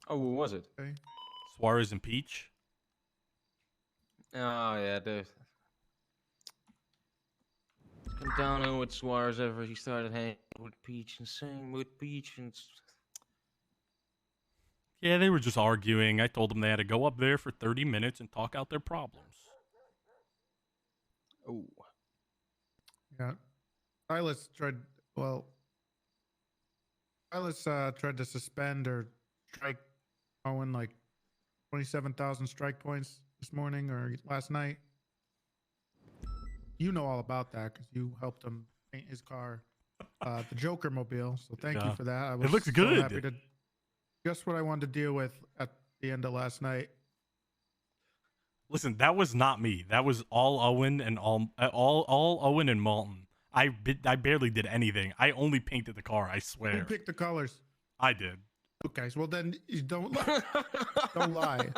Oh, who was it? Okay. Suarez and Peach. Oh yeah, the come down with Suarez ever he started hanging with Peach and same with Peach and Yeah, they were just arguing. I told them they had to go up there for 30 minutes and talk out their problems. oh. Yeah. Silas tried. Well, Silas tried to suspend or strike Owen like 27,000 strike points this morning or last night. You know all about that because you helped him paint his car, the Joker mobile. So thank you Yeah. for that. I was looks so good. happy to. Just what I wanted to deal with at the end of last night. Listen, that was not me. That was all Owen and all Owen and Malton. I barely did anything. I only painted the car. I Who swear. picked the colors? I did. Okay, so well then you don't don't lie.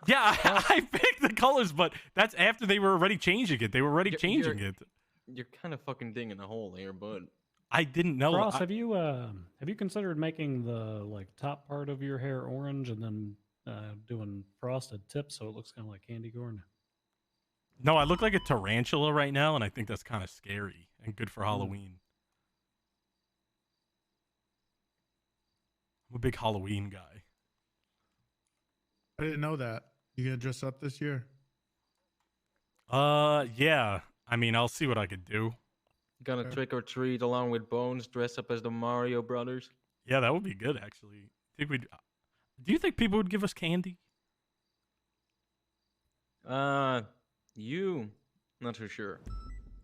Yeah, I picked the colors, but that's after they were already changing it. They were already changing it. You're kind of fucking dinging a hole here, bud. I didn't know. Kross, have you considered making the like top part of your hair orange and then doing frosted tips so it looks kind of like candy corn? No, I look like a tarantula right now, and I think that's kind of scary and good for Halloween. I'm a big Halloween guy. I didn't know that. You gonna dress up this year? Yeah. I mean, I'll see what I could do. Gonna trick or treat along with Bones, dress up as the Mario Brothers. Yeah, that would be good, actually. Do you think people would give us candy? You, not for sure.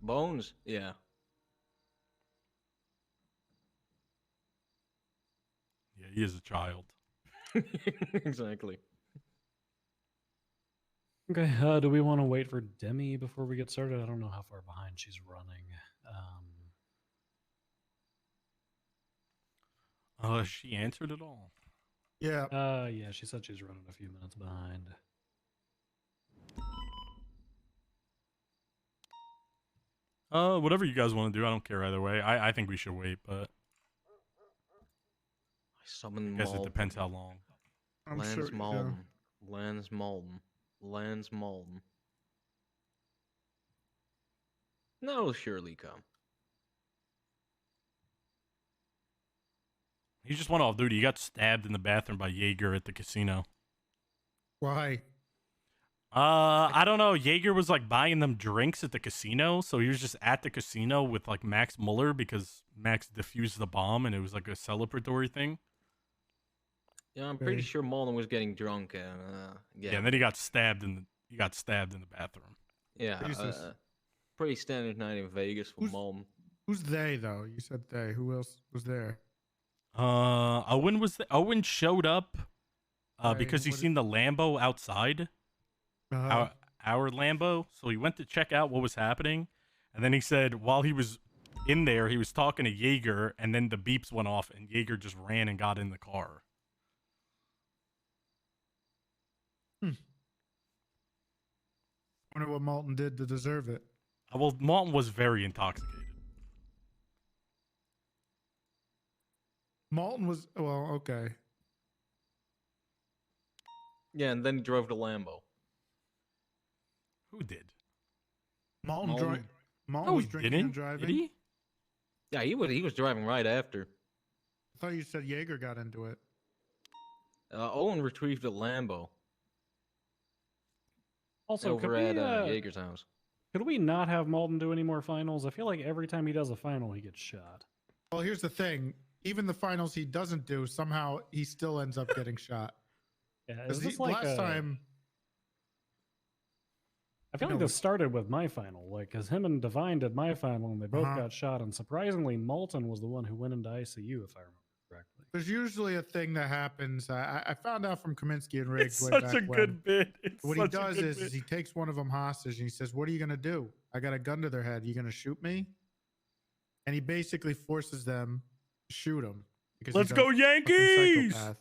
Bones, yeah. Yeah, he is a child. Exactly. Okay, do we want to wait for Demi before we get started? I don't know how far behind she's running. She answered it all. Yeah. Yeah, she said she's running a few minutes behind. Whatever you guys want to do, I don't care either way. I think we should wait, but I summon I guess it Malden. depends how long. I'm Lance sure. Malden. Lance Malden. Lance Malden. That'll surely come. He just went off duty. He got stabbed in the bathroom by Jaeger at the casino. Why? I don't know. Jaeger was like buying them drinks at the casino, so he was just at the casino with like Max Muller because Max defused the bomb, and it was like a celebratory thing. Yeah, I'm pretty sure Malden was getting drunk. Yeah, and then he got stabbed in the bathroom. Yeah, pretty standard night in Vegas for Malden. Who's they though? You said they. Who else was there? Owen showed up Right, because he what seen the Lambo outside. Our Lambo, so he went to check out what was happening, and then he said while he was in there, he was talking to Jaeger, and then the beeps went off, and Jaeger just ran and got in the car. Wonder what Malton did to deserve it. Well, Malton was very intoxicated. Malton was okay. Yeah, and then he drove the Lambo. Who did? Malton No, was he drinking didn't. and driving. Did he? Yeah, he was driving right after. I thought you said Jaeger got into it. Owen retrieved the Lambo. Also, over at Jaeger's house. Could we not have Malton do any more finals? I feel like every time he does a final, he gets shot. Well, here's the thing. Even the finals he doesn't do, somehow he still ends up getting shot. Yeah, Because is this like last time... I feel like this started with my final, like, because him and Divine did my final, and they both got shot, and surprisingly, Malton was the one who went into ICU, if I remember correctly. There's usually a thing that happens. I found out from Kaminsky and Riggs It's way such back a when. good bit. What he does is he takes one of them hostage, and he says, "What are you going to do? I got a gun to their head. You going to shoot me?" And he basically forces them to shoot him. Because Let's he's go a Yankees! psychopath.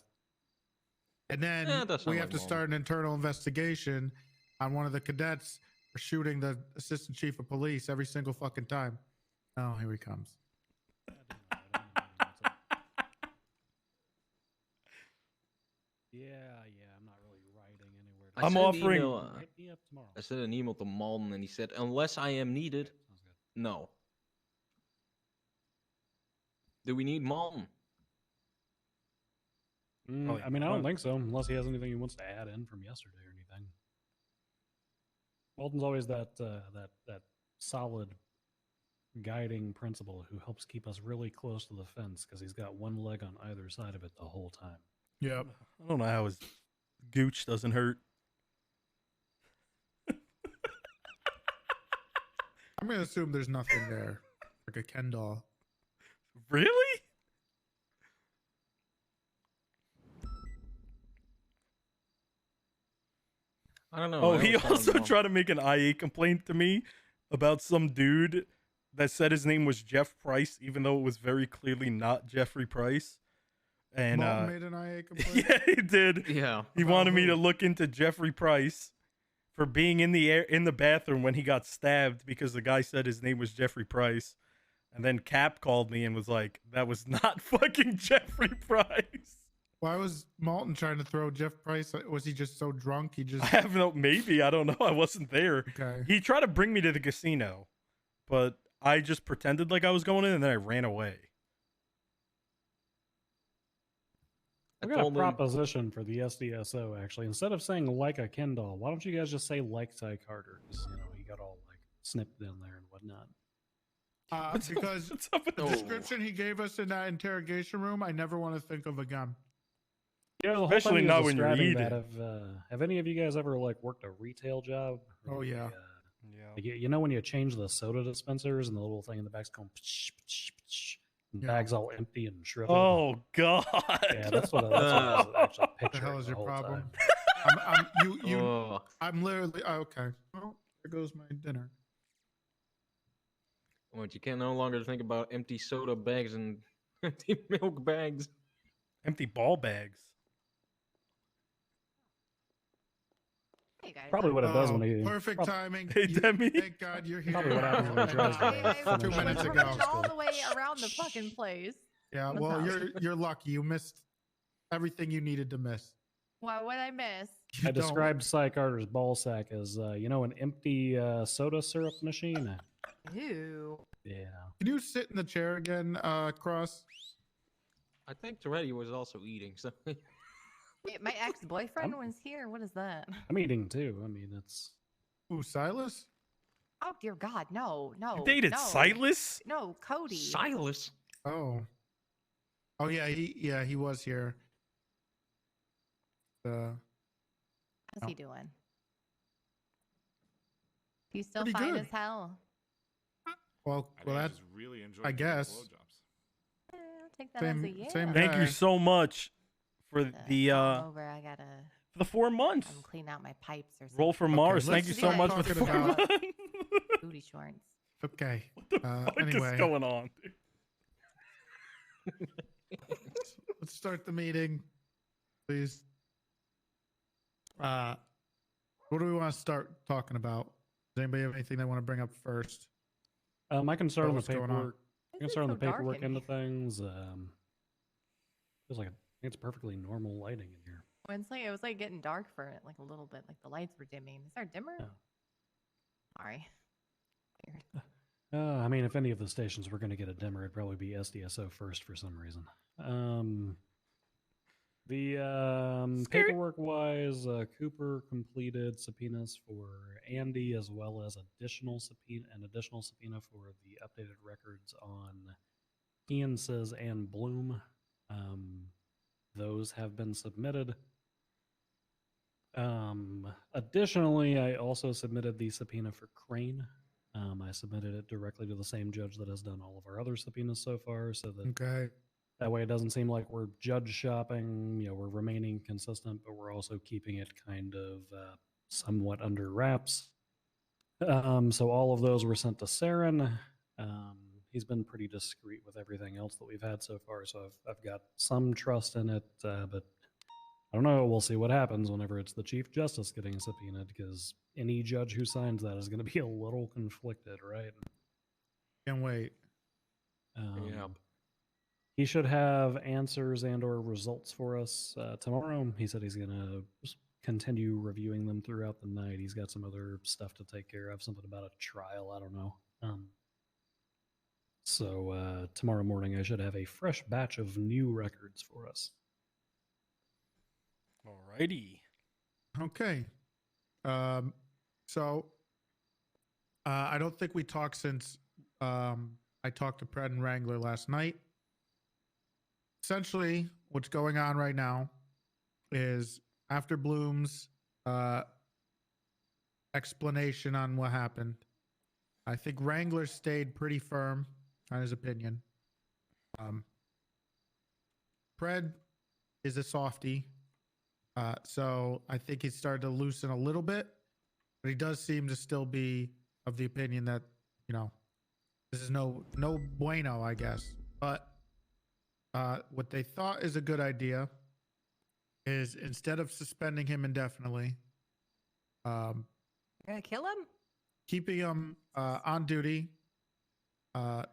And then we have to start an internal investigation on one of the cadets for shooting the assistant chief of police every single fucking time. Oh, here he comes. Yeah, I'm not really writing anywhere. I I'm sent an offering. email, Hit me up tomorrow. I sent an email to Malden, and he said, unless I am needed, Sounds good. no. Do we need Malden? Probably I mean, I not. don't think so, unless he has anything he wants to add in from yesterday or anything. Walton's always that solid guiding principal who helps keep us really close to the fence because he's got one leg on either side of it the whole time. Yep. I don't know how his gooch doesn't hurt. I'm gonna assume there's nothing there, like a Ken doll. Really? I don't know. Oh, I he always thought also Malden- tried to make an IA complaint to me about some dude that said his name was Jeff Price, even though it was very clearly not Jeffrey Price. And Malton made an IA complaint. yeah, he did. Yeah. He About wanted me to who? look into Jeffrey Price for being in the bathroom when he got stabbed because the guy said his name was Jeffrey Price. And then Cap called me and was like, that was not fucking Jeffrey Price. Why was Malton trying to throw Jeff Price? Was he just so drunk? He just I have no, maybe, I don't know. I wasn't there. okay. He tried to bring me to the casino, but I just pretended like I was going in and then I ran away. I I've got a told him- proposition for the SDSO, actually. Instead of saying like a Ken doll, why don't you guys just say like Ty Carter? Because, he got all, snipped in there and whatnot. Because What's up with the Oh. description he gave us in that interrogation room, I never want to think of again. Yeah, the whole Especially time he was not when you're describing that, eating. have any of you guys ever, worked a retail job? Oh, Where yeah. Yeah. When you change the soda dispensers and the little thing in the back's going psh, psh, psh, and the Yeah. bag's all empty and shriveled? Oh, God. Yeah, that's what I was actually What the picturing hell is the your whole problem? time. Oh. I'm literally okay. Well, there goes my dinner. What, you can no longer think about empty soda bags and empty milk bags. Empty ball bags. Hey guys. Probably what it does when he... Perfect timing. Hey, Demi. Thank God you're here. Probably what happens when he tries to I- Two finish minutes it. we're ago. running all the way around the fucking place. Yeah, What's well, up? you're lucky. You missed everything you needed to miss. What would I miss? You I don't. described Cy Carter's ball sack as, an empty soda syrup machine. Ew. Yeah. Can you sit in the chair again, Cross? I think Toretti was also eating, so My ex-boyfriend was here. What is that? I'm eating too. I mean, it's... Ooh, Silas? Oh dear God, no. You dated no. Silas? No, Cody. Silas. Oh. Oh yeah, he was here. How's he doing? He's still Pretty fine good. as hell. Well, that's just really enjoyed I giving guess. I'll take that as a yeah. same Thank you guy. so much for the come over. I gotta. for the 4 months. Clean out my pipes or something. Roll for Mars. Thank let's you so start much for the talking 4 about- months. Booty shorts. okay. What the fuck Anyway. is going on? Dude? Let's start the meeting, please. What do we want to start talking about? Does anybody have anything they want to bring up first? I can start on the What's going on? paperwork. I can start on the so dark paperwork in end here? of things. Feels like it's perfectly normal lighting in here. Well, it was like getting dark for it, like a little bit. Like the lights were dimming. Is there a dimmer? Yeah. Sorry. Weird. I mean, if any of the stations were going to get a dimmer, it'd probably be SDSO first for some reason. The paperwork-wise, Cooper completed subpoenas for Andy as well as an additional subpoena for the updated records on Ian Says and Bloom. Those have been submitted. Additionally, I also submitted the subpoena for Crane. I submitted it directly to the same judge that has done all of our other subpoenas so far, so that Okay. that way it doesn't seem like we're judge shopping. We're remaining consistent, but we're also keeping it kind of somewhat under wraps. So all of those were sent to Saren. He's been pretty discreet with everything else that we've had so far, so I've got some trust in it, but I don't know. We'll see what happens whenever it's the Chief Justice getting subpoenaed, because any judge who signs that is going to be a little conflicted, right? Can't wait. Yep. he should have answers and or results for us tomorrow. He said he's gonna continue reviewing them throughout the night. He's got some other stuff to take care of, something about a trial. I don't know. So tomorrow morning, I should have a fresh batch of new records for us. Alrighty. Okay. So I don't think we talked since I talked to Pred and Wrangler last night. Essentially, what's going on right now is after Bloom's explanation on what happened, I think Wrangler stayed pretty firm on his opinion. Pred is a softie. So I think he started to loosen a little bit, but he does seem to still be of the opinion that, you know, this is no bueno, I guess. But what they thought is a good idea is instead of suspending him indefinitely, You're gonna kill him? keeping him on duty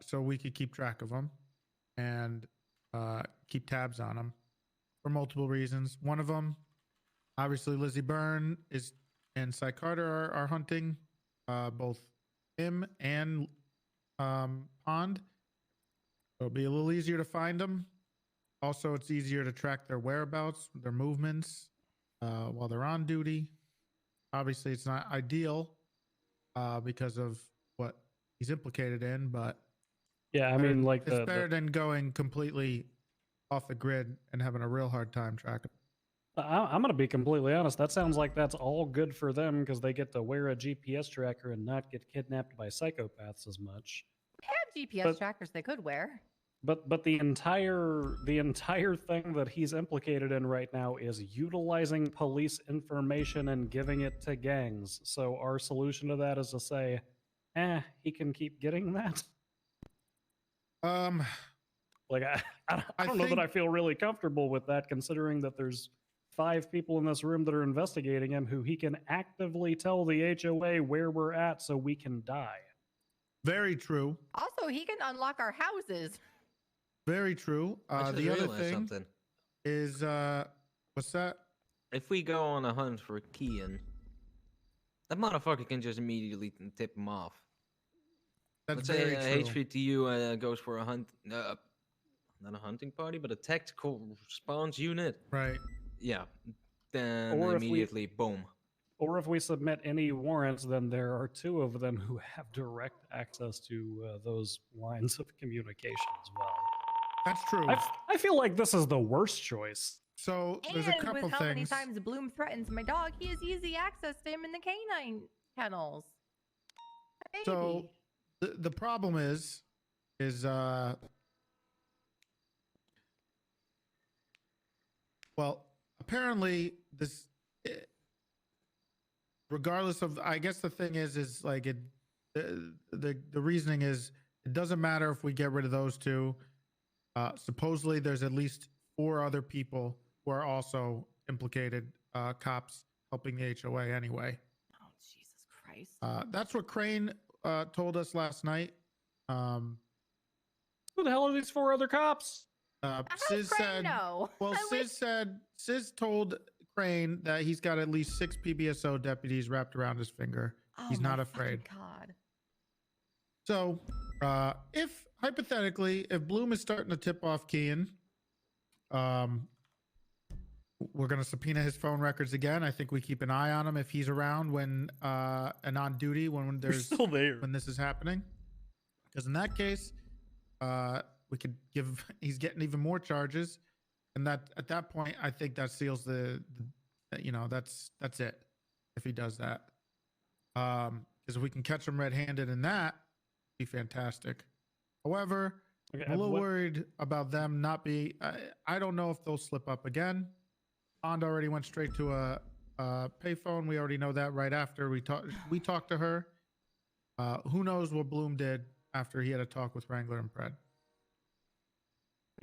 so we could keep track of him and keep tabs on him for multiple reasons. One of them, obviously, Lizzie Byrne and Cy Carter are hunting both him and Pond. So it'll be a little easier to find them. Also, it's easier to track their whereabouts, their movements while they're on duty. Obviously, it's not ideal because of what he's implicated in, but yeah, I mean, like it's better than going completely off the grid and having a real hard time tracking. I'm going to be completely honest. That sounds like that's all good for them because they get to wear a GPS tracker and not get kidnapped by psychopaths as much. They have GPS trackers they could wear. But the entire thing that he's implicated in right now is utilizing police information and giving it to gangs. So our solution to that is to say, he can keep getting that. Like I don't know that I feel really comfortable with that, considering that there's 5 people in this room that are investigating him who he can actively tell the HOA where we're at so we can die. Very true. Also, he can unlock our houses. Very true. The other thing is, what's that? If we go on a hunt for Kian, that motherfucker can just immediately tip him off. That's Let's very say true. HVTU goes for a hunt, not a hunting party, but a tactical response unit. Right. Yeah. Then Or immediately, boom. Or if we submit any warrants, then there are 2 of them who have direct access to those lines of communication as well. That's true. I feel like this is the worst choice. So there's a couple with how many things. times Bloom threatens my dog, he has easy access to him in the canine kennels. Baby. So the problem is well, apparently this, regardless of, I guess the thing is like it, the reasoning is it doesn't matter if we get rid of those 2. Supposedly there's at least 4 other people who are also implicated, cops helping the HOA anyway. Oh, Jesus Christ. That's what Crane told us last night. Who the hell are these 4 other cops? Sis said, no. well, Sis told Crane that he's got at least 6 PBSO deputies wrapped around his finger. He's not afraid. God. So, if hypothetically, if Bloom is starting to tip off Kian, we're going to subpoena his phone records again. I think we keep an eye on him if he's around when and on duty when there's still there when this is happening. Because in that case, we could give. He's getting even more charges, and that at that point, I think that seals the you know, that's it. If he does that, because if we can catch him red-handed in that, be fantastic. However, Okay, I'm a little worried about them not be. I don't know if they'll slip up again. Bond already went straight to a payphone. We already know that right after we talked to her. Who knows what Bloom did after he had a talk with Wrangler and Pred.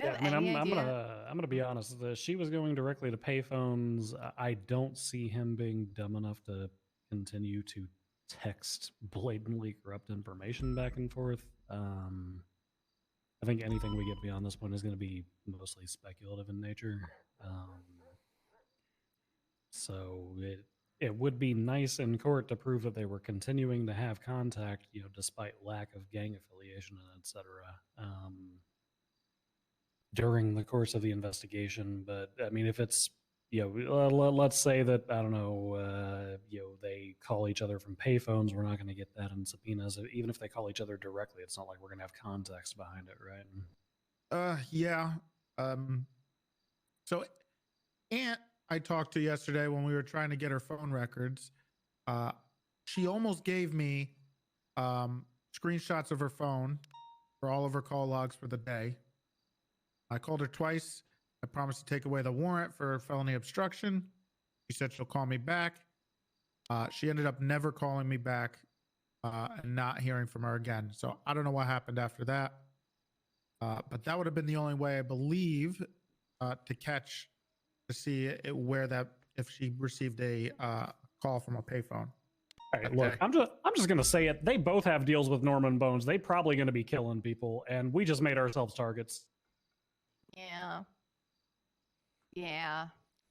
Yeah, I mean, I'm gonna be honest. She was going directly to payphones. I don't see him being dumb enough to continue to text blatantly corrupt information back and forth. I think anything we get beyond this point is going to be mostly speculative in nature. So it would be nice in court to prove that they were continuing to have contact, despite lack of gang affiliation, etc. During the course of the investigation. But I mean, if it's let's say that I don't know, they call each other from payphones, we're not going to get that in subpoenas. Even if they call each other directly, it's not like we're going to have context behind it, right? Yeah. So Aunt I talked to yesterday when we were trying to get her phone records, she almost gave me screenshots of her phone for all of her call logs for the day. I called her twice. I promised to take away the warrant for felony obstruction. She said she'll call me back. She ended up never calling me back and not hearing from her again. So I don't know what happened after that. But that would have been the only way, I believe, to see if she received a call from a payphone. All right, look, I'm just gonna say it. They both have deals with Norman Bones. They probably gonna be killing people, and we just made ourselves targets. Yeah. Yeah.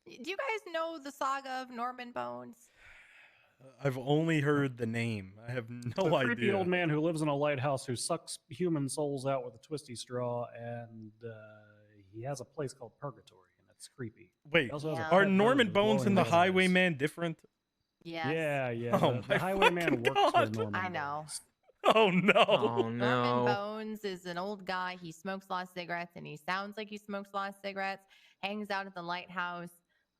Do you guys know the saga of Norman Bones? I've only heard the name. I have no The idea. creepy old man who lives in a lighthouse who sucks human souls out with a twisty straw, and he has a place called Purgatory, and it's creepy. Wait, Also has a are pet Norman bird Bones and the blowing eyes. Highwayman different? Yes. Yeah. Oh The my Highwayman fucking works for God. Norman I know. Bones. Oh no. Oh Norman no. Bones is an old guy. He smokes a lot of cigarettes, and he sounds like he smokes a lot of cigarettes. Hangs out at the lighthouse,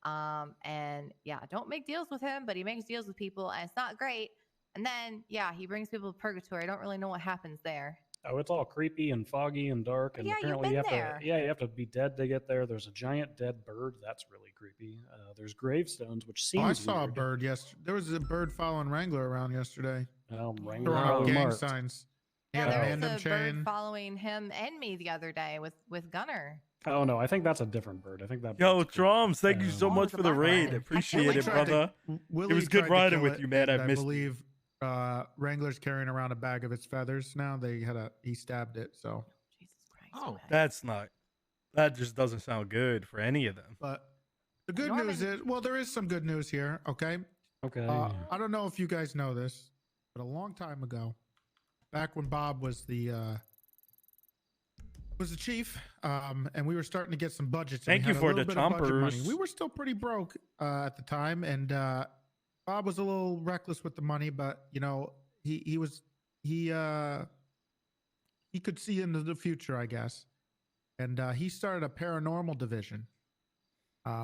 and yeah, don't make deals with him, but he makes deals with people, and it's not great. And then he brings people to purgatory. I don't really know what happens there. Oh, it's all creepy and foggy and dark, and Yeah, you've apparently been you have there. to. Yeah, you have to be dead to get there. There's a giant dead bird. That's really creepy. There's gravestones, which seems. I saw weird. a bird yesterday. There was a bird following Wrangler around yesterday. Wrangler Around probably gang marked. signs. Yeah, Yeah, there random was a chain. bird following him and me the other day with Gunner. Oh no, I think that's a different bird. I think that. Yo, bird's cool. Drums, thank you so Oh, much the for the black raid. one. I Appreciate can't it, wait. brother. Willie was good tried to riding kill with it, you, man. and I missed I believe Wrangler's carrying around a bag of its feathers now. He stabbed it. So, Jesus Christ. Oh, okay. That just doesn't sound good for any of them. but the good Norman- news is, there is some good news here. Okay. Okay. I don't know if you guys know this, but a long time ago, back when Bob was the chief, and we were starting to get some budgets. and we Thank you had a for little the bit of budget money. chompers. We were still pretty broke at the time, and Bob was a little reckless with the money, but he could see into the future, I guess, and he started a paranormal division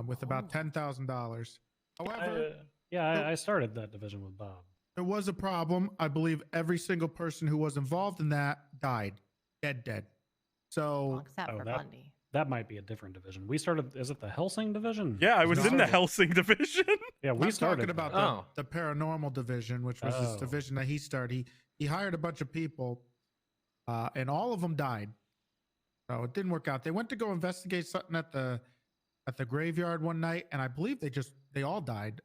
with about $10,000. However, I started that division with Bob. there was a problem. I believe every single person who was involved in that died, dead. So Well, except for Bundy. That might be a different division. We started. Is it the Helsing division? Yeah, I was No. in the Helsing division. Yeah, we I'm started talking about that. the paranormal division, which was this Oh. division that he started. He hired a bunch of people, and all of them died. So it didn't work out. They went to go investigate something at the graveyard one night, and I believe they all died,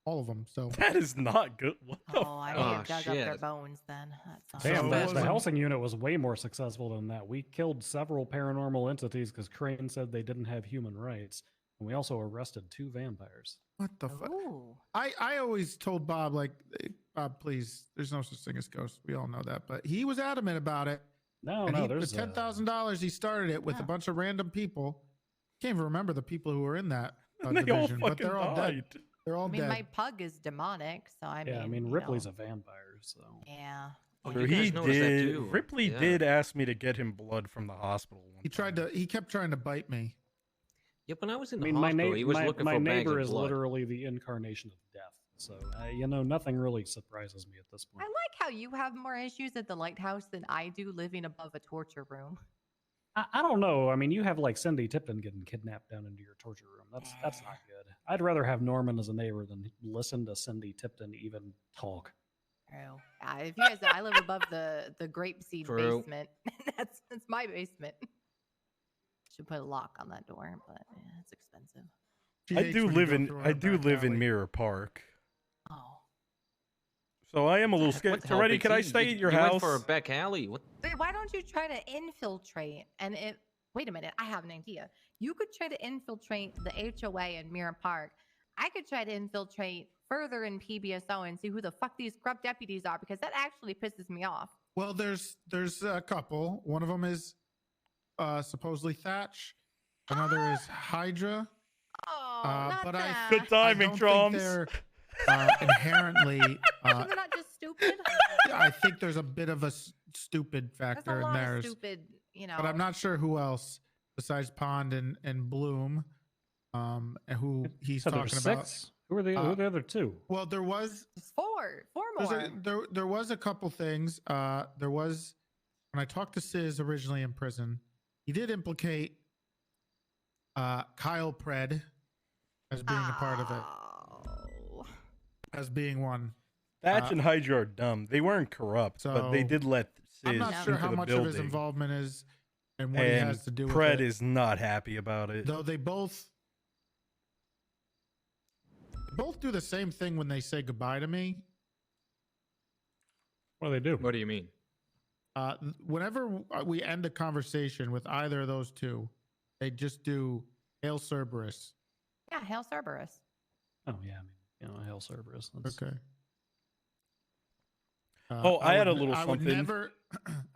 all of them. So That is not good. What the? Oh, I may Oh, have dug up their shit. bones then. That's not Damn, So the it wasn't- Helsing unit was way more successful than that. We killed several paranormal entities because Crane said they didn't have human rights, and we also arrested 2 vampires. what the fuck? Ooh. I always told Bob, like, hey, Bob, please, there's no such thing as ghosts. We all know that, but he was adamant about it. No, And no, the there's $10,000 he started it with a Oh. bunch of random people. Can't even remember the people who were in that And they all division, but fucking they're all died. dead. They're all I mean, dead. my pug is demonic, so I mean. Yeah, I mean you Ripley's know. a vampire, so. Yeah. Oh, So you guys he noticed that did. too. Ripley Yeah. did ask me to get him blood from the hospital. One time. He kept trying to bite me. Yeah, when I was in I the mean, hospital, he was looking my for bags neighbor of is blood. literally the incarnation of death. So, nothing really surprises me at this point. I like how you have more issues at the lighthouse than I do living above a torture room. I don't know. I mean, you have like Cindy Tipton getting kidnapped down into your torture room. That's not good. I'd rather have Norman as a neighbor than listen to Cindy Tipton even talk. True. If you guys know, I live above the grapeseed True. basement. that's my basement. Should put a lock on that door, but yeah, it's expensive. She I hates do when you live go in. through I our do back live in alley. Mirror Park, Oh. so I am a little What scared. the hell, Already, Big can I C? stay You- at your you house? went for a back alley. What? Yeah, why don't you try to infiltrate? And it. Wait a minute, I have an idea. You could try to infiltrate the HOA in Mirror Park. I could try to infiltrate further in PBSO and see who the fuck these scrub deputies are, because that actually pisses me off. Well, there's a couple. One of them is supposedly Thatch. Another is Hydra. Oh, But that. Good timing, I don't Troms. think they're inherently. So they're not just stupid. I think there's a bit of a stupid There's factor a in lot there. of stupid, you know. But I'm not sure who else besides Pond and Bloom, and who he's So there's talking about. 6. Who are the other 2? Well, there was It's four more. there was a couple things. There was when I talked to Sis originally in prison, he did implicate Kyle Pred as being a part of it, Oh. as being one. Thatch and Hydra are dumb. They weren't corrupt, but they So, did let Sis I'm not sure into how the much building. of his involvement is and what he And has to do with Pred it. is not happy about it. Though they both do the same thing when they say goodbye to me. What do they do? What do you mean? Whenever we end a conversation with either of those two, they just do Hail Cerberus. Yeah, Hail Cerberus. Oh yeah, I mean, Hail Cerberus. That's, Okay. I had a little I would something. never,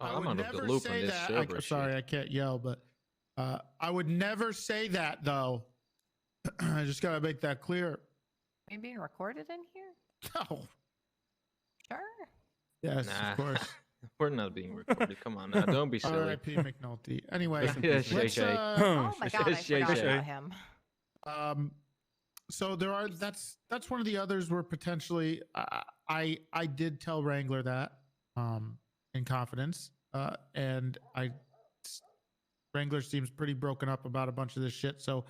I I'm would out of the never loop on say this that. Cerberus Sorry, shit. I can't yell, but I would never say that though. I just gotta make that clear. Are you being recorded in here? No. Sure. Yes, Nah. of course. We're not being recorded. Come on now. Don't be silly. R.I.P. McNulty. Anyway, Listen, Yeah, please, Shay let's, Shay. Oh my god, I Shay forgot Shay. about him. So there are that's one of the others where potentially I did tell Wrangler that in confidence, and Wrangler seems pretty broken up about a bunch of this shit. So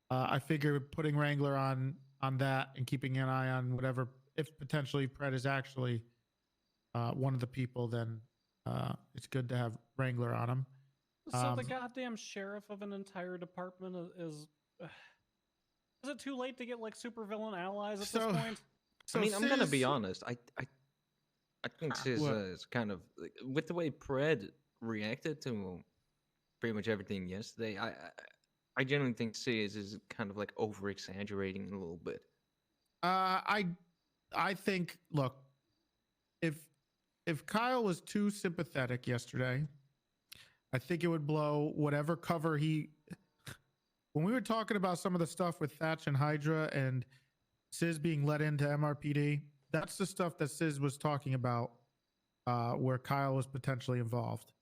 I figure putting Wrangler on that and keeping an eye on whatever, if potentially Pred is actually one of the people, then it's good to have Wrangler on him. So the goddamn sheriff of an entire department is it too late to get like supervillain allies at So- this point? So I mean, I'm gonna be Sis- honest. I think Sis What? is kind of like, with the way Pred reacted to pretty much everything yesterday. I genuinely think Sis is kind of like over exaggerating a little bit. I think, look, if Kyle was too sympathetic yesterday, I think it would blow whatever cover he. When we were talking about some of the stuff with Thatch and Hydra and Sis being let into MRPD, that's the stuff that Sis was talking about, where Kyle was potentially involved.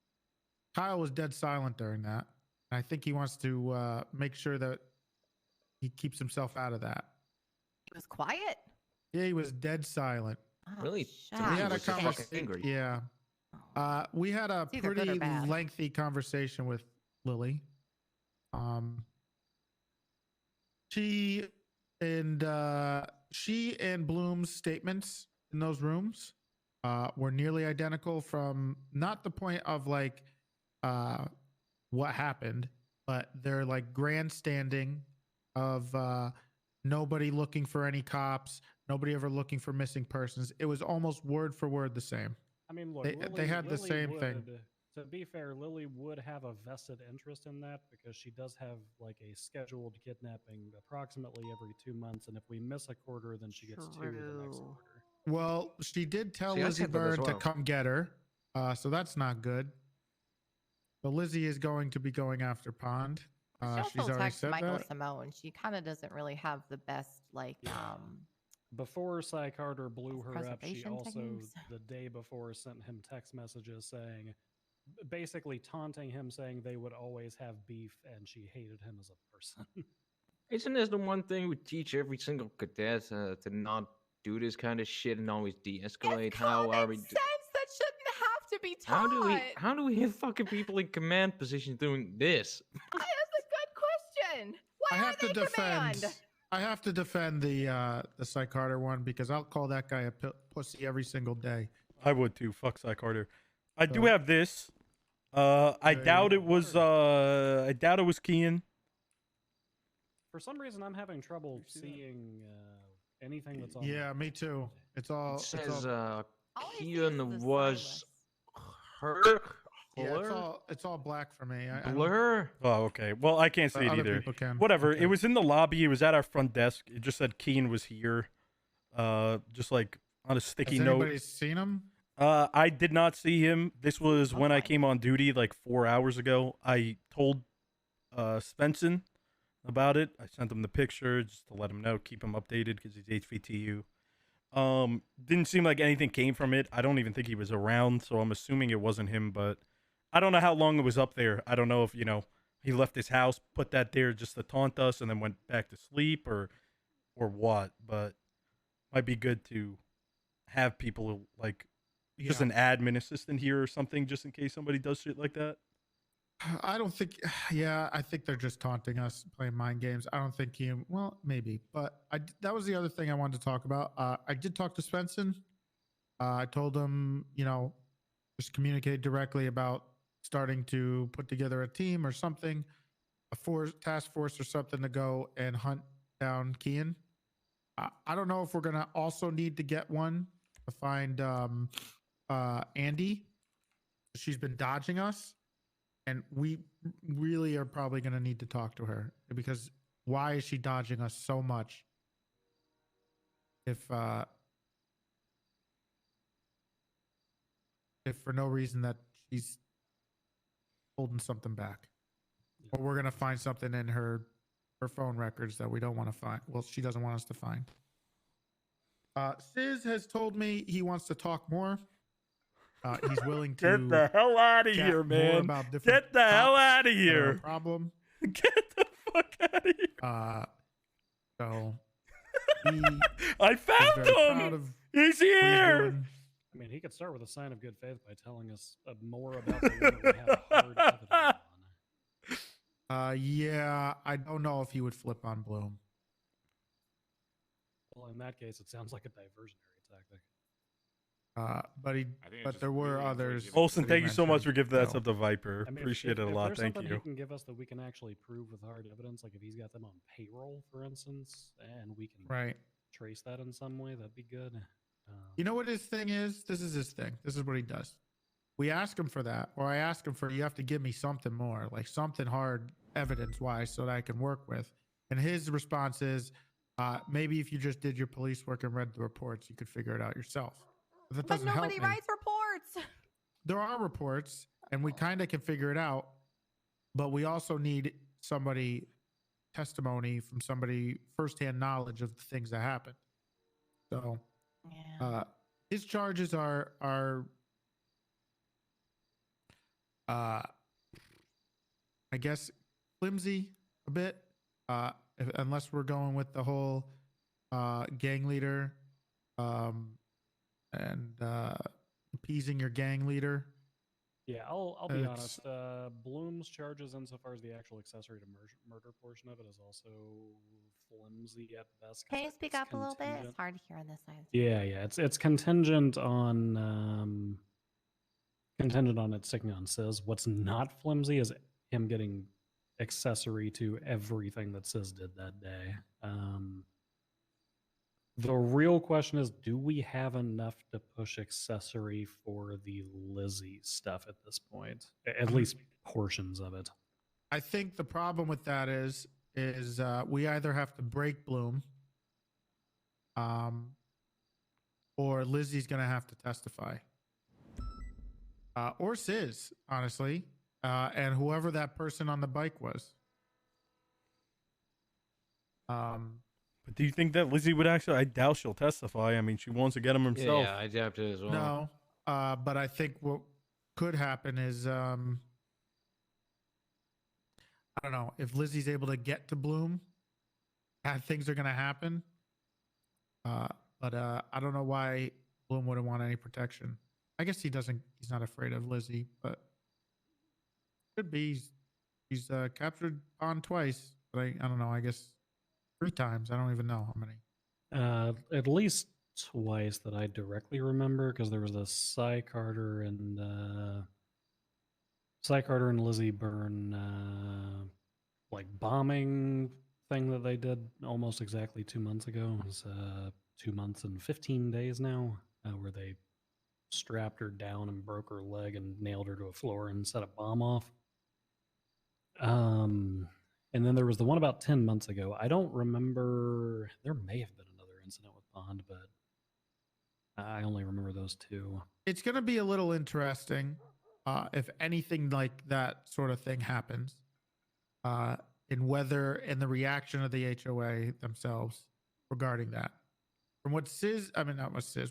Kyle was dead silent during that. And I think he wants to make sure that he keeps himself out of that. He was quiet. Yeah, he was dead silent. Oh, Really? shut To me, We it had a was just fucking conversation. angry. Yeah. Oh. We had a It's either good or pretty bad. lengthy conversation with Lily. She and Bloom's statements in those rooms were nearly identical, from not the point of like what happened, but they're like grandstanding of nobody looking for any cops, nobody ever looking for missing persons. It was almost word for word the same. I mean, look, They had the same thing. To be fair, Lily would have a vested interest in that because she does have like a scheduled kidnapping approximately every 2 months, and if we miss a quarter, then she gets 2 the next True. quarter. Well, she did tell See, I Lizzie said that as Byrne to well. come get her, so that's not good. But Lizzie is going to be going after Pond. She She's also already texted said Michael that. Simone. She kind of doesn't really have the best like Before Cy Carter blew her up, she Preservation also, techniques. the day before, sent him text messages saying, basically taunting him, saying they would always have beef and she hated him as a person. Isn't this the one thing we teach every single cadet to not do this kind of shit and always de-escalate? it's How are common we? sense that shouldn't have to be taught. How do we have fucking people in command positions doing this? That's a good question. Why I are have to they defend. command? I have to defend the Cy Carter one because I'll call that guy a pussy every single day. I would too. Fuck Cy Carter. I do So- have this. I Okay. doubt it was. I doubt it was Kian. For some reason, I'm having trouble seeing anything that's on. Yeah, me too. It's all. It It's says all All I see is Kian the was Silas. Yeah, Blur. it's all black for me. I don't, Blur. Oh, okay. Well, I can't but see it other either. people can. Whatever. Okay. It was in the lobby. It was at our front desk. It just said Keen was here. Just like on a sticky Has note. anybody seen him? I did not see him. This was when I Okay. came on duty like 4 hours ago. I told Svensson about it. I sent him the picture just to let him know, keep him updated because he's HVTU. Didn't seem like anything came from it. I don't even think he was around, so I'm assuming it wasn't him, but I don't know how long it was up there. I don't know if, he left his house, put that there just to taunt us and then went back to sleep or what, but might be good to have people like just Yeah. an admin assistant here or something just in case somebody does shit like that. I don't think. Yeah, I think they're just taunting us, playing mind games. I don't think he. Well, maybe, but that was the other thing I wanted to talk about. I did talk to Svensson. I told him, just communicate directly about starting to put together a team or something, a task force or something to go and hunt down Kian. I don't know if we're gonna also need to get one to find Andy. She's been dodging us. And we really are probably going to need to talk to her because why is she dodging us so much? If for no reason that she's holding something back, or we're going to find something in her phone records that we don't want to find. Well, she doesn't want us to find. Sis has told me he wants to talk more. He's willing to Get the hell out of chat here, more man. about different Get the hell cops out of that are a here. problem. Get the fuck out of here. So he I is found very proud him. of He's what he's here. doing. I mean, he could start with a sign of good faith by telling us more about the one that we have hard evidence on. Yeah, I don't know if he would flip on Bloom. Well, in that case, it sounds like a diversionary tactic. But there were others. Olsen, that he thank you so much for mentioned, giving that so- sub to Viper. I mean, Appreciate it a if lot. there's Thank something you. he can give us that we can actually prove with hard evidence, like if he's got them on payroll, for instance, and we can Right. trace that in some way, that'd be good. You know what his thing is? This is his thing. This is what he does. We ask him for that, or I ask him for, you have to give me something more, like something hard evidence wise so that I can work with. And his response is, maybe if you just did your police work and read the reports, you could figure it out yourself. But that But doesn't help nobody me. writes reports. There are reports, and we kind of can figure it out, but we also need somebody testimony from somebody firsthand knowledge of the things that happened. So Yeah. his charges are I guess flimsy a bit, unless we're going with the whole gang leader and appeasing your gang leader. Yeah, I'll be It's- honest. Bloom's charges, insofar as the actual accessory to murder portion of it, is also flimsy at best. 'cause Can you speak it's up a little bit? It's contingent. hard to hear on this side. Yeah, it's contingent on it sticking on Sis. What's not flimsy is him getting accessory to everything that Sis did that day. The real question is, do we have enough to push accessory for the Lizzie stuff at this point? At least portions of it. I think the problem with that is we either have to break Bloom, or Lizzie's going to have to testify, or Sis, honestly, and whoever that person on the bike was. But do you think that Lizzie would actually? I doubt she'll testify. I mean, she wants to get him himself. Yeah, I doubt it as well. No, but I think what could happen is, I don't know, if Lizzie's able to get to Bloom, bad things are going to happen. But I don't know why Bloom wouldn't want any protection. I guess he's not afraid of Lizzie, but could be. He's captured Bond twice, but I don't know. I guess 3 times. I don't even know how many. At least twice that I directly remember, because there was the Cy Carter and Lizzie Byrne like bombing thing that they did almost exactly 2 months ago. It was 2 months and 15 days now, where they strapped her down and broke her leg and nailed her to a floor and set a bomb off. And then there was the one about 10 months ago. I don't remember. There may have been another incident with Pond, but I only remember those two. It's going to be a little interesting if anything like that sort of thing happens, in whether and the reaction of the HOA themselves regarding that. From what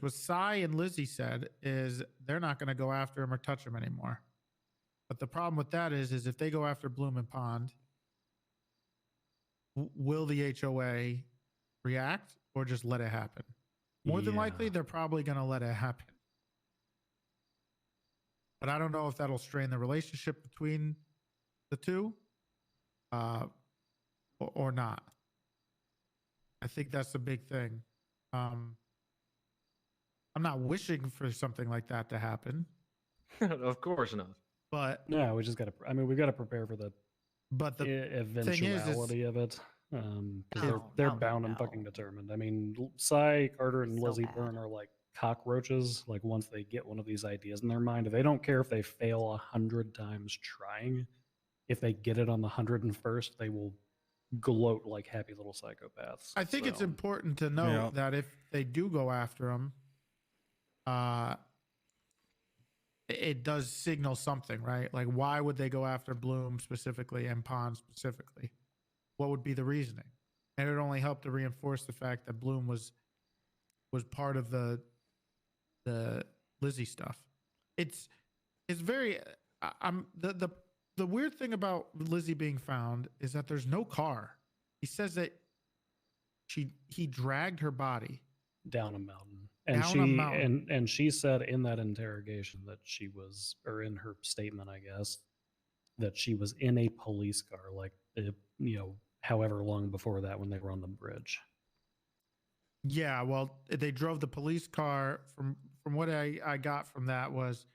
what Cy and Lizzie said is they're not going to go after him or touch him anymore. But the problem with that is if they go after Bloom and Pond, will the HOA react or just let it happen? More than likely, they're probably going to let it happen. But I don't know if that'll strain the relationship between the two or not. I think that's the big thing. I'm not wishing for something like that to happen. Of course not. But no, we just got to. I mean, we've got to prepare for the eventuality thing is of it. Because they're bound and fucking determined. I mean, Cy, Carter, and So Lizzie bad. Byrne are like cockroaches. Like once they get one of these ideas in their mind, they don't care if they fail 100 times trying. If they get it on the 101st, they will gloat like happy little psychopaths. I think it's important to note that if they do go after him, it does signal something, right? Like, why would they go after Bloom specifically and Pond specifically? What would be the reasoning? And it would only help to reinforce the fact that Bloom was part of the Lizzie stuff. It's very the weird thing about Lizzie being found is that there's no car. He says that he dragged her body down a mountain. And and she said in that interrogation that she was, or in her statement, I guess, that she was in a police car, like, however long before that when they were on the bridge. Yeah, well, they drove the police car. From what I got from that was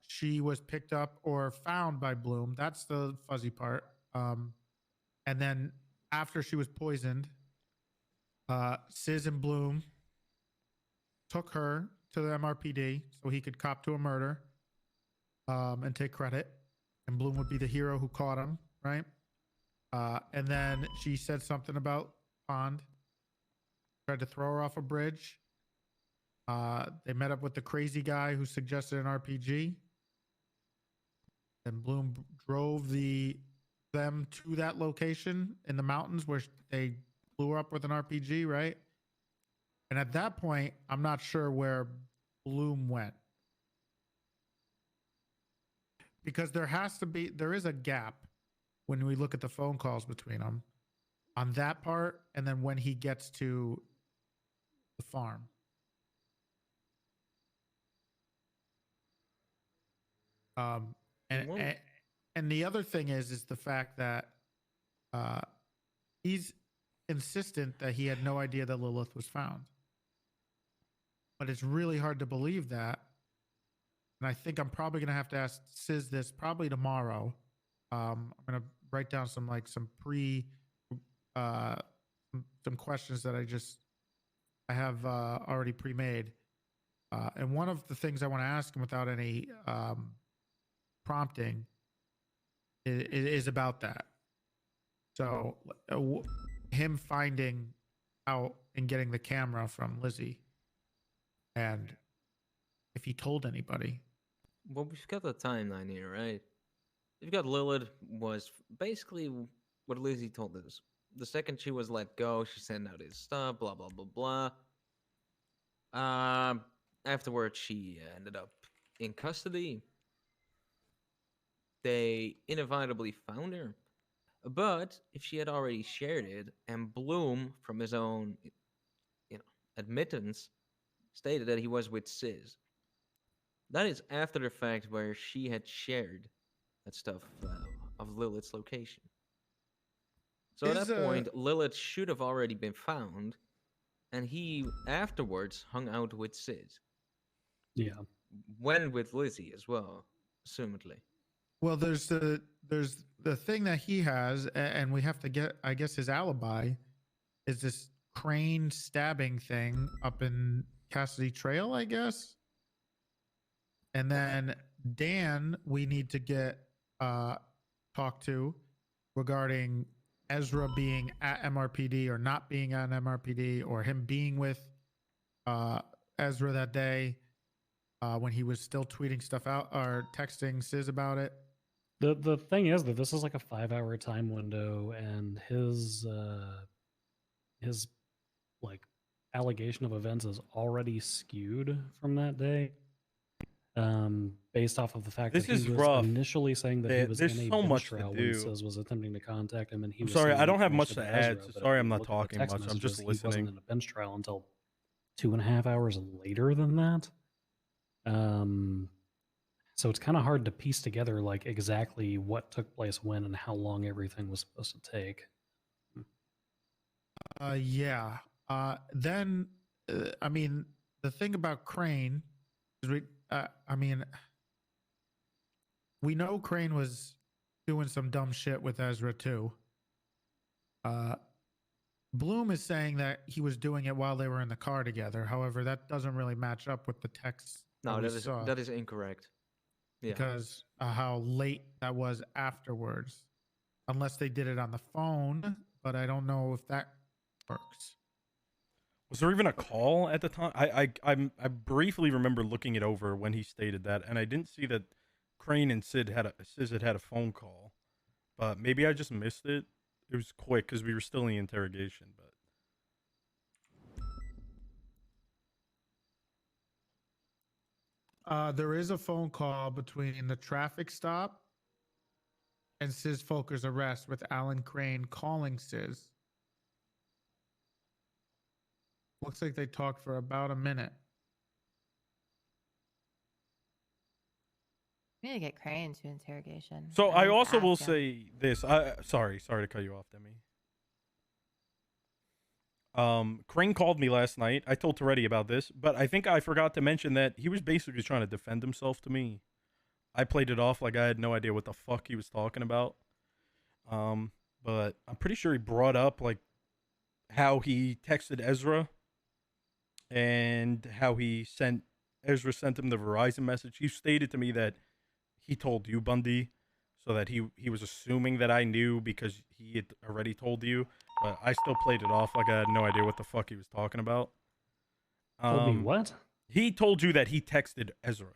she was picked up or found by Bloom. That's the fuzzy part. And then after she was poisoned, Sis and Bloom took her to the MRPD so he could cop to a murder and take credit. And Bloom would be the hero who caught him, right? And then she said something about Pond. Tried to throw her off a bridge. They met up with the crazy guy who suggested an RPG. And Bloom drove them to that location in the mountains where they blew her up with an RPG, right? And at that point, I'm not sure where Bloom went. Because there is a gap when we look at the phone calls between them on that part, and then when he gets to the farm. And the other thing is the fact that he's insistent that he had no idea that Lilith was found. But it's really hard to believe that. And I think I'm probably going to have to ask Sis this probably tomorrow. I'm going to write down some questions that I have already pre-made. And one of the things I want to ask him without any prompting is about that. So him finding out and getting the camera from Lizzie, and if he told anybody. Well, we've got the timeline here, right? We've got Lilith was basically what Lizzie told us. The second she was let go, she sent out his stuff, blah, blah, blah, blah. Afterwards, she ended up in custody. They inevitably found her. But if she had already shared it, and Bloom, from his own admittance, stated that he was with Sis, that is after the fact where she had shared that stuff of Lilith's location. So at that point, Lilith should have already been found, and he afterwards hung out with Sis. Yeah. When with Lizzie as well, assumedly. Well, there's the thing that he has, and we have to get, I guess, his alibi is this crane stabbing thing up in Cassidy Trail, I guess. And then Dan, we need to get talk to regarding Ezra being at MRPD or not being at MRPD, or him being with Ezra that day when he was still tweeting stuff out or texting Sis about it. The thing is that this is like a 5-hour time window, and his like allegation of events is already skewed from that day. Based off of the fact This that is he was rough. initially saying that he was There's in a so bench much to trial when do. Sis was attempting to contact him, and he I'm was sorry, sending I don't have much information to add, Ezra, so but if sorry you I'm not look at the talking text much, I'm just messages, He listening. wasn't in a bench trial until 2.5 hours later than that. So it's kind of hard to piece together like exactly what took place when and how long everything was supposed to take. Yeah. Then, I mean, the thing about Crane is we know Crane was doing some dumb shit with Ezra too. Bloom is saying that he was doing it while they were in the car together. However, that doesn't really match up with the text. No, we that is saw, that is incorrect. Yeah. because how late that was afterwards, unless they did it on the phone. But I don't know if that works. Was there even a call at the time? I briefly remember looking it over when he stated that, and I didn't see that Crane and Sid had a phone call, but maybe I just missed it. It was quick because we were still in the interrogation, but There is a phone call between the traffic stop and Sis Folker's arrest, with Alan Crane calling Sis. Looks like they talked for about a minute. We need to get Crane to interrogation. so At I least also will ask him. say this. Sorry to cut you off, Demi. Crane called me last night. I told Toretti about this, but I think I forgot to mention that he was basically trying to defend himself to me. I played it off like I had no idea what the fuck he was talking about. But I'm pretty sure he brought up like how he texted Ezra and how Ezra sent him the Verizon message. He stated to me that he told you, Bundy, so that he was assuming that I knew because he had already told you. But I still played it off like I had no idea what the fuck he was talking about. Told me what? He told you that he texted Ezra.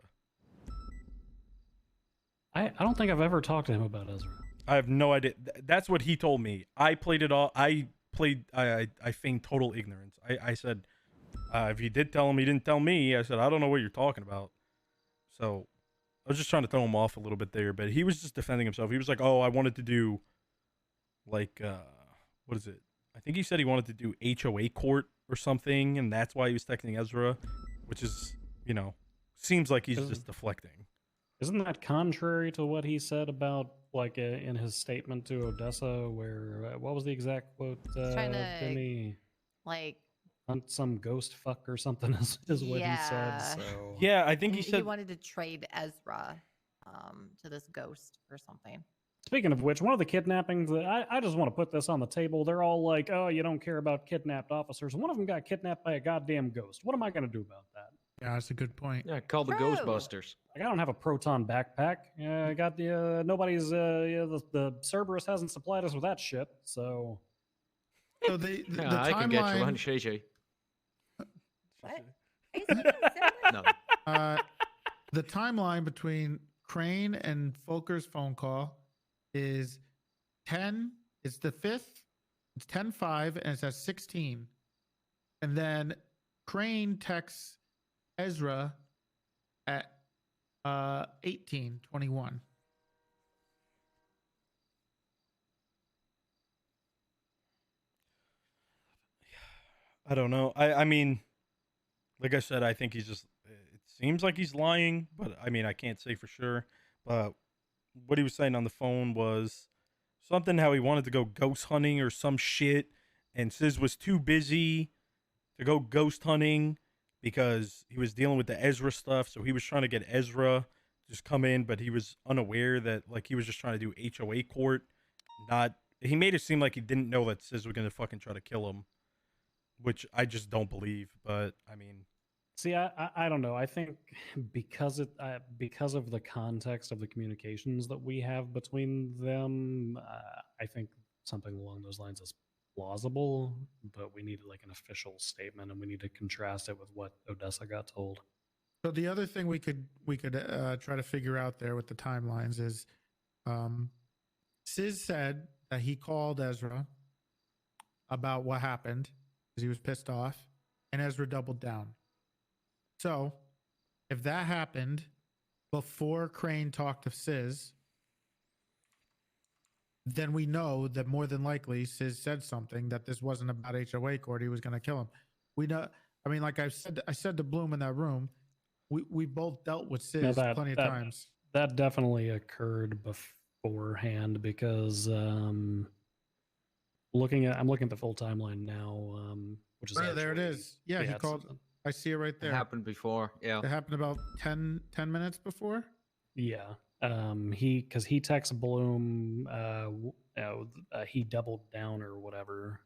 I don't think I've ever talked to him about Ezra. I have no idea. That's what he told me. I played it all. I feigned total ignorance. I said, if he did tell him, he didn't tell me. I said, I don't know what you're talking about. So I was just trying to throw him off a little bit there, but he was just defending himself. He was like, oh, I wanted to do like, what is it? I think he said he wanted to do HOA court or something, and that's why he was texting Ezra, which is, seems like he's just deflecting. Isn't that contrary to what he said about, like, in his statement to Odessa, where, what was the exact quote? He's trying to, Demi? like, Hunt some ghost fuck or something is what he Yeah. said. So Yeah, I think he he said. wanted to trade Ezra to this ghost or something. Speaking of which, one of the kidnappings, I just want to put this on the table. They're all like, oh, you don't care about kidnapped officers. One of them got kidnapped by a goddamn ghost. What am I going to do about that? Yeah, that's a good point. Yeah, call the True. Ghostbusters. Like, I don't have a proton backpack. I got the, nobody's, the Cerberus hasn't supplied us with that shit, so. So the Yeah, I can get you one, timeline. Shay Shay. What? Are you saying that? No. The timeline between Crane and Folker's phone call is 10. It's the 5th. It's 10:05, and it's at 16. And then Crane texts Ezra at 18:21. I don't know. I mean, like I said, I think he's just. It seems like he's lying, but I mean, I can't say for sure. But what he was saying on the phone was something how he wanted to go ghost hunting or some shit, and Sis was too busy to go ghost hunting because he was dealing with the Ezra stuff. So he was trying to get Ezra to just come in, but he was unaware that like he was just trying to do HOA court. He made it seem like he didn't know that Sis was gonna fucking try to kill him, which I just don't believe. But I mean, See, I don't know. I think because because of the context of the communications that we have between them, I think something along those lines is plausible. But we need like an official statement, and we need to contrast it with what Odessa got told. So the other thing we could try to figure out there with the timelines is, Sis said that he called Ezra about what happened because he was pissed off, and Ezra doubled down. So, if that happened before Crane talked to Sis, then we know that more than likely Sis said something that this wasn't about HOA court. He was going to kill him. We know. I mean, like I said to Bloom in that room, we both dealt with Sis plenty of times. That definitely occurred beforehand because I'm looking at the full timeline now, which is there it is. Yeah, he called. I see it right there. It happened before. Yeah. It happened about 10 minutes before. Yeah. Because he texts Bloom, he doubled down or whatever.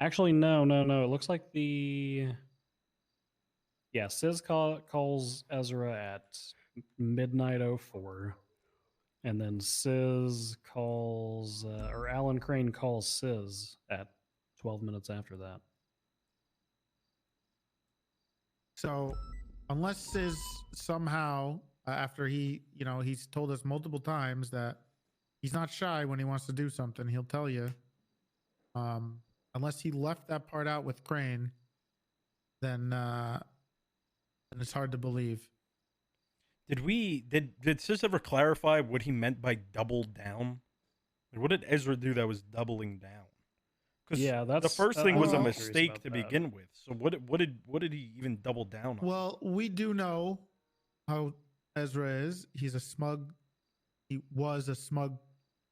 Actually, no. It looks like Sis calls Ezra at midnight 04. And then Sis calls, or Alan Crane calls Sis at 12 minutes after that. So, unless Sis somehow, after he's told us multiple times that he's not shy when he wants to do something, he'll tell you. Unless he left that part out with Crane, then it's hard to believe. Did Sis ever clarify what he meant by double down? What did Ezra do that was doubling down? Because the first thing was a mistake to begin with. So what did he even double down on? Well, we do know how Ezra is. He was a smug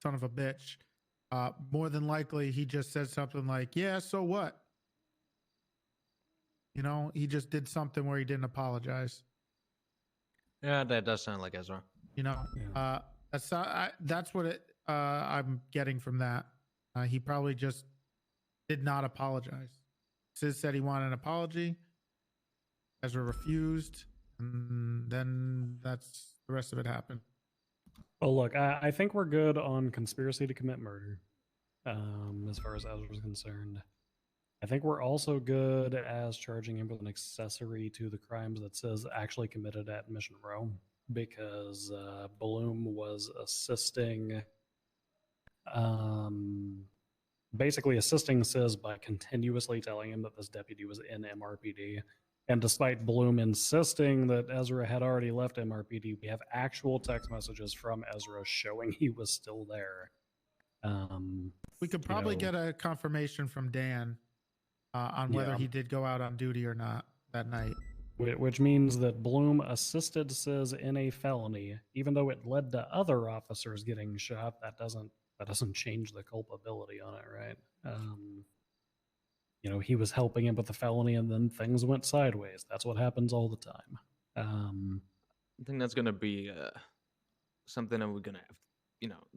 son of a bitch. More than likely, he just said something like, "Yeah, so what?" He just did something where he didn't apologize. Yeah, that does sound like Ezra. That's what I'm getting from that. He probably just did not apologize. Sis said he wanted an apology. Ezra refused, and then that's the rest of it happened. Well, look, I think we're good on conspiracy to commit murder, as far as Ezra's concerned. I think we're also good as charging him with an accessory to the crimes that Sis actually committed at Mission Row, because Bloom was basically assisting Sis by continuously telling him that this deputy was in MRPD. And despite Bloom insisting that Ezra had already left MRPD, we have actual text messages from Ezra showing he was still there. We could probably get a confirmation from Dan on whether he did go out on duty or not that night. Which means that Bloom assisted Sis in a felony, even though it led to other officers getting shot. That doesn't change the culpability on it, right? He was helping him with the felony, and then things went sideways. That's what happens all the time. I think that's gonna be something that we're gonna have.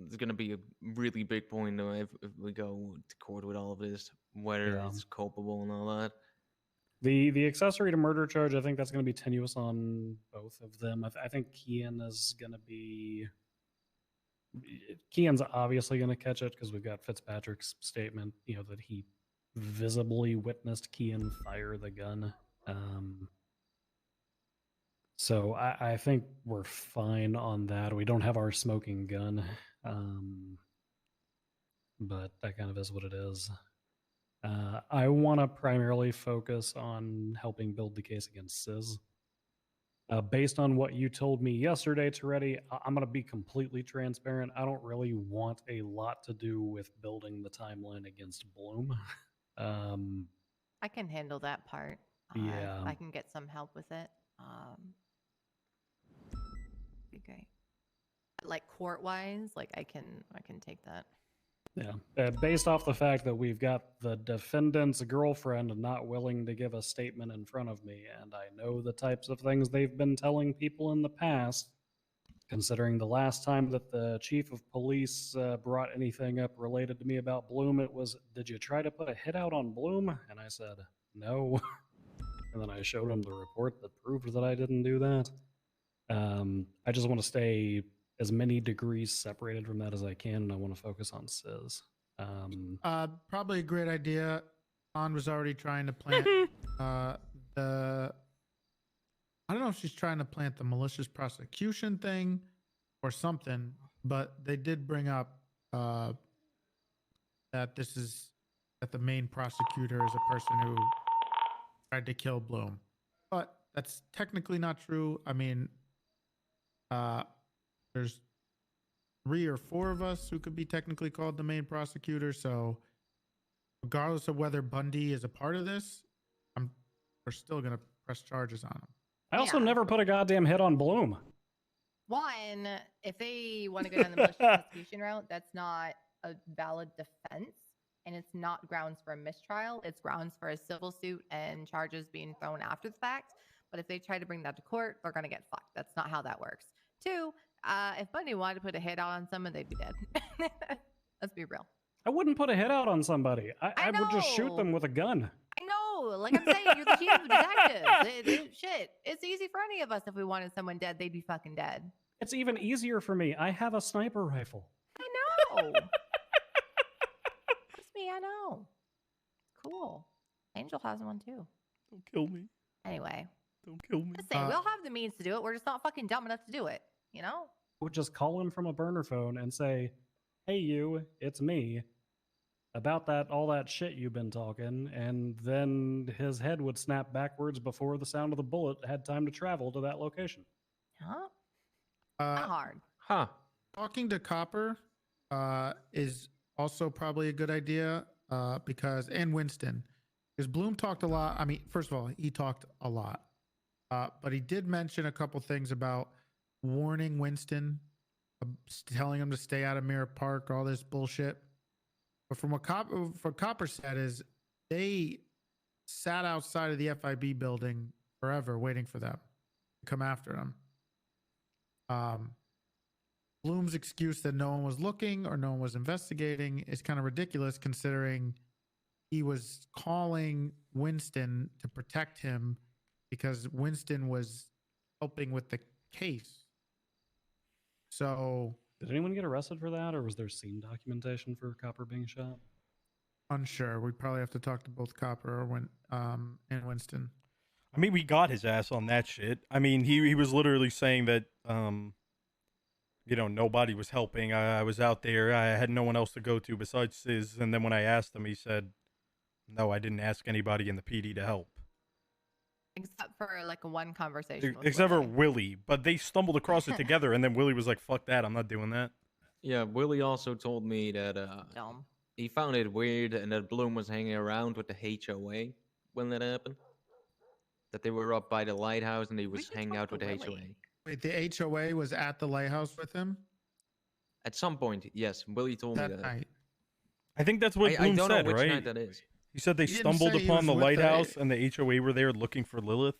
It's gonna be a really big point if we go to court with all of this, whether it's culpable and all that. The accessory to murder charge, I think that's going to be tenuous on both of them. I think Kian's obviously going to catch it because we've got Fitzpatrick's statement, that he visibly witnessed Kian fire the gun. So I think we're fine on that. We don't have our smoking gun, but that kind of is what it is. I want to primarily focus on helping build the case against Sis. Based on what you told me yesterday, Toretti, I'm going to be completely transparent. I don't really want a lot to do with building the timeline against Bloom. I can handle that part. Yeah. I can get some help with it. Be great. Like court-wise, I can take that. Yeah. Based off the fact that we've got the defendant's girlfriend not willing to give a statement in front of me, and I know the types of things they've been telling people in the past, considering the last time that the chief of police brought anything up related to me about Bloom, it was, "Did you try to put a hit out on Bloom?" And I said, no. And then I showed him the report that proved that I didn't do that. I just want to stay as many degrees separated from that as I can, and I want to focus on Sis. Probably a great idea. On was already trying to plant the. I don't know if she's trying to plant the malicious prosecution thing or something, but they did bring up that the main prosecutor is a person who tried to kill Bloom, but that's technically not true. I mean, there's 3 or 4 of us who could be technically called the main prosecutor. So regardless of whether Bundy is a part of this, we're still gonna press charges on him. I also never put a goddamn hit on Bloom. One, if they want to go down the malicious prosecution route, that's not a valid defense, and it's not grounds for a mistrial. It's grounds for a civil suit and charges being thrown after the fact. But if they try to bring that to court, they're gonna get fucked. That's not how that works. 2, if Bundy wanted to put a hit out on someone, they'd be dead. Let's be real. I wouldn't put a hit out on somebody. I would just shoot them with a gun. I know. Like I'm saying, you're the chief of detectives. Shit. It's easy for any of us. If we wanted someone dead, they'd be fucking dead. It's even easier for me. I have a sniper rifle. I know. Trust me, I know. Cool. Angel has one too. Don't kill me. Anyway. Don't kill me. Just saying, we'll have the means to do it. We're just not fucking dumb enough to do it. You know? Would just call him from a burner phone and say, "Hey, you, it's me. About all that shit you've been talking," and then his head would snap backwards before the sound of the bullet had time to travel to that location. Huh? Not hard. Huh. Talking to Copper is also probably a good idea and Winston, because Bloom talked a lot. I mean, first of all, he talked a lot, but he did mention a couple things about warning Winston, telling him to stay out of Mirror Park, all this bullshit. But from what Copper said is they sat outside of the FIB building forever waiting for them to come after him. Bloom's excuse that no one was looking or no one was investigating is kind of ridiculous, considering he was calling Winston to protect him because Winston was helping with the case. So did anyone get arrested for that, or was there scene documentation for Copper being shot? Unsure. We probably have to talk to both Copper and Winston. I mean, we got his ass on that shit. I mean, he was literally saying that, nobody was helping. I was out there. I had no one else to go to besides Sis. And then when I asked him, he said, "No, I didn't ask anybody in the PD to help." Except for like one conversation. Except for Willie. But they stumbled across it together, and then Willie was like, "Fuck that, I'm not doing that." Yeah, Willie also told me that he found it weird and that Bloom was hanging around with the HOA when that happened. That they were up by the lighthouse and he was hanging out with the HOA. Wait, the HOA was at the lighthouse with him? At some point, yes. Willie told me that. Night. I think that's what Bloom I don't said, know which right? night that is. He said they He didn't stumbled say he upon the was with lighthouse and the HOA were there looking for Lilith.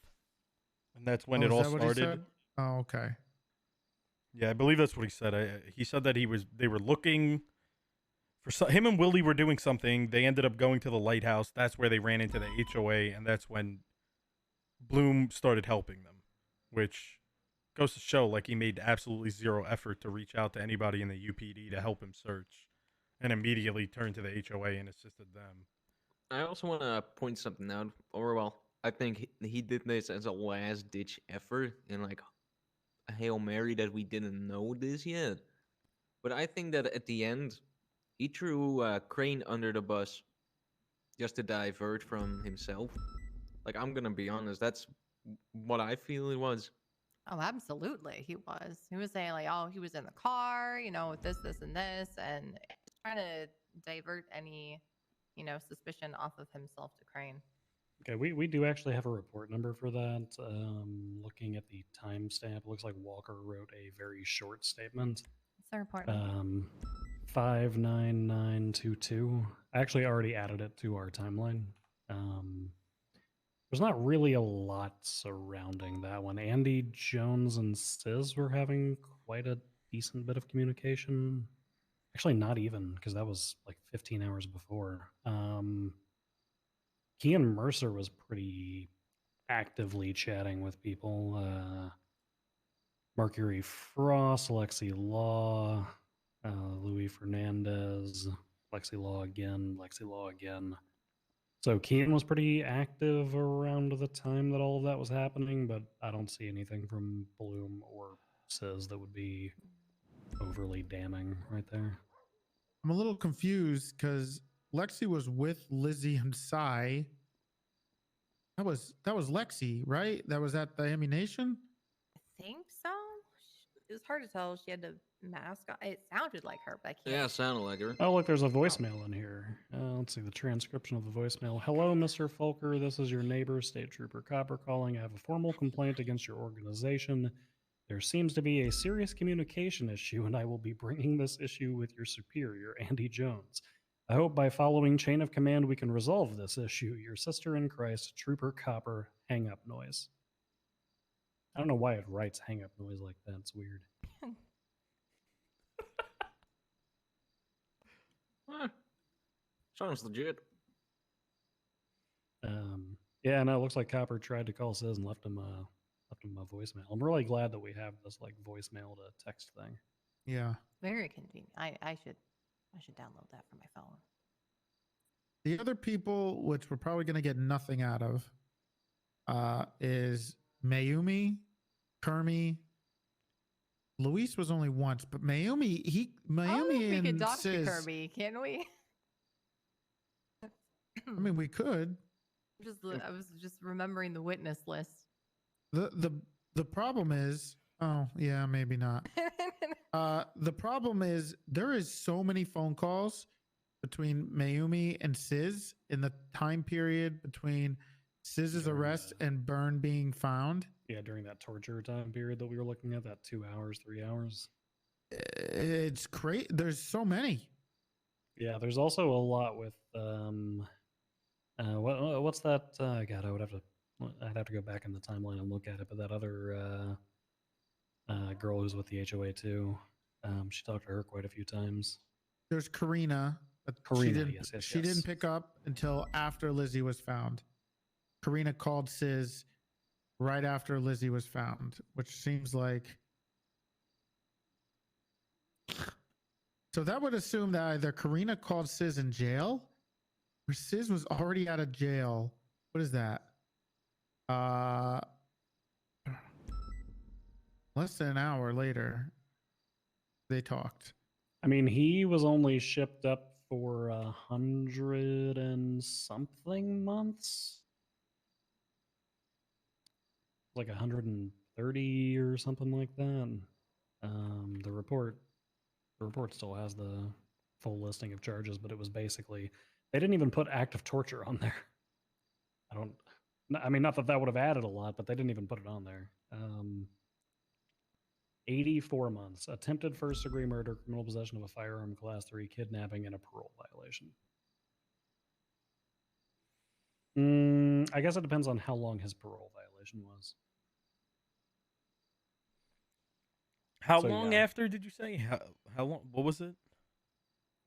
And that's when it all Is that what he started. said? Oh, okay. Yeah, I believe that's what he said. He said that they were looking for him and Willie were doing something. They ended up going to the lighthouse. That's where they ran into the HOA, and that's when Bloom started helping them, which goes to show like he made absolutely zero effort to reach out to anybody in the UPD to help him search, and immediately turned to the HOA and assisted them. I also want to point something out. I think he did this as a last-ditch effort in like a Hail Mary that we didn't know this yet. But I think that at the end, he threw Crane under the bus just to divert from himself. Like, I'm gonna be honest, that's what I feel it was. Oh, absolutely. He was. He was saying like, oh, he was in the car, with this, and this, and trying to divert any, suspicion off of himself to Crane. Okay, we do actually have a report number for that. Looking at the timestamp, it looks like Walker wrote a very short statement. What's the report number? 59922. I actually already added it to our timeline. There's not really a lot surrounding that one. Andy, Jones, and Sis were having quite a decent bit of communication. Actually, not even, because that was like 15 hours before. Kean Mercer was pretty actively chatting with people. Mercury Frost, Lexi Law, Louis Fernandez, Lexi Law again. So Kean was pretty active around the time that all of that was happening, but I don't see anything from Bloom or Says that would be overly damning right there. I'm a little confused because Lexi was with Lizzie and Cy. That was Lexi, right? That was at the Ammunition. I think so. It was hard to tell. She had the mask on. It sounded like her, but I can't. Yeah, sounded like her. Oh, look, there's a voicemail in here. Let's see the transcription of the voicemail. Hello, Mr. Fulker. This is your neighbor, State Trooper Copper, calling. I have a formal complaint against your organization. There seems to be a serious communication issue, and I will be bringing this issue with your superior, Andy Jones. I hope by following chain of command we can resolve this issue. Your sister in Christ, Trooper Copper, hang up noise. I don't know why it writes hang up noise like that. It's weird. Sounds legit. Yeah, no, it looks like Copper tried to call Sis and left him a voicemail. I'm really glad that we have this like voicemail to text thing. Yeah. Very convenient. I should download that for my phone. The other people, which we're probably going to get nothing out of, is Mayumi, Kermie. Luis was only once, but Mayumi, we and could talk to Sis. Kirby, can't we? I mean, we could. I was just remembering the witness list. The problem is, oh yeah, maybe not. The problem is there is so many phone calls between Mayumi and Sis in the time period between Siz's arrest and Byrne being found. Yeah, during that torture time period that we were looking at, that 2 hours, 3 hours. It's great. There's so many. Yeah, there's also a lot with what's that? God, I'd have to go back in the timeline and look at it. But that other girl who's with the HOA too, she talked to her quite a few times. There's Karina. But Karina, she didn't pick up until after Lizzie was found. Karina called Sis right after Lizzie was found, which seems like. So that would assume that either Karina called Sis in jail or Sis was already out of jail. What is that? Less than an hour later, they talked. I mean, he was only shipped up for 100 and something months. Like 130 or something like that. The report still has the full listing of charges, but it was basically, they didn't even put active torture on there. I mean, not that would have added a lot, but they didn't even put it on there. 84 months, attempted first-degree murder, criminal possession of a firearm, class 3, kidnapping, and a parole violation. I guess it depends on how long his parole violation was. How long after did you say? How long? What was it?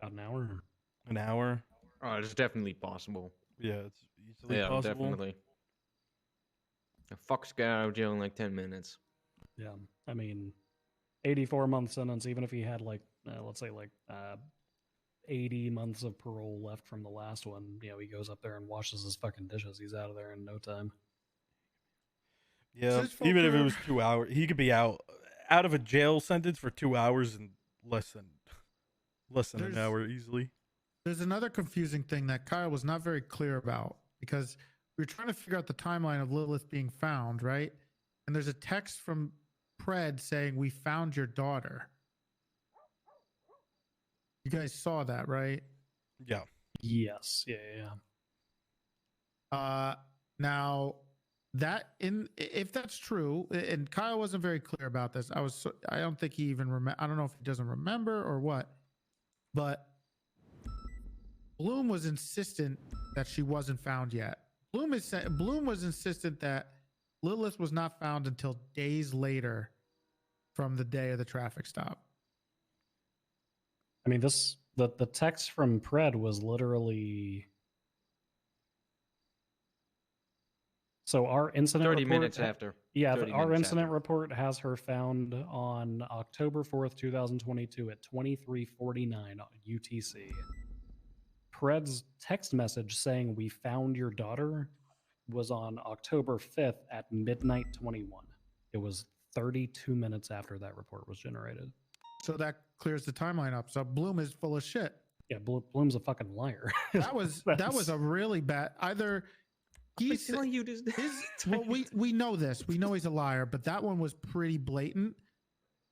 About an hour. An hour? Oh, it's definitely possible. Yeah, it's easily possible. Definitely. A fuck's get out of jail in like 10 minutes. Yeah, I mean, 84-month sentence, even if he had like, let's say like 80 months of parole left from the last one, he goes up there and washes his fucking dishes. He's out of there in no time. Yeah, even if it was 2 hours, he could be out of a jail sentence for 2 hours in less than an hour easily. There's another confusing thing that Kyle was not very clear about, because we were trying to figure out the timeline of Lilith being found, right? And there's a text from Pred saying, "We found your daughter." You guys saw that, right? Yeah. Yes. Yeah. Now that if that's true, and Kyle wasn't very clear about this. I don't think he even I don't know if he doesn't remember or what, but Bloom was insistent that she wasn't found yet. Bloom was insistent that Lilith was not found until days later from the day of the traffic stop. I mean, the text from Pred was literally So our incident 30 report, minutes after. yeah, 30 our minutes incident after. report has her found on October 4th, 2022 at 23:49 UTC. Pred's text message saying we found your daughter was on October 5th at midnight 21. It was 32 minutes after that report was generated. So that clears the timeline up. So Bloom is full of shit. Yeah, Bloom's a fucking liar. That was a really bad. Either he's telling you this. well, we know this. We know he's a liar, but that one was pretty blatant.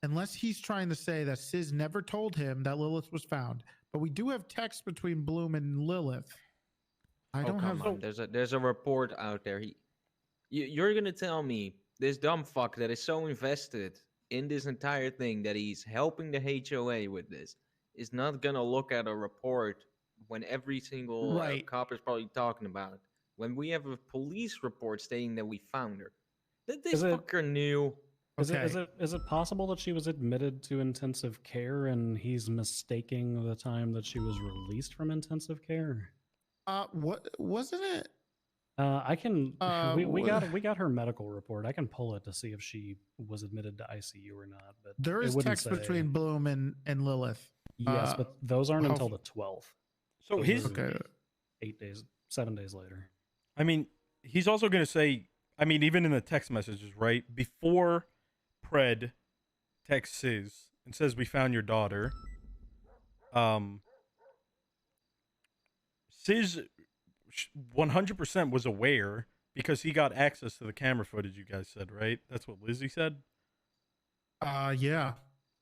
Unless he's trying to say that Sis never told him that Lilith was found, but we do have text between Bloom and Lilith. I don't have. On. There's a report out there. You're gonna tell me this dumb fuck that is so invested in this entire thing that he's helping the HOA with this is not gonna look at a report when every single cop is probably talking about it. When we have a police report stating that we found her, that this fucker knew. Is it possible that she was admitted to intensive care and he's mistaking the time that she was released from intensive care? What wasn't it? I can. We got her medical report. I can pull it to see if she was admitted to ICU or not. But there is text between Bloom and Lilith. Yes, but those aren't until the 12th. So his 7 days later. I mean, he's also going to say. I mean, even in the text messages, right before Pred texts Sis and says we found your daughter. Sis 100% was aware because he got access to the camera footage. You guys said, right? That's what Lizzie said. Yeah.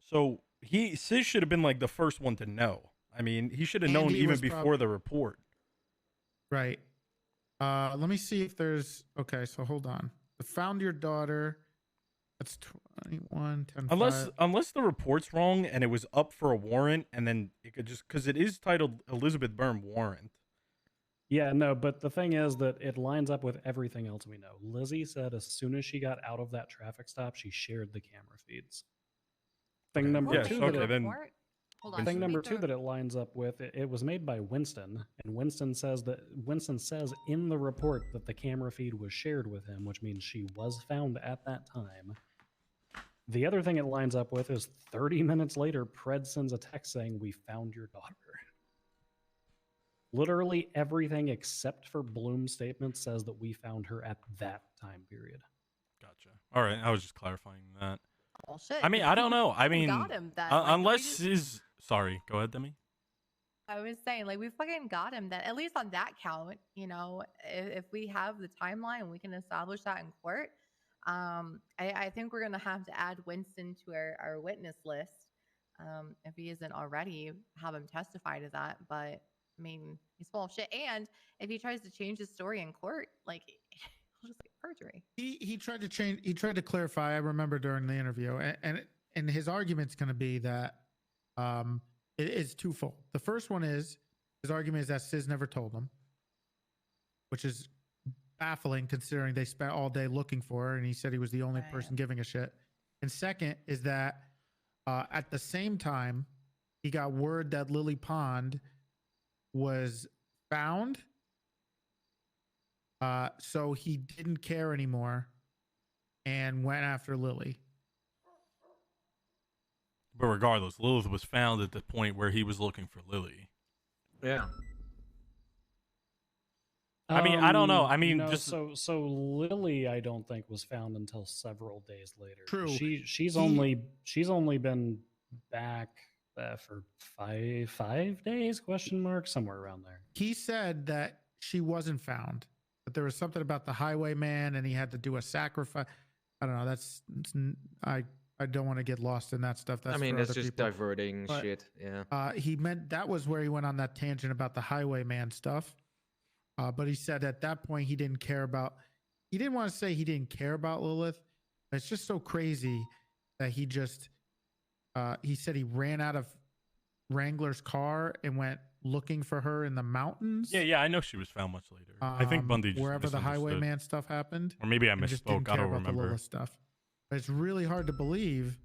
So Sis should have been like the first one to know. I mean, he should have known even before the report. Right. Let me see if there's. Okay, so hold on. Found your daughter. That's 21. 10, unless the report's wrong and it was up for a warrant, and then it could just because it is titled Elizabeth Byrne warrant. Yeah, no, but the thing is that it lines up with everything else we know. Lizzie said as soon as she got out of that traffic stop, she shared the camera feeds. Thing number two that it lines up with, it was made by Winston, and Winston says in the report that the camera feed was shared with him, which means she was found at that time. The other thing it lines up with is 30 minutes later, Pred sends a text saying, we found your daughter. Literally everything except for Bloom's statement says that we found her at that time period. Gotcha. All right, I was just clarifying that. Oh, shit. I mean, I don't know. I mean, got him then. Unless his... Sorry, go ahead, Demi. I was saying, like, we fucking got him then. At least on that count, you know, if we have the timeline and we can establish that in court, I think we're going to have to add Winston to our witness list. If he isn't already, have him testify to that. But I mean, he's full of shit. And if he tries to change his story in court, like, he'll just get perjury. He tried to change. He tried to clarify. I remember during the interview, and his argument's going to be that it is twofold. The first one is his argument is that Sis never told him, which is baffling considering they spent all day looking for her, and he said he was the only person giving a shit. And second is that at the same time, he got word that Lily Pond was found, so he didn't care anymore and went after Lily. But regardless, Lilith was found at the point where he was looking for Lily. Yeah. I mean, I don't know. I mean, no, just so Lily, I don't think was found until several days later. True. She's only been back for five days? ? Somewhere around there. He said that she wasn't found, but there was something about the highwayman, and he had to do a sacrifice. I don't know. I don't want to get lost in that stuff. That's just diverting shit. Yeah. He meant that was where he went on that tangent about the highwayman stuff. But he said at that point he didn't care about. He didn't want to say he didn't care about Lilith. It's just so crazy that he just. He said he ran out of Wrangler's car and went looking for her in the mountains. Yeah, I know she was found much later. I think Bundy just wherever the highwayman stuff happened, or maybe I misspoke. I don't remember the Lilith stuff. But it's really hard to believe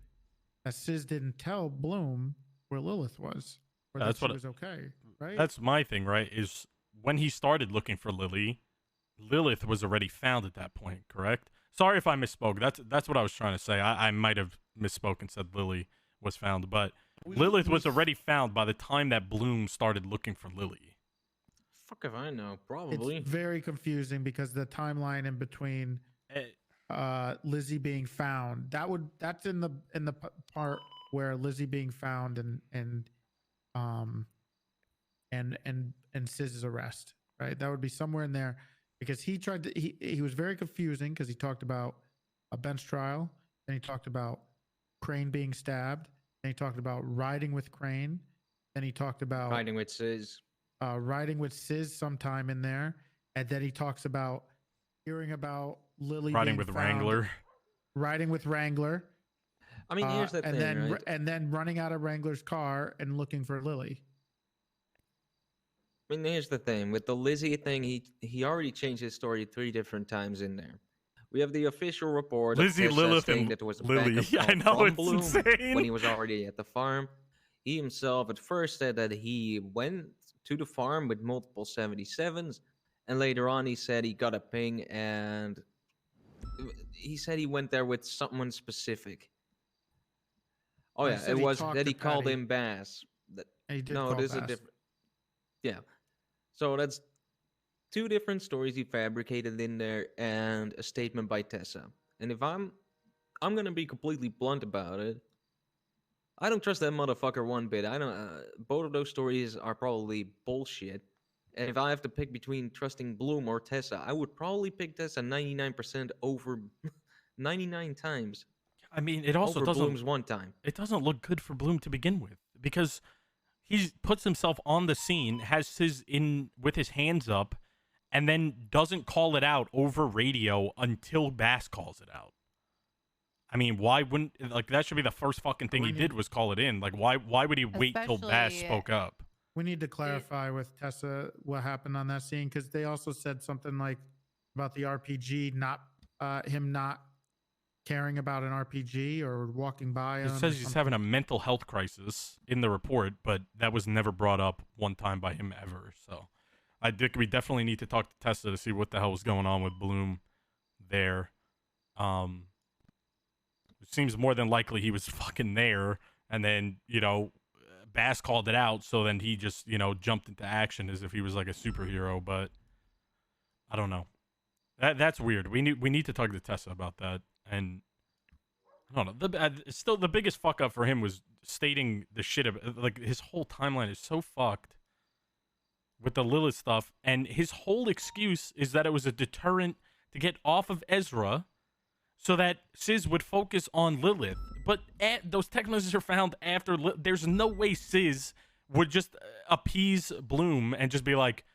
that Sis didn't tell Bloom where Lilith was, or that she was okay. Right? That's my thing. Right? Is when he started looking for Lily, Lilith was already found at that point, correct? Sorry if I misspoke. That's what I was trying to say. I might have misspoke and said Lily was found, but Lilith was already found by the time that Bloom started looking for Lily. Fuck if I know. Probably. It's very confusing because the timeline in between Lizzie being found, that's in the part where Lizzie being found and Siz's arrest, right? That would be somewhere in there, because he was very confusing because he talked about a bench trial, then he talked about Crane being stabbed, then he talked about riding with Crane, then he talked about Riding with Sizz sometime in there, and then he talks about hearing about Lily Riding being with found, Wrangler. riding with Wrangler. I mean, here's the thing, right? And then running out of Wrangler's car and looking for Lily. I mean, here's the thing. With the Lizzie thing, he already changed his story 3 different times in there. We have the official report Lizzie, of Tessa Lilith, saying and that there was a Lily. backup Yeah, I know, from it's Bloom insane. when he was already at the farm. He himself at first said that he went to the farm with multiple 77s, and later on he said he got a ping, and he said he went there with someone specific. Oh I yeah, said it he was talked that to he called Patty. him Bass. He did No, call there's a Bass. different. Yeah, so that's 2 different stories he fabricated in there, and a statement by Tessa. And if I'm gonna be completely blunt about it. I don't trust that motherfucker one bit. I don't. Both of those stories are probably bullshit. And if I have to pick between trusting Bloom or Tessa, I would probably pick Tessa 99% over 99 times. I mean, it also over doesn't. Bloom's 1 time. It doesn't look good for Bloom to begin with, because he puts himself on the scene, has his in with his hands up, and then doesn't call it out over radio until Bass calls it out. I mean, why wouldn't, like, that should be the first fucking thing he did was call it in. Like, why would he wait till Bass spoke up? We need to clarify with Tessa what happened on that scene, because they also said something like about the RPG, him not caring about an RPG or walking by him. It says he's having a mental health crisis in the report, but that was never brought up one time by him ever. So we definitely need to talk to Tessa to see what the hell was going on with Bloom there. It seems more than likely he was fucking there, and then, Bass called it out, so then he just, jumped into action as if he was like a superhero, but I don't know. That's weird. We need to talk to Tessa about that, and I don't know. Still, the biggest fuck up for him was stating the shit of, like, his whole timeline is so fucked with the Lilith stuff, and his whole excuse is that it was a deterrent to get off of Ezra so that Sizz would focus on Lilith. But those text messages are found after. There's no way Sizz would just appease Bloom and just be like,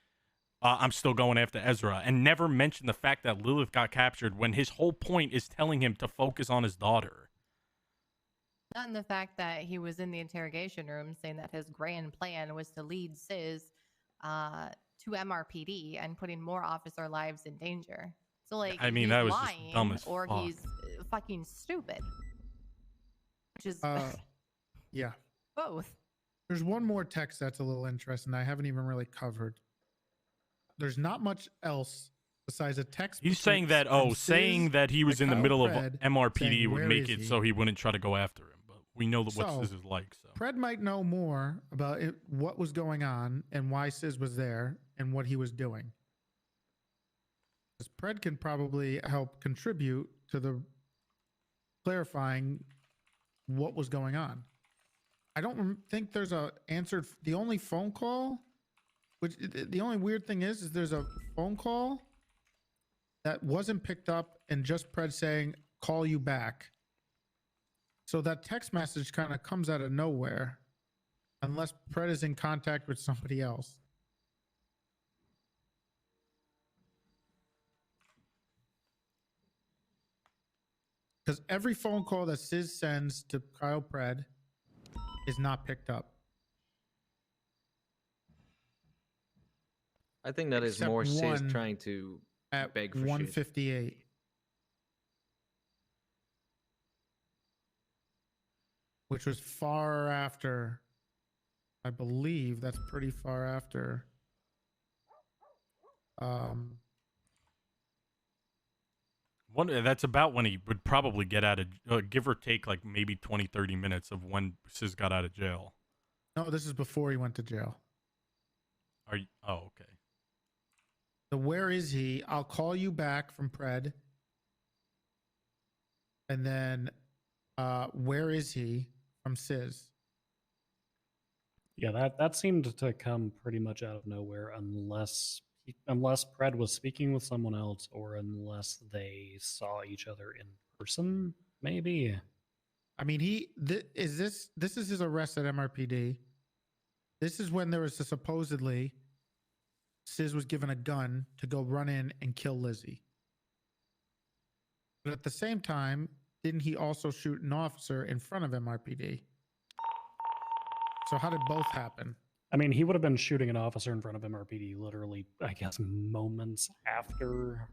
I'm still going after Ezra, and never mention the fact that Lilith got captured when his whole point is telling him to focus on his daughter. Not in the fact that he was in the interrogation room saying that his grand plan was to lead Sizz to MRPD and putting more officer lives in danger. So, like, I mean, he's that was lying, just dumb as or fuck. he's fucking stupid. Which is yeah. both. There's one more text that's a little interesting I haven't even really covered. There's not much else besides a text. He's saying that, saying that he was in the middle of MRPD would make it so he wouldn't try to go after him. But we know what Sizz is like. So Pred might know more about what was going on and why Sizz was there and what he was doing. Because Pred can probably help contribute to the clarifying what was going on. I don't think there's a answered. The only phone call, the only weird thing is there's a phone call that wasn't picked up and just Pred saying, call you back. So that text message kind of comes out of nowhere unless Pred is in contact with somebody else. Because every phone call that Sizz sends to Kyle Pred is not picked up. I think that is more Sizz trying to beg for 158. Shit. Which was far after, I believe that's pretty far after That's about when he would probably get out of, give or take, like maybe 20, 30 minutes of when Sis got out of jail. No, this is before he went to jail. Are you? Oh, okay. So where is he? I'll call you back from Pred. And then where is he from Sis? Yeah, that seemed to come pretty much out of nowhere, unless Pred was speaking with someone else, or unless they saw each other in person. Maybe. I mean, this is his arrest at MRPD. This is when there was supposedly Sis was given a gun to go run in and kill Lizzie. But at the same time, didn't he also shoot an officer in front of MRPD? So how did both happen? I mean, he would have been shooting an officer in front of MRPD literally, I guess, moments after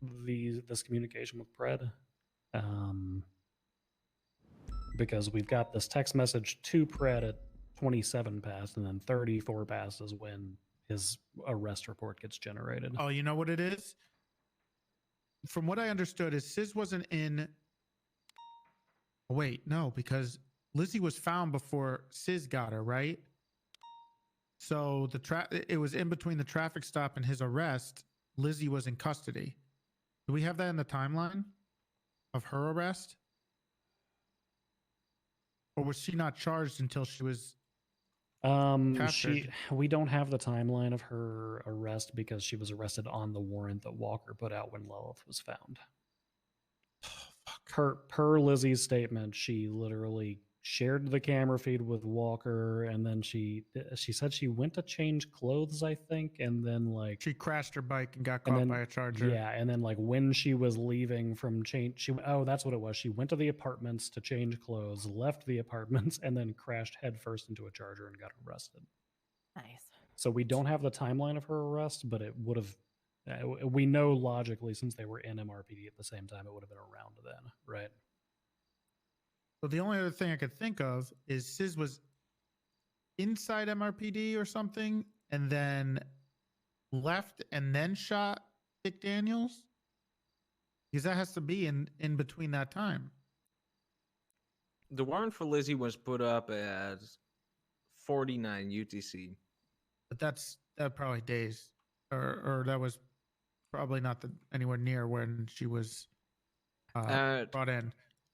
this communication with Pred. Because we've got this text message to Pred at 27 past, and then 34 past is when his arrest report gets generated. Oh, you know what it is? From what I understood, is Sis wasn't in. Oh, wait, no, because Lizzie was found before Sis got her, right? So it was in between the traffic stop and his arrest. Lizzie was in custody. Do we have that in the timeline of her arrest? Or was she not charged until she was captured? We don't have the timeline of her arrest because she was arrested on the warrant that Walker put out when Lilith was found. Per Lizzie's statement, she literally shared the camera feed with Walker, and then she said she went to change clothes, I think, and then like she crashed her bike and got caught by a charger. Yeah, and then like when she was leaving from that's what it was. She went to the apartments to change clothes, left the apartments, and then crashed headfirst into a charger and got arrested. Nice. So we don't have the timeline of her arrest, but it would have. We know logically, since they were in MRPD at the same time, it would have been around then, right? So the only other thing I could think of is Sis was inside MRPD or something, and then left and then shot Dick Daniels, because that has to be in between that time. The warrant for Lizzie was put up at 49 UTC. But that probably days, or that was probably not anywhere near when she was brought in.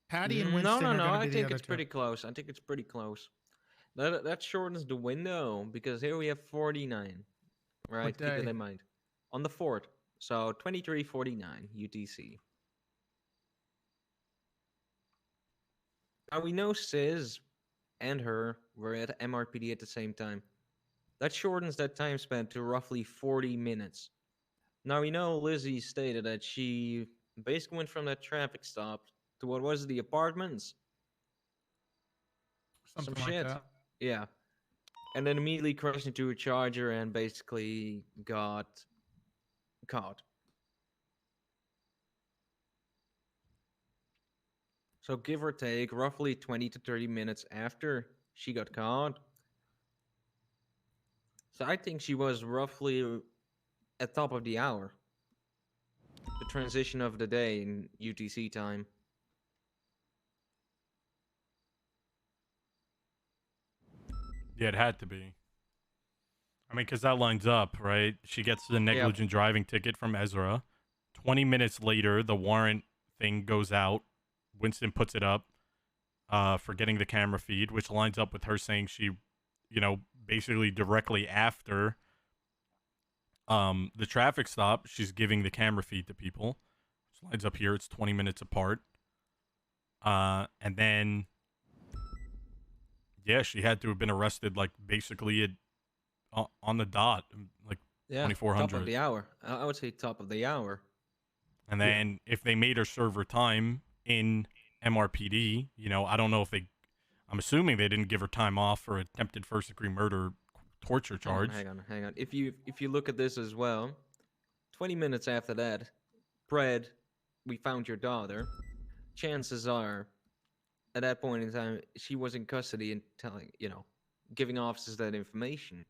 Patty and Winston. No. I think it's pretty close. I think it's pretty close. That shortens the window because here we have 49. Right, keep that in mind. On the 4th, so 23:49 UTC. Now we know Sis and her were at MRPD at the same time. That shortens that time span to roughly 40 minutes. Now we know Lizzie stated that she basically went from that traffic stop to what was the apartments? Something Some like shit. that. Yeah. And then immediately crashed into a charger and basically got caught. So give or take, roughly 20 to 30 minutes after she got caught. So I think she was roughly at top of the hour. The transition of the day in UTC time. Yeah, it had to be. I mean, because that lines up, right? She gets the negligent driving ticket from Ezra. 20 minutes later, the warrant thing goes out. Winston puts it up for getting the camera feed, which lines up with her saying she, basically directly after the traffic stop, she's giving the camera feed to people. Which lines up here. It's 20 minutes apart. And then, yeah, she had to have been arrested, like, basically on the dot, like 2400. Top of the hour. I would say top of the hour. And then if they made her serve her time in MRPD, I don't know if I'm assuming they didn't give her time off for attempted first-degree murder torture charge. Hang on. If you look at this as well, 20 minutes after that, Fred, we found your daughter. Chances are, at that point in time, she was in custody and giving officers that information.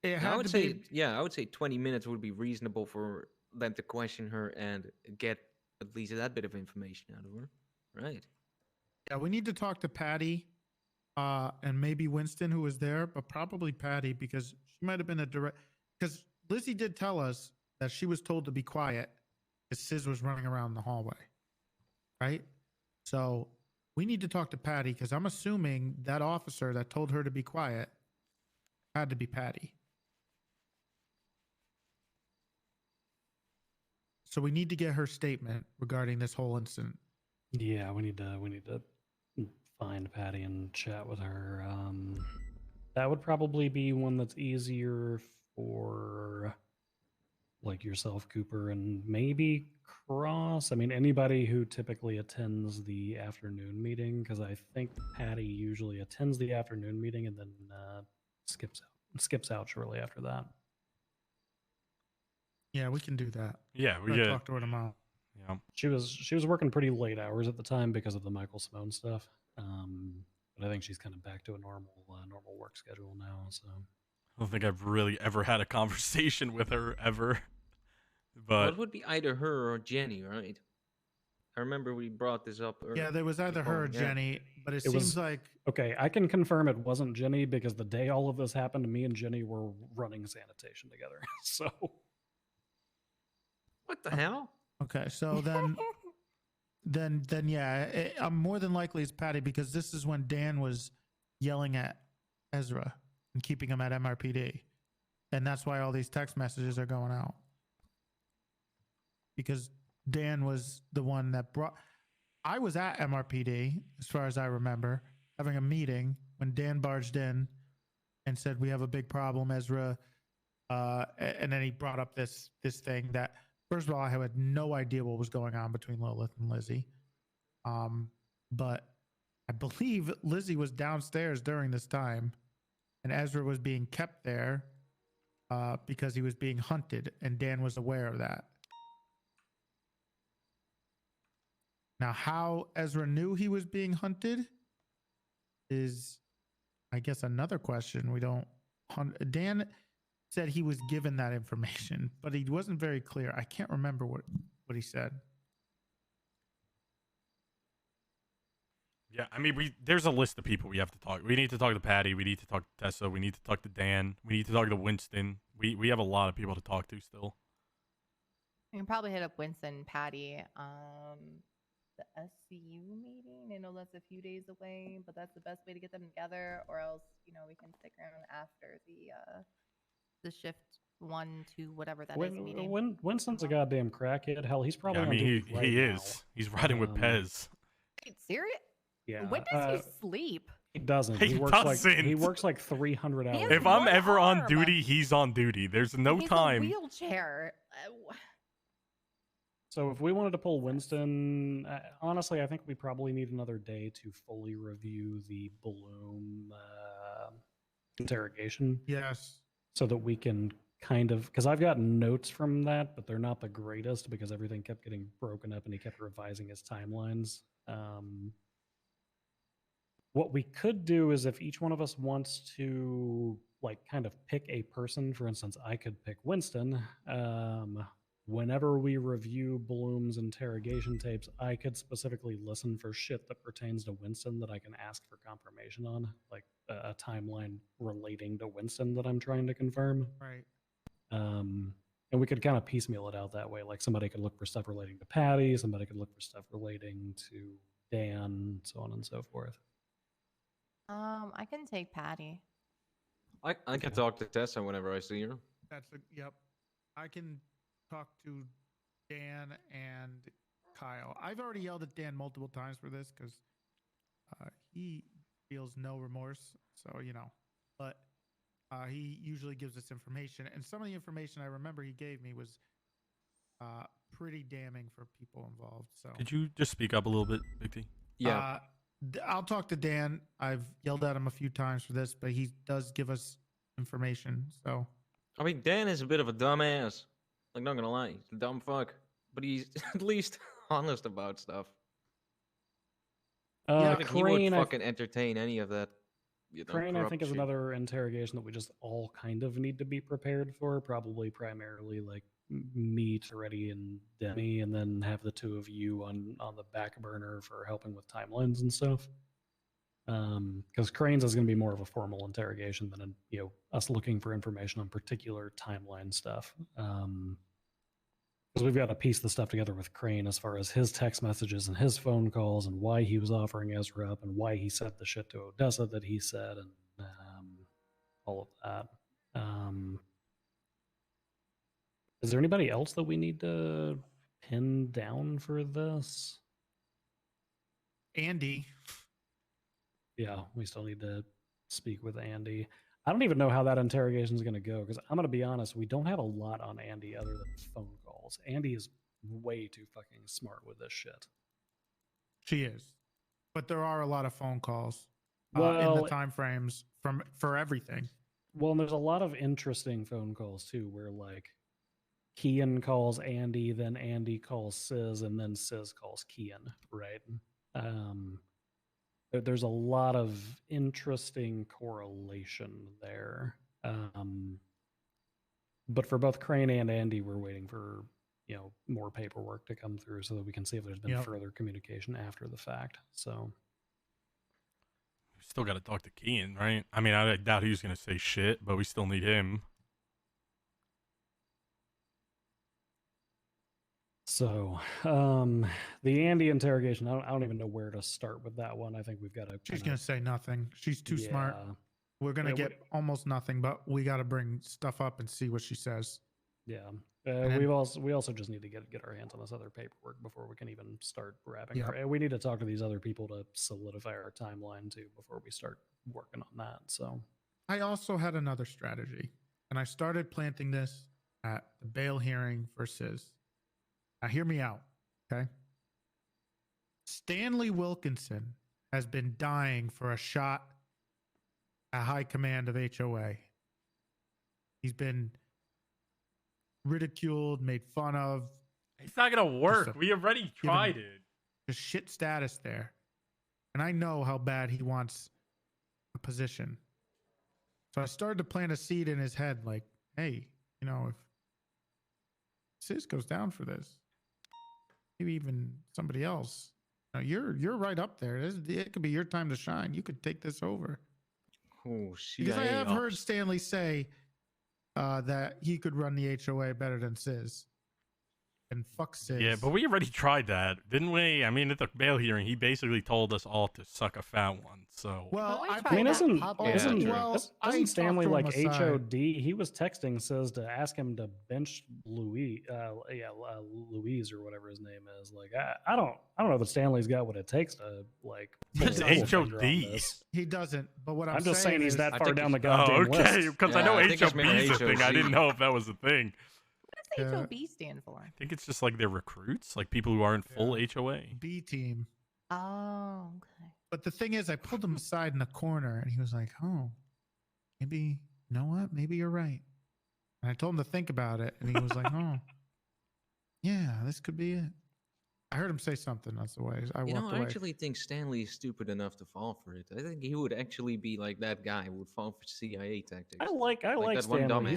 I would say 20 minutes would be reasonable for them to question her and get at least that bit of information out of her, right? Yeah, we need to talk to Patty, and maybe Winston, who was there, but probably Patty, because she might have been a direct. Because Lizzie did tell us that she was told to be quiet because Sis was running around the hallway, right? So we need to talk to Patty because I'm assuming that officer that told her to be quiet had to be Patty. So we need to get her statement regarding this whole incident. Yeah, we need to find Patty and chat with her. That would probably be one that's easier for like yourself, Cooper, and maybe Kross. I mean, anybody who typically attends the afternoon meeting, because I think Patty usually attends the afternoon meeting and then skips out shortly after that. Yeah, we can do that. Yeah, we Gotta get. talk to her tomorrow. Yeah. She was working pretty late hours at the time because of the Michael Simone stuff. But I think she's kind of back to a normal work schedule now. So I don't think I've really ever had a conversation with her ever. But Well, it would be either her or Jenny, right? I remember we brought this up earlier. Yeah, there was either her or Jenny, but it It was- seems like okay, I can confirm it wasn't Jenny because the day all of this happened, me and Jenny were running sanitation together. So What the hell? okay. So then yeah, I'm more than likely it's Patty because this is when Dan was yelling at Ezra and keeping him at MRPD, and that's why all these text messages are going out because Dan was the one that brought. I was at MRPD as far as I remember having a meeting when Dan barged in and said we have a big problem, Ezra, and then he brought up this thing that. First of all, I had no idea what was going on between Lilith and Lizzie. But I believe Lizzie was downstairs during this time, and Ezra was being kept there because he was being hunted, and Dan was aware of that. Now, how Ezra knew he was being hunted is, I guess, another question. We don't hunt. Dan said he was given that information, but he wasn't very clear. I can't remember what he said. yeah, I mean, there's a list of people we have to talk. We need to talk to Patty. We need to talk to Tessa. We need to talk to Dan. We need to talk to Winston. We have a lot of people to talk to still. You can probably hit up Winston, Patty. The SCU meeting. I know that's a few days away, but that's the best way to get them together. Or else, we can stick around after the shift 1 to whatever that is meeting. Winston's a goddamn crackhead. Hell, he's probably Yeah, I on mean, duty right he now. is. He's riding with Pez. Wait, serious? Yeah. When does he sleep? He doesn't. He works like 300 hours. has If I'm one ever on arm. duty, he's on duty. There's no He's time. in a wheelchair. So if we wanted to pull Winston, honestly, I think we probably need another day to fully review the Bloom interrogation. Yes. So that we can kind of, because I've got notes from that, but they're not the greatest because everything kept getting broken up and he kept revising his timelines. What we could do is if each one of us wants to like kind of pick a person, for instance, I could pick Winston. Whenever we review Bloom's interrogation tapes, I could specifically listen for shit that pertains to Winston that I can ask for confirmation on, like a timeline relating to Winston that I'm trying to confirm. Right. And we could kind of piecemeal it out that way. Like somebody could look for stuff relating to Patty, somebody could look for stuff relating to Dan, so on and so forth. I can take Patty. I can talk to Tessa whenever I see her. Yep. I can talk to Dan and Kyle. I've already yelled at Dan multiple times for this because he feels no remorse. So, but he usually gives us information. And some of the information I remember he gave me was pretty damning for people involved. So Could you just speak up a little bit, Big T? Yeah. I'll talk to Dan. I've yelled at him a few times for this, but he does give us information. So I mean, Dan is a bit of a dumbass. Like, not gonna lie, he's a dumb fuck. But he's at least honest about stuff. Yeah, Like, he would Crane, fucking entertain any of that Crane, I think, is corruption. another interrogation that we just all kind of need to be prepared for. Probably primarily like me, Reddy, and Demi, and then have the two of you on the back burner for helping with timelines and stuff. Because Crane's is going to be more of a formal interrogation than us looking for information on particular timeline stuff. Because we've got to piece the stuff together with Crane as far as his text messages and his phone calls and why he was offering Ezra up and why he said the shit to Odessa that he said and all of that. Is there anybody else that we need to pin down for this? Andy. Yeah, we still need to speak with Andy. I don't even know how that interrogation is going to go because I'm going to be honest, we don't have a lot on Andy other than phone calls. Andy is way too fucking smart with this shit. She is. But there are a lot of phone calls in the time frames for everything. Well, and there's a lot of interesting phone calls too where like Kian calls Andy, then Andy calls Sis, and then Sis calls Kian, right? There's a lot of interesting correlation there. But for both Crane and Andy, we're waiting for, more paperwork to come through so that we can see if there's been further communication after the fact. So we still got to talk to Kian, right? I mean, I doubt he's going to say shit, but we still need him. So, the Andy interrogation, I don't even know where to start with that one. I think we've got to... She's going to say nothing. She's too smart. We're going to get almost nothing, but we got to bring stuff up and see what she says. Yeah. We also just need to get our hands on this other paperwork before we can even start wrapping. We need to talk to these other people to solidify our timeline too before we start working on that. So I also had another strategy, and I started planting this at the bail hearing for Sis. Now, hear me out, okay? Stanley Wilkinson has been dying for a shot at high command of HOA. He's been ridiculed, made fun of. It's not going to work. We already tried it. Just shit status there. And I know how bad he wants a position. So I started to plant a seed in his head like, hey, if Sis goes down for this, maybe even somebody else. You're right up there. It could be your time to shine. You could take this over. Oh, because I have heard Stanley say that he could run the HOA better than Sis. And fuck Sis. Yeah, but we already tried that, didn't we? I mean, at the bail hearing, he basically told us all to suck a fat one. So isn't Stanley like HOD? He was texting Sis to ask him to bench Louise or whatever his name is. Like, I don't know that Stanley's got what it takes to like. It's HOD. He doesn't. But what I'm just saying he's that far down the goddamn list. Okay, because I know HOB is a thing. I didn't know if that was a thing. What does HOB stand for? I think it's just like they're recruits, like people who aren't full HOA. B team. Oh, okay. But the thing is, I pulled him aside in the corner, and he was like, "Oh, maybe you know what? Maybe you're right." And I told him to think about it, and he was like, "Oh, yeah, this could be it." I heard him say something. That's the way I walked away. I actually think Stanley is stupid enough to fall for it. I think he would actually be like that guy who would fall for CIA tactics. I like Stanley.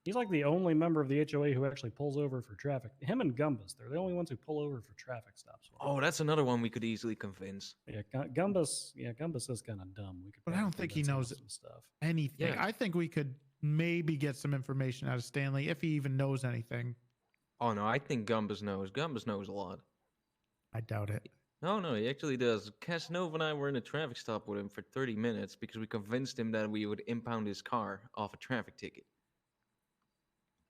He's like the only member of the HOA who actually pulls over for traffic. Him and Gumbus, they're the only ones who pull over for traffic stops. Oh, that's another one we could easily convince. Yeah, Gumbus is kind of dumb. But I don't think he knows some stuff. Anything. Yeah. I think we could maybe get some information out of Stanley if he even knows anything. Oh no, I think Gumbus knows. Gumbus knows a lot. I doubt it. No, he actually does. Casanova and I were in a traffic stop with him for 30 minutes because we convinced him that we would impound his car off a traffic ticket.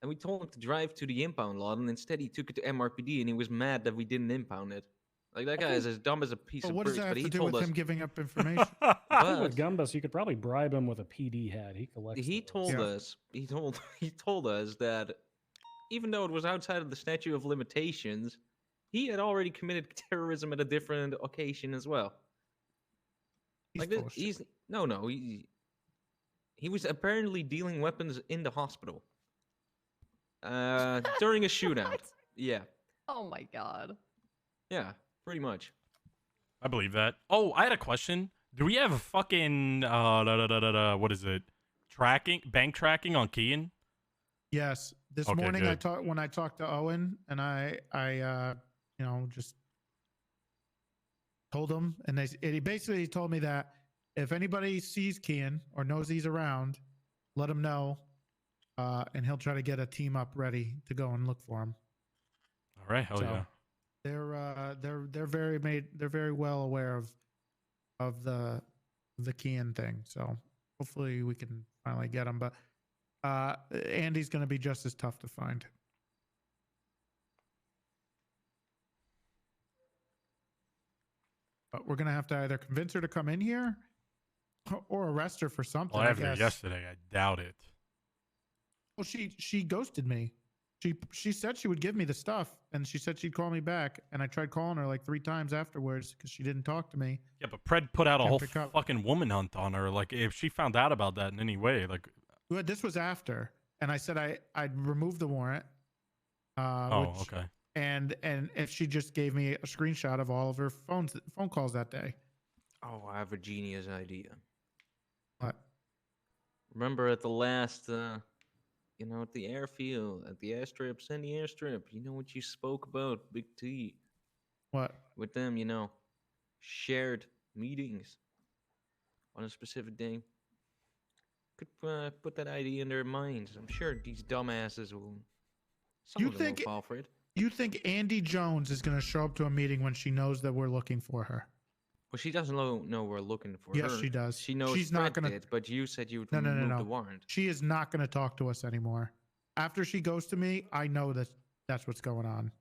And we told him to drive to the impound lot, and instead he took it to MRPD, and he was mad that we didn't impound it. Like, that guy is as dumb as a piece of what birch, does that have but to do with him giving up information? With Gumbus, you could probably bribe him with a PD hat. He collects. He told us that even though it was outside of the statute of limitations, he had already committed terrorism at a different occasion as well. He was apparently dealing weapons in the hospital. During a shootout. What? Yeah. Oh my god. Yeah, pretty much. I believe that. Oh, I had a question. Do we have a fucking what is it? Bank tracking on Kean? Yes. This Okay, morning good. when I talked to Owen and I just told him, and he basically told me that if anybody sees Kian or knows he's around, let him know, and he'll try to get a team up ready to go and look for him. All right, hell yeah. They're very well aware of the Kian thing. So hopefully we can finally get him. But Andy's going to be just as tough to find. But we're going to have to either convince her to come in here or arrest her for something. Well, I after guess. yesterday, I doubt it. Well, she ghosted me. She said she would give me the stuff, and she said she'd call me back. And I tried calling her like 3 times afterwards because she didn't talk to me. Yeah, but Pred put out a Can't whole pick up. fucking woman hunt on her. Like, if she found out about that in any way, like... Well, this was after, and I said I'd remove the warrant. Okay. And if she just gave me a screenshot of all of her phone calls that day. Oh, I have a genius idea. What? Remember at the last, at the airfield, at the airstrip, Sandy airstrip, you know what you spoke about, Big T? What? With them, shared meetings on a specific day. Could put that idea in their minds. I'm sure these dumbasses will. Some of them will fall for it. You think Andy Jones is going to show up to a meeting when she knows that we're looking for her? Well, she doesn't know we're looking for her. Yes, she does. She knows she's not Fred going to. did, but you said you would No. remove the warrant. She is not going to talk to us anymore. After she goes to me, I know that's what's going on.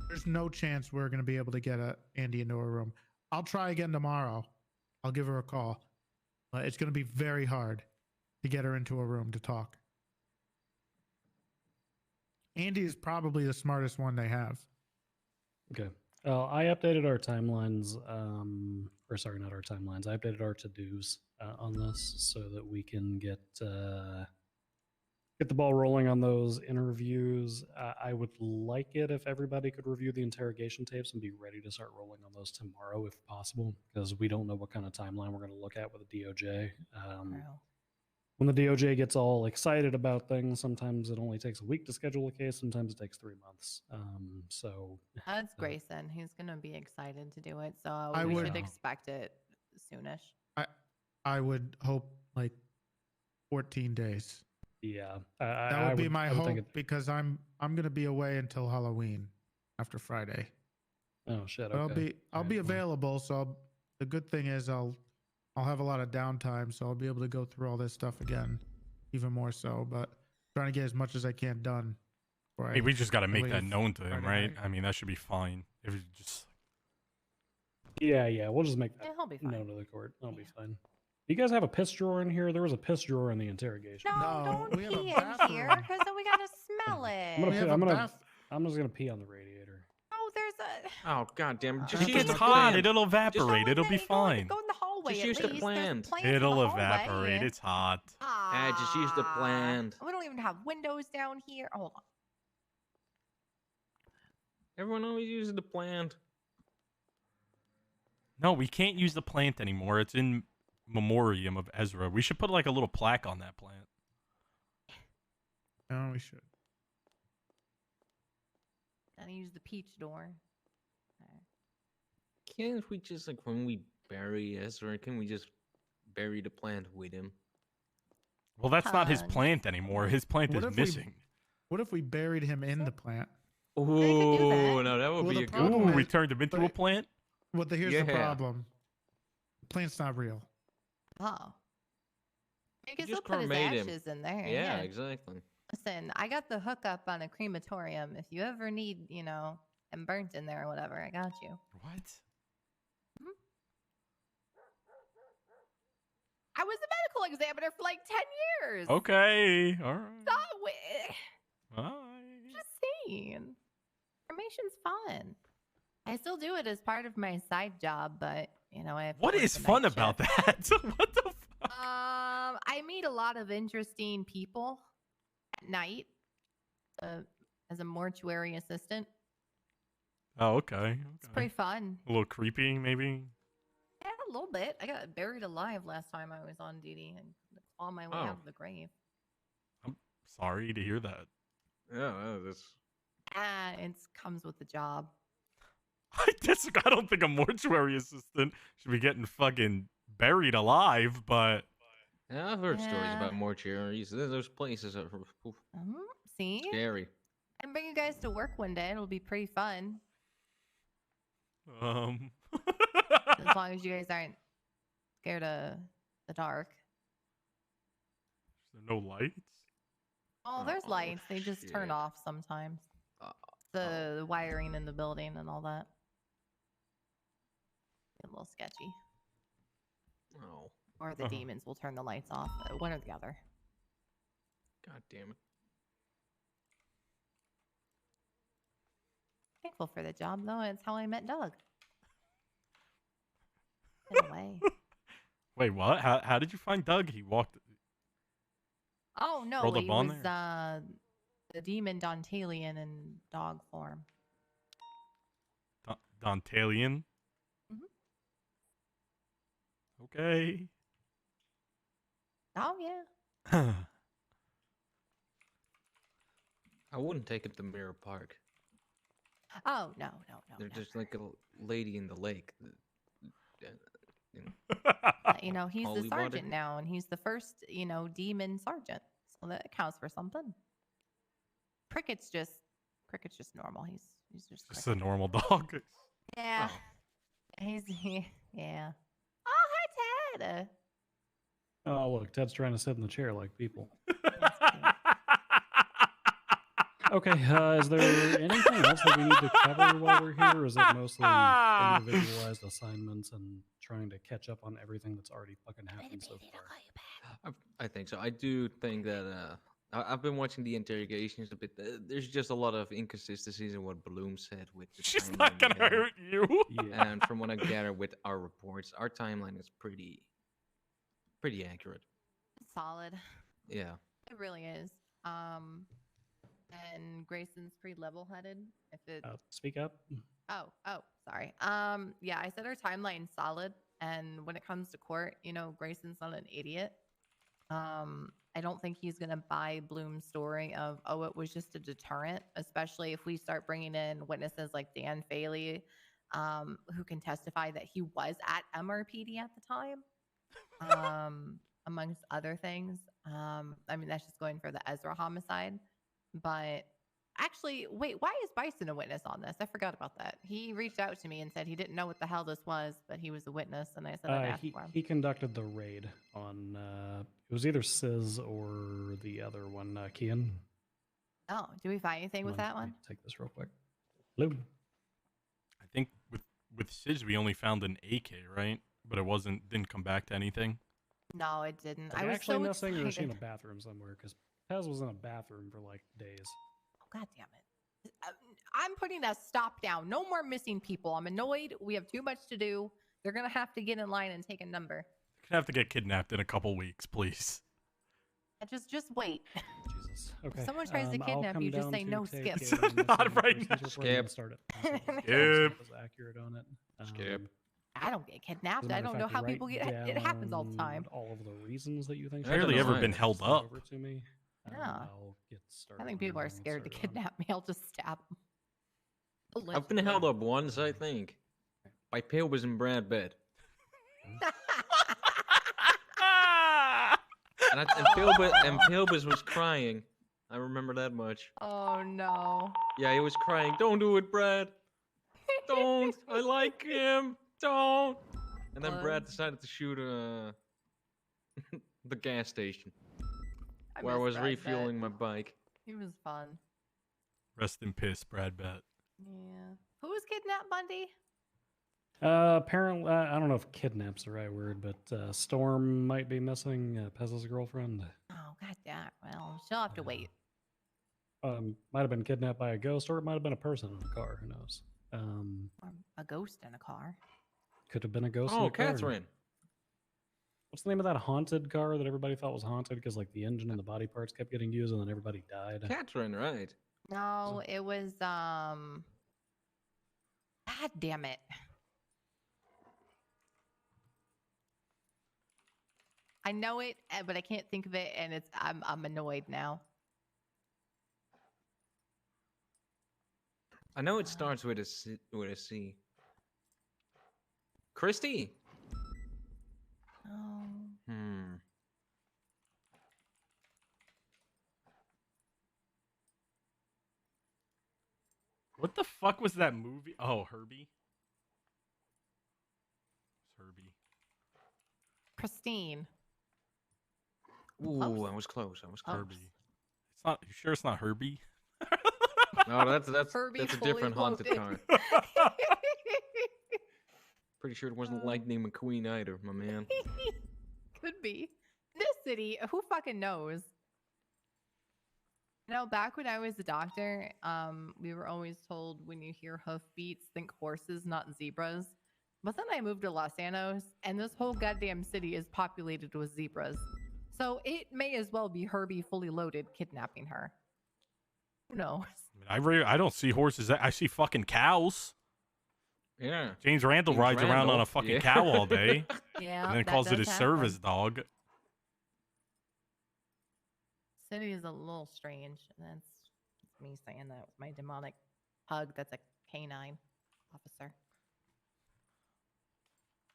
There's no chance we're going to be able to get Andy into a room. I'll try again tomorrow. I'll give her a call. But it's going to be very hard to get her into a room to talk. Andy is probably the smartest one they have. Okay. I updated our timelines, or sorry, not our timelines. I updated our to-dos on this so that we can get the ball rolling on those interviews. I would like it if everybody could review the interrogation tapes and be ready to start rolling on those tomorrow if possible, because we don't know what kind of timeline we're going to look at with the DOJ. When the DOJ gets all excited about things, sometimes it only takes a week to schedule a case. Sometimes it takes 3 months. That's Grayson. He's going to be excited to do it. So I we would- should expect it soonish. I would hope like 14 days. Yeah, That would be my hope because I'm going to be away until Halloween after Friday. Oh shit! But Okay. I'll be available. So the good thing is I'll have a lot of downtime, so I'll be able to go through all this stuff again, even more so. But trying to get as much as I can done. Hey, we just got to make that leave known to him, Friday right? night. I mean, that should be fine. If it's just Yeah, we'll just make that Yeah, he'll be fine. known to the court. That'll be fine. You guys have a piss drawer in here? There was a piss drawer in the interrogation. No, No, don't we have a pee in bathroom. here because then we got to smell it. I'm We have a bath- I'm just gonna pee on the radiator. Oh, there's a. Oh, goddamn. Uh, Just If use it's the hot, plant. it'll Go evaporate. in It'll there, be go in fine. the hallway. Just at use the least. plant. There's plants in the It'll hallway. evaporate. It's hot. Just use the plant. We don't even have windows down here. Hold on. Everyone always uses the plant. No, we can't use the plant anymore. It's in memoriam of Ezra. We should put like a little plaque on that plant. No, we should. And I use the peach door. Can't we just, like, when we bury Ezra, can we just bury the plant with him? Well, that's not his Punch. plant anymore. His plant What is if we- missing. What if we buried him in the plant? could do Oh, that. no, that would Well, be the a good problem Ooh, one. we turned him into a but- plant? Well, here's the Yeah. problem. The plant's not real. Oh. You can just still put his cremate him. ashes in there. Yeah, exactly. Listen, I got the hookup on a crematorium. If you ever need, and burnt in there or whatever, I got you. What? I was a medical examiner for like 10 years. Okay. All right. Stop with. All right. Just saying. Cremation's fun. I still do it as part of my side job, but I have to What work is the fun night about shift. that? What the fuck? I meet a lot of interesting people at night as a mortuary assistant. Oh, okay. It's pretty fun. A little creepy, maybe. Yeah, a a little bit. I got buried alive last time I was on duty and claw my way out of the grave. I'm sorry to hear that. Yeah, that's. It comes with the job. I don't think a mortuary assistant should be getting fucking buried alive, but Yeah, I've heard stories Yeah. about mortuaries. Those places are oof, See? scary. I can bring you guys to work one day. It'll be pretty fun. As long as you guys aren't scared of the dark. Is there no lights? Oh, there's Oh, lights. They just turn shit. off sometimes. Uh, The wiring in the building and all that. A little sketchy. Oh, Or the demons will turn the lights off. One or the other. god damn it. Thankful for the job, though. It's how I met Doug. In a way. Wait, what? How did you find Doug? He walked. Oh, no. Rolled He up on was the demon Dantalian in dog form. Dantalian? Mhm. Okay. Oh, yeah. I wouldn't take it to Mirror Park. Oh, no. They're never. just like a lady in the lake. You know, he's Holy the water. sergeant now, and he's the first, demon sergeant. So that counts for something. Cricket's just normal. He's just Just a Cricket. normal dog. Yeah. Oh. Yeah. Oh, hi, Ted. Oh, look, Ted's trying to sit in the chair like people. That's cute. Okay, is there anything else that we need to cover while we're here, or is it mostly individualized assignments and trying to catch up on everything that's already fucking happened so far? I think so. I do think that I've been watching the interrogations a bit. There's just a lot of inconsistencies in what Bloom said with the She's timeline not gonna we have. hurt you. Yeah. And from what I gather with our reports, our timeline is pretty accurate. Solid. Yeah. It really is. And Grayson's pretty level-headed. If it Speak up. Oh, sorry. Yeah, I said our timeline's solid, and when it comes to court, Grayson's not an idiot. I don't think he's gonna buy Bloom's story of, it was just a deterrent, especially if we start bringing in witnesses like Dan Faley, who can testify that he was at MRPD at the time, amongst other things. I mean, that's just going for the Ezra homicide. But actually, wait, why is Bison a witness on this? I forgot about that. He reached out to me and said he didn't know what the hell this was, but he was a witness, and I said I'd ask for him. He conducted the raid on, it was either Sizz or the other one, Kian. Oh, do we find anything with that Let me one? Take this real quick. Hello. I think with Sizz we only found an AK, right? But it didn't come back to anything. No, it didn't. Like I was actually so missing, or is she in a excited. bathroom somewhere? Because Pez was in a bathroom for like days. Oh, God damn it. I'm putting a stop down. No more missing people. I'm annoyed. We have too much to do. They're going to have to get in line and take a number. You're gonna have to get kidnapped in a couple weeks, please. Just wait. Jesus. Okay. If someone tries to I'll kidnap come you, just down say to no, take skip. a missing Not right persons now. report Skip. and start it. Skip. Was accurate on it. Skip. I don't get As kidnapped. a I matter don't of know fact, how write people get it. happens all the time. down all of the reasons that you think. Barely should ever be been sent held up. Over to me. Yeah. I'll get started. I think on people are everything scared to started on. kidnap me. I'll just stab them. I've been held up once, I think, by Pilbus and Brad Bed. And Pilbus was crying. I remember that much. Oh no. Yeah, he was crying. Don't do it, Brad. Don't. I like him. Don't. And then Brad decided to shoot the gas station where I miss was Brad refueling Pitt. my bike. He was fun. Rest in piss, Brad Bet. Yeah. Who was kidnapped, Bundy? Apparently, I don't know if kidnap's the right word, but Storm might be missing. Pez's girlfriend. Oh, god damn. Well, she'll have to wait. Might have been kidnapped by a ghost, or it might have been a person in a car. Who knows? Or a ghost in a car. Could have been a ghost. in Oh, a car. Catherine. What's the name of that haunted car that everybody thought was haunted because like the engine and the body parts kept getting used and then everybody died? Catherine, right. No, it was God damn it. I know it, but I can't think of it, and I'm annoyed now. I know it starts with a C. Christy. Oh. What the fuck was that movie? Oh, Herbie. It's Herbie. Christine. Ooh, Close? I was close. I was close. Herbie. It's not. You sure it's not Herbie? No, that's Herbie a fully different haunted loaded. car. Pretty sure it wasn't Lightning McQueen either, my man. Could be. This city, who fucking knows? You know, back when I was a doctor, we were always told when you hear hoofbeats, think horses, not zebras. But then I moved to Los Angeles, and this whole goddamn city is populated with zebras. So it may as well be Herbie fully loaded kidnapping her. Who knows? I don't see horses. I see fucking cows. Yeah. James Randall rides around on a fucking cow all day. Yeah. And then calls it his service dog. City is a little strange. That's me saying that with my demonic pug that's a canine officer.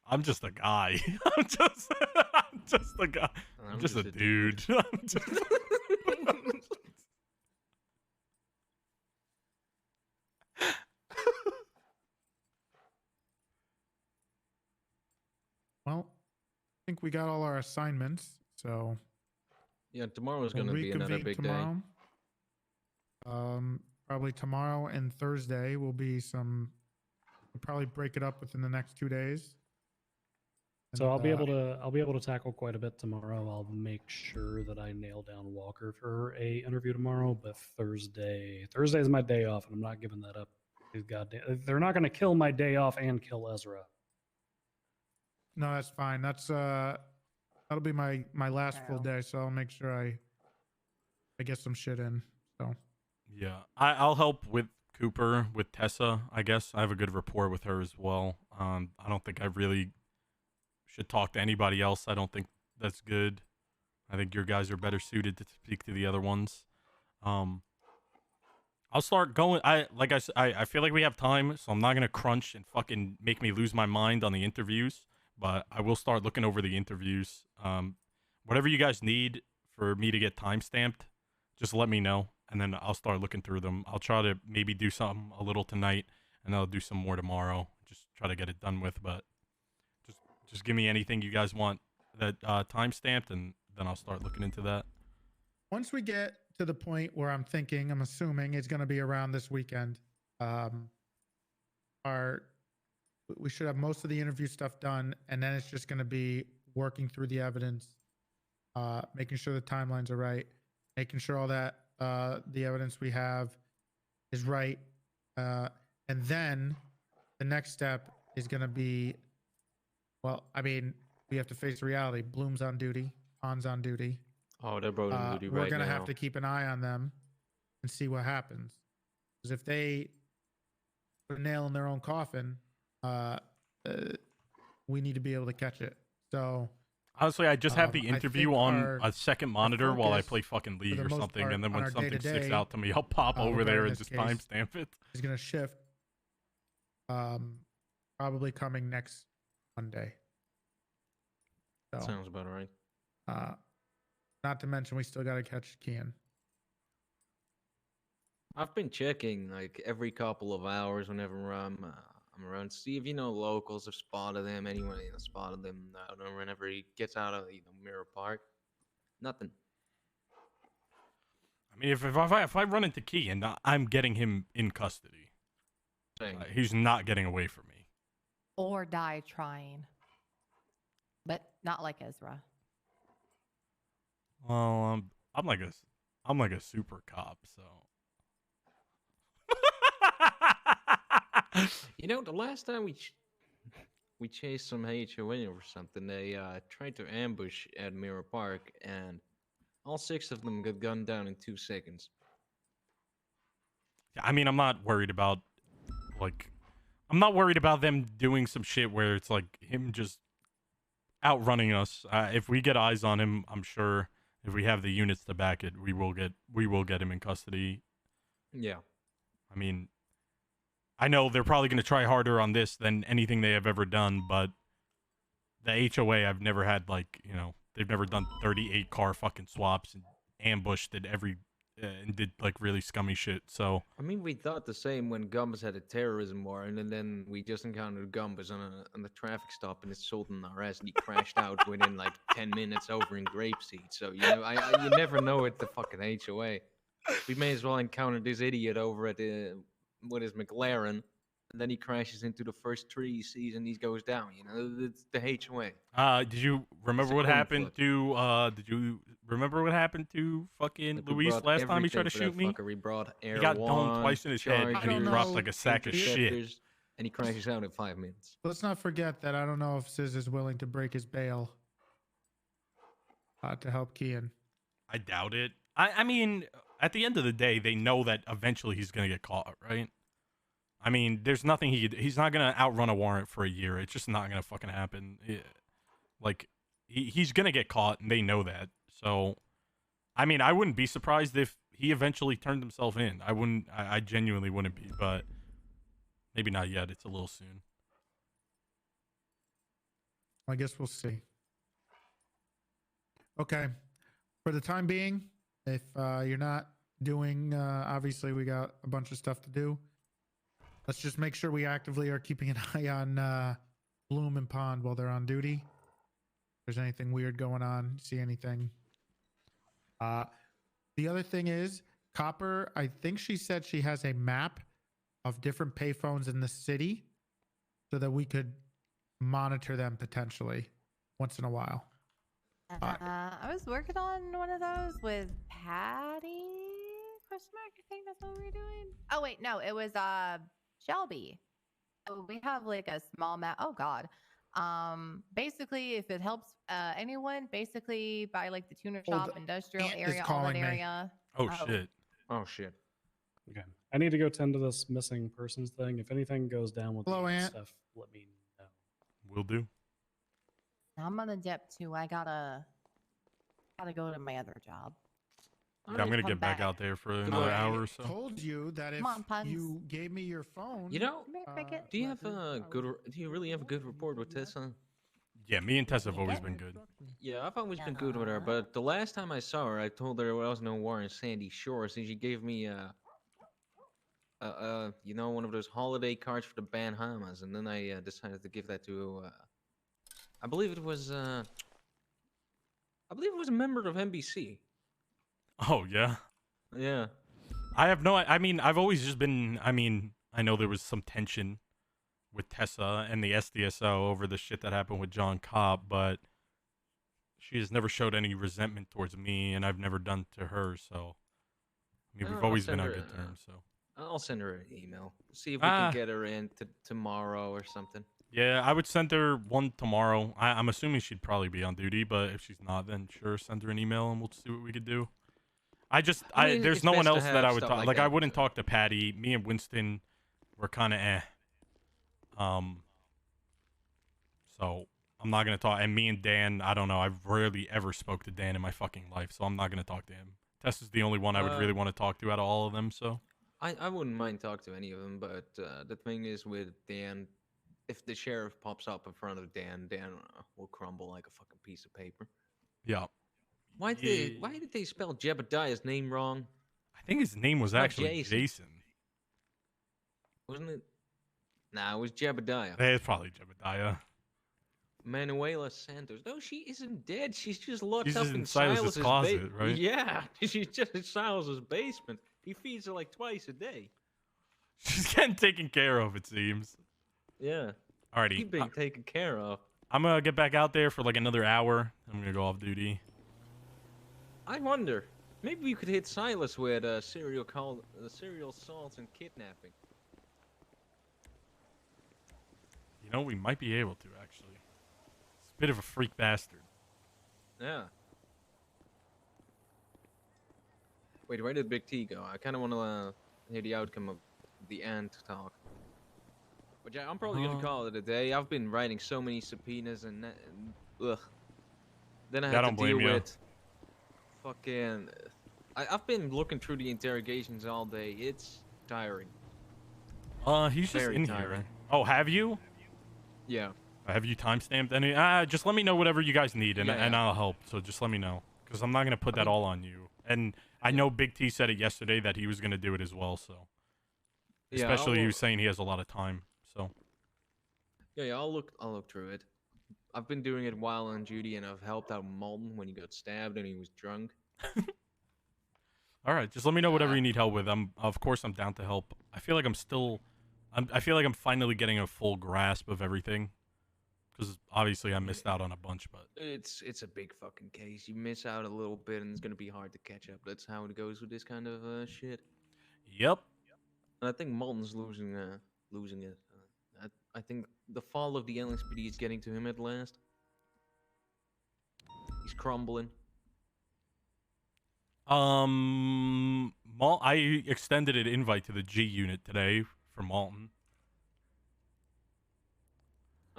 I'm just a guy. I'm just a guy. I'm just a dude. I'm just... Well, I think we got all our assignments, so Yeah, tomorrow's we'll gonna be another reconvene big day. tomorrow. Probably tomorrow and Thursday will be some. We'll probably break it up within the next 2 days. So And, I'll be able to tackle quite a bit tomorrow. I'll make sure that I nail down Walker for a interview tomorrow. But Thursday is my day off, and I'm not giving that up. They're not going to kill my day off and kill Ezra. No, that's fine. That'll be my last full Wow. day, so I'll make sure I get some shit in. So Yeah, I'll help with Cooper, with Tessa, I guess. I have a good rapport with her as well. I don't think I really should talk to anybody else. I don't think that's good. I think your guys are better suited to speak to the other ones. I'll start going. I feel like we have time, so I'm not gonna crunch and fucking make me lose my mind on the interviews. But I will start looking over the interviews. Whatever you guys need for me to get time stamped, just let me know, and then I'll start looking through them. I'll try to maybe do something a little tonight, and I'll do some more tomorrow. Just try to get it done with. But just give me anything you guys want that time stamped, and then I'll start looking into that. once we get to the point where I'm assuming it's going to be around this weekend, we should have most of the interview stuff done, and then it's just going to be working through the evidence, making sure the timelines are right, making sure all that the evidence we have is right, and then the next step is going to be, well, I mean, we have to face reality. Bloom's on duty, Han's on duty. Oh, they're both on duty right now. We're going to have to keep an eye on them and see what happens. Because if they put a nail in their own coffin, we need to be able to catch it. So honestly, I just have the I interview think on a second monitor while I focus, play fucking League the or most something, part, and then on when our something sticks day-to-day, out to me, I'll pop over there regarding and this just case, timestamp it. is going to shift. Probably coming next Monday. So, Sounds about right. not to mention we still got to catch Kian. I've been checking like every couple of hours whenever I'm around, see if locals have spotted him. Anyone spotted him. I don't know, whenever he gets out of Mirror Park. Nothing. I mean, if I run into Kian, I'm getting him in custody. He's not getting away from me. Or die trying. But not like Ezra. Well, I'm like a super cop, so. The last time we chased some HOA or something, they tried to ambush at Mirror Park, and all 6 of them got gunned down in 2 seconds. I mean, I'm not worried about them doing some shit where it's like him just outrunning us. If we get eyes on him, I'm sure if we have the units to back it, we will get him in custody. Yeah. I mean, I know they're probably going to try harder on this than anything they have ever done, but the HOA, I've never had, like, you know, they've never done 38 car fucking swaps and ambushed at every and did like really scummy shit. So I mean, we thought the same when Gumbus had a terrorism war, and then we just encountered Gumbus on the traffic stop, and it sold an RS, and he crashed out within like 10 minutes over in Grapeseed. So you know, you never know at the fucking HOA. We may as well encounter this idiot over at what is McLaren, and then he crashes into the first tree he sees, and he goes down. You know, it's the HOA. did you remember what coin happened flip. did you remember what happened to fucking Like, we Luis brought last time he tried to everything for shoot that me? fucker. We brought Air He got domed 1, twice in his head and he Chargers, dropped like a sack of shit. Interceptors, and he crashes out in 5 minutes. Let's not forget that I don't know if Sis is willing to break his bail to help Kian. I doubt it. I mean, at the end of the day, they know that eventually he's gonna get caught, right? I mean, there's nothing he's not gonna outrun a warrant for a year. It's just not gonna fucking happen. Like, he's gonna get caught, and they know that. So, I mean, I wouldn't be surprised if he eventually turned himself in. I genuinely wouldn't be, but maybe not yet. It's a little soon. I guess we'll see. Okay. For the time being, if you're not doing, obviously we got a bunch of stuff to do. Let's just make sure we actively are keeping an eye on Bloom and Pond while they're on duty. If there's anything weird going on, see anything. The other thing is, Copper, I think she said she has a map of different payphones in the city so that we could monitor them potentially once in a while. I was working on one of those with Patty? Question mark? I think that's what we were doing. Oh wait, no, it was Shelby. So we have like a small map. Oh god. Basically, if it helps anyone, basically by like the tuner shop, industrial Ant is area, all that calling me. area. Oh shit. Oh shit. Okay. I need to go tend to this missing persons thing. If anything goes down with Hello, the Ant. stuff, let me know. Will do. I'm on the dep too. I gotta go to my other job. Yeah, I'm gonna come get back back. out there for Come another on. hour or I so. told you that if Come on, Puns. you gave me your phone, You know, Come here, Cricket. do you have record, a I good? would- Do you really have a good rapport with Tessa? Yeah, me and Tess have always been good. Yeah, I've always been good with her, but the last time I saw her, I told her there was no war in Sandy Shores, and she gave me you know, one of those holiday cards for the Bahamas, and then I decided to give that to I believe it was a member of NBC. Oh yeah. Yeah. I have no. I mean, I've always just been. I mean, I know there was some tension with Tessa and the SDSO over the shit that happened with John Cobb, but she has never showed any resentment towards me, and I've never done to her. So, I mean, we've I'll always been send on her, good terms. So, I'll send her an email. See if we can get her in tomorrow or something. yeah, I would send her one tomorrow. I'm assuming she'd probably be on duty, but if she's not, then sure, send her an email and we'll see what we could do. I mean, there's it's no one best to else that have I would stuff talk. like Like I that. wouldn't talk to Patty. Me and Winston were kind of So I'm not gonna talk. And me and Dan, I don't know. I've rarely ever spoke to Dan in my fucking life, so I'm not gonna talk to him. Tess is the only one I would really want to talk to out of all of them. So I wouldn't mind talking to any of them, but the thing is with Dan, if the sheriff pops up in front of Dan will crumble like a fucking piece of paper. yeah, Why did they spell Jebediah's name wrong? I think his name was not actually Jason. Wasn't it? Nah, it was Jebediah. It's probably Jebediah. Manuela Santos. No, she isn't dead. She's just locked She's up in in Silas's closet, right? Yeah, she's just in Silas's basement. He feeds her like twice a day. She's getting taken care of, it seems. Yeah. Alrighty, He's being taken care of. I'm gonna get back out there for like another hour. I'm gonna go off duty. I wonder. Maybe we could hit Silas with serial assaults and kidnapping. You know, we might be able to actually. He's a bit of a freak bastard. Yeah. Wait, where did Big T go? I kind of want to hear the outcome of the ant talk. But yeah, I'm probably gonna call it a day. I've been writing so many subpoenas and ugh. Then I I had to don't blame deal you. with fucking. I've been looking through the interrogations all day. It's tiring. He's just Very in tiring. here. Oh, have you? Yeah. Have you timestamped any? Just let me know whatever you guys need, and Yeah. I'll help. So just let me know, because I'm not gonna put that think- all on you. And I know Big T said it yesterday that he was gonna do it as well. So Yeah. especially he was saying he has a lot of time. So Yeah. I'll look through it. I've been doing it while on duty, and I've helped out Malton when he got stabbed and he was drunk. all right, just let me know whatever you need help with. Of course I'm down to help. I feel like I feel like I'm finally getting a full grasp of everything, because obviously I missed out on a bunch. But It's a big fucking case. You miss out a little bit, and it's gonna be hard to catch up. That's how it goes with this kind of shit. yep. And I think Malton's losing it. I think the fall of the LSPD is getting to him at last. He's crumbling. I extended an invite to the G unit today for Malton.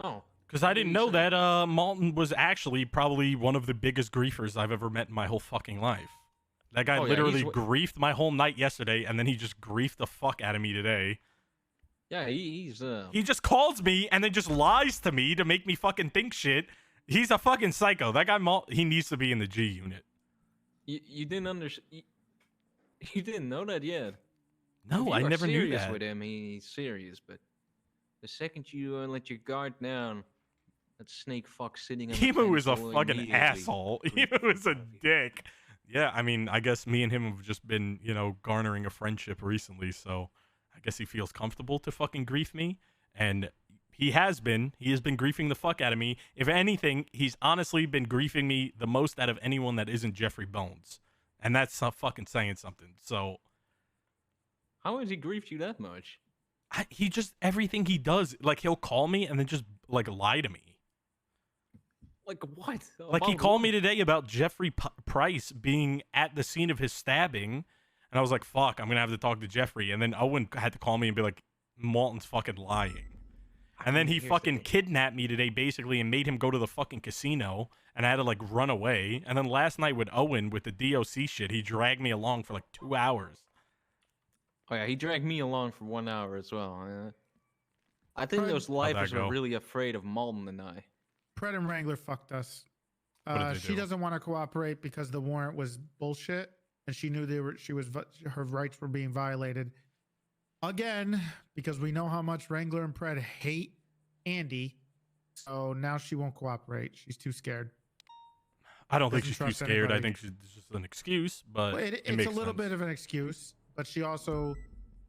Oh, Because I what didn't did he know say? that Malton was actually probably one of the biggest griefers I've ever met in my whole fucking life. That guy Oh, yeah, literally he's griefed my whole night yesterday, and then he just griefed the fuck out of me today. Yeah, he's He just calls me and then just lies to me to make me fucking think shit. He's a fucking psycho. That guy, he needs to be in the G unit. you didn't understand. You didn't know that yet. No, If you I are never knew serious that. with him, he's serious. But the second you let your guard down, that snake fuck sitting on the Emu bench is a will fucking immediately asshole. grief the Emu is fuck a out of you. dick. Yeah, I mean, I guess me and him have just been, garnering a friendship recently, so I guess he feels comfortable to fucking grief me. And he has been griefing the fuck out of me. If anything, he's honestly been griefing me the most out of anyone that isn't Jeffrey Bones. And that's not fucking saying something. So How has he griefed you that much? he just, everything he does, like he'll call me and then just like lie to me. Like what? Like he About called me what? today about Jeffrey Price being at the scene of his stabbing, and I was like, "Fuck, I'm gonna have to talk to Jeffrey." And then Owen had to call me and be like, "Malton's fucking lying." And then he Here's the fucking thing. kidnapped me today, basically, and made him go to the fucking casino, and I had to like run away. And then last night with Owen with the DOC shit, he dragged me along for like 2 hours. Oh yeah, he dragged me along for 1 hour as well. I think Fred- those that lifers are go? really afraid of Malton and I. Pred and Wrangler fucked us. What did they She do? doesn't want to cooperate because the warrant was bullshit, and she knew her rights were being violated again, because we know how much Wrangler and Pred hate Andy. So now she won't cooperate. She's too scared. I don't think Doesn't she's too trust scared. I anybody. think it's just an excuse, but Well, it it's makes a little sense. bit of an excuse, but she also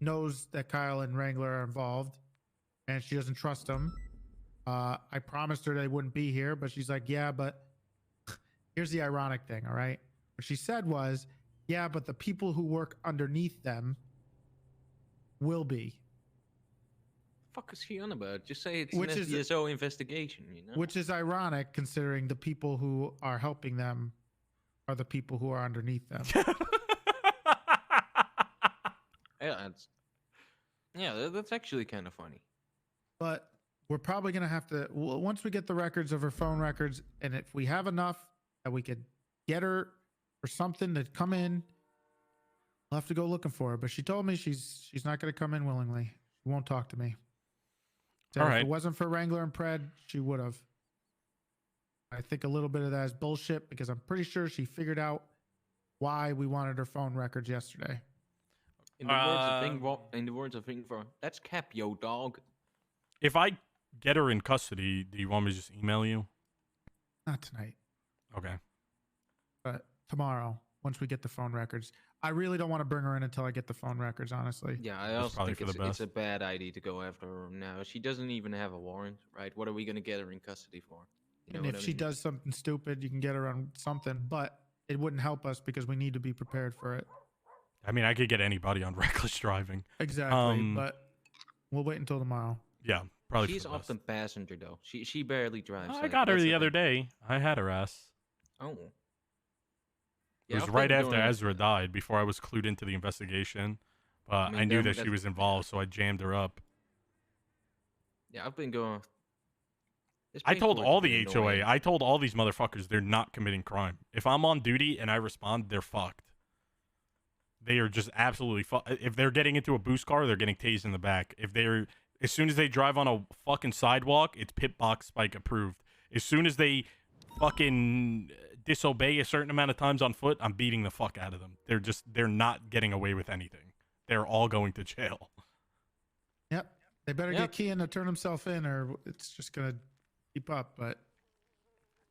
knows that Kyle and Wrangler are involved, and she doesn't trust them. I promised her they wouldn't be here, but she's like, yeah, but here's the ironic thing, all right? What she said was, yeah, but the people who work underneath them will be, Fuck is she on about? Just say it's Which an is- SDSO investigation, you know? which is ironic considering the people who are helping them are the people who are underneath them. That's actually kind of funny. But we're probably going to have to, once we get the records of her phone records, and if we have enough that we could get her or something to come in, we'll have to go looking for her. But she told me she's not going to come in willingly. She won't talk to me. So All if right. it wasn't for Wrangler and Pred, she would have. I think a little bit of that is bullshit, because I'm pretty sure she figured out why we wanted her phone records yesterday. In the words of Ingvar, that's cap, yo, dog. If I get her in custody, do you want me to just email you? Not tonight, Okay. but tomorrow, once we get the phone records. I really don't want to bring her in until I get the phone records, honestly. Yeah, I That's also probably think for the it's a best. bad idea to go after her now. She doesn't even have a warrant, right? What are we gonna get her in custody for? You know And what if I she mean? does something stupid, you can get her on something, but it wouldn't help us because we need to be prepared for it. I mean, I could get anybody on reckless driving. Exactly, but we'll wait until tomorrow. Yeah, probably. She's for the best. often passenger though. She barely drives. I like, got her that's the other thing. day. I had her ass. Oh. It was I've right been after doing- Ezra died, before I was clued into the investigation. But mean, I knew that- that she was involved, so I jammed her up. Yeah, I've been going. Just I pay told for it to all get the HOA. annoying. I told all these motherfuckers they're not committing crime. If I'm on duty and I respond, they're fucked. They are just absolutely fucked. If they're getting into a boost car, they're getting tased in the back. As soon as they drive on a fucking sidewalk, it's pit box spike approved. As soon as they fucking disobey a certain amount of times on foot, I'm beating the fuck out of them. They're not getting away with anything. They're all going to jail. Yep. They better Yep. get Kean to turn himself in, or it's just gonna keep up. But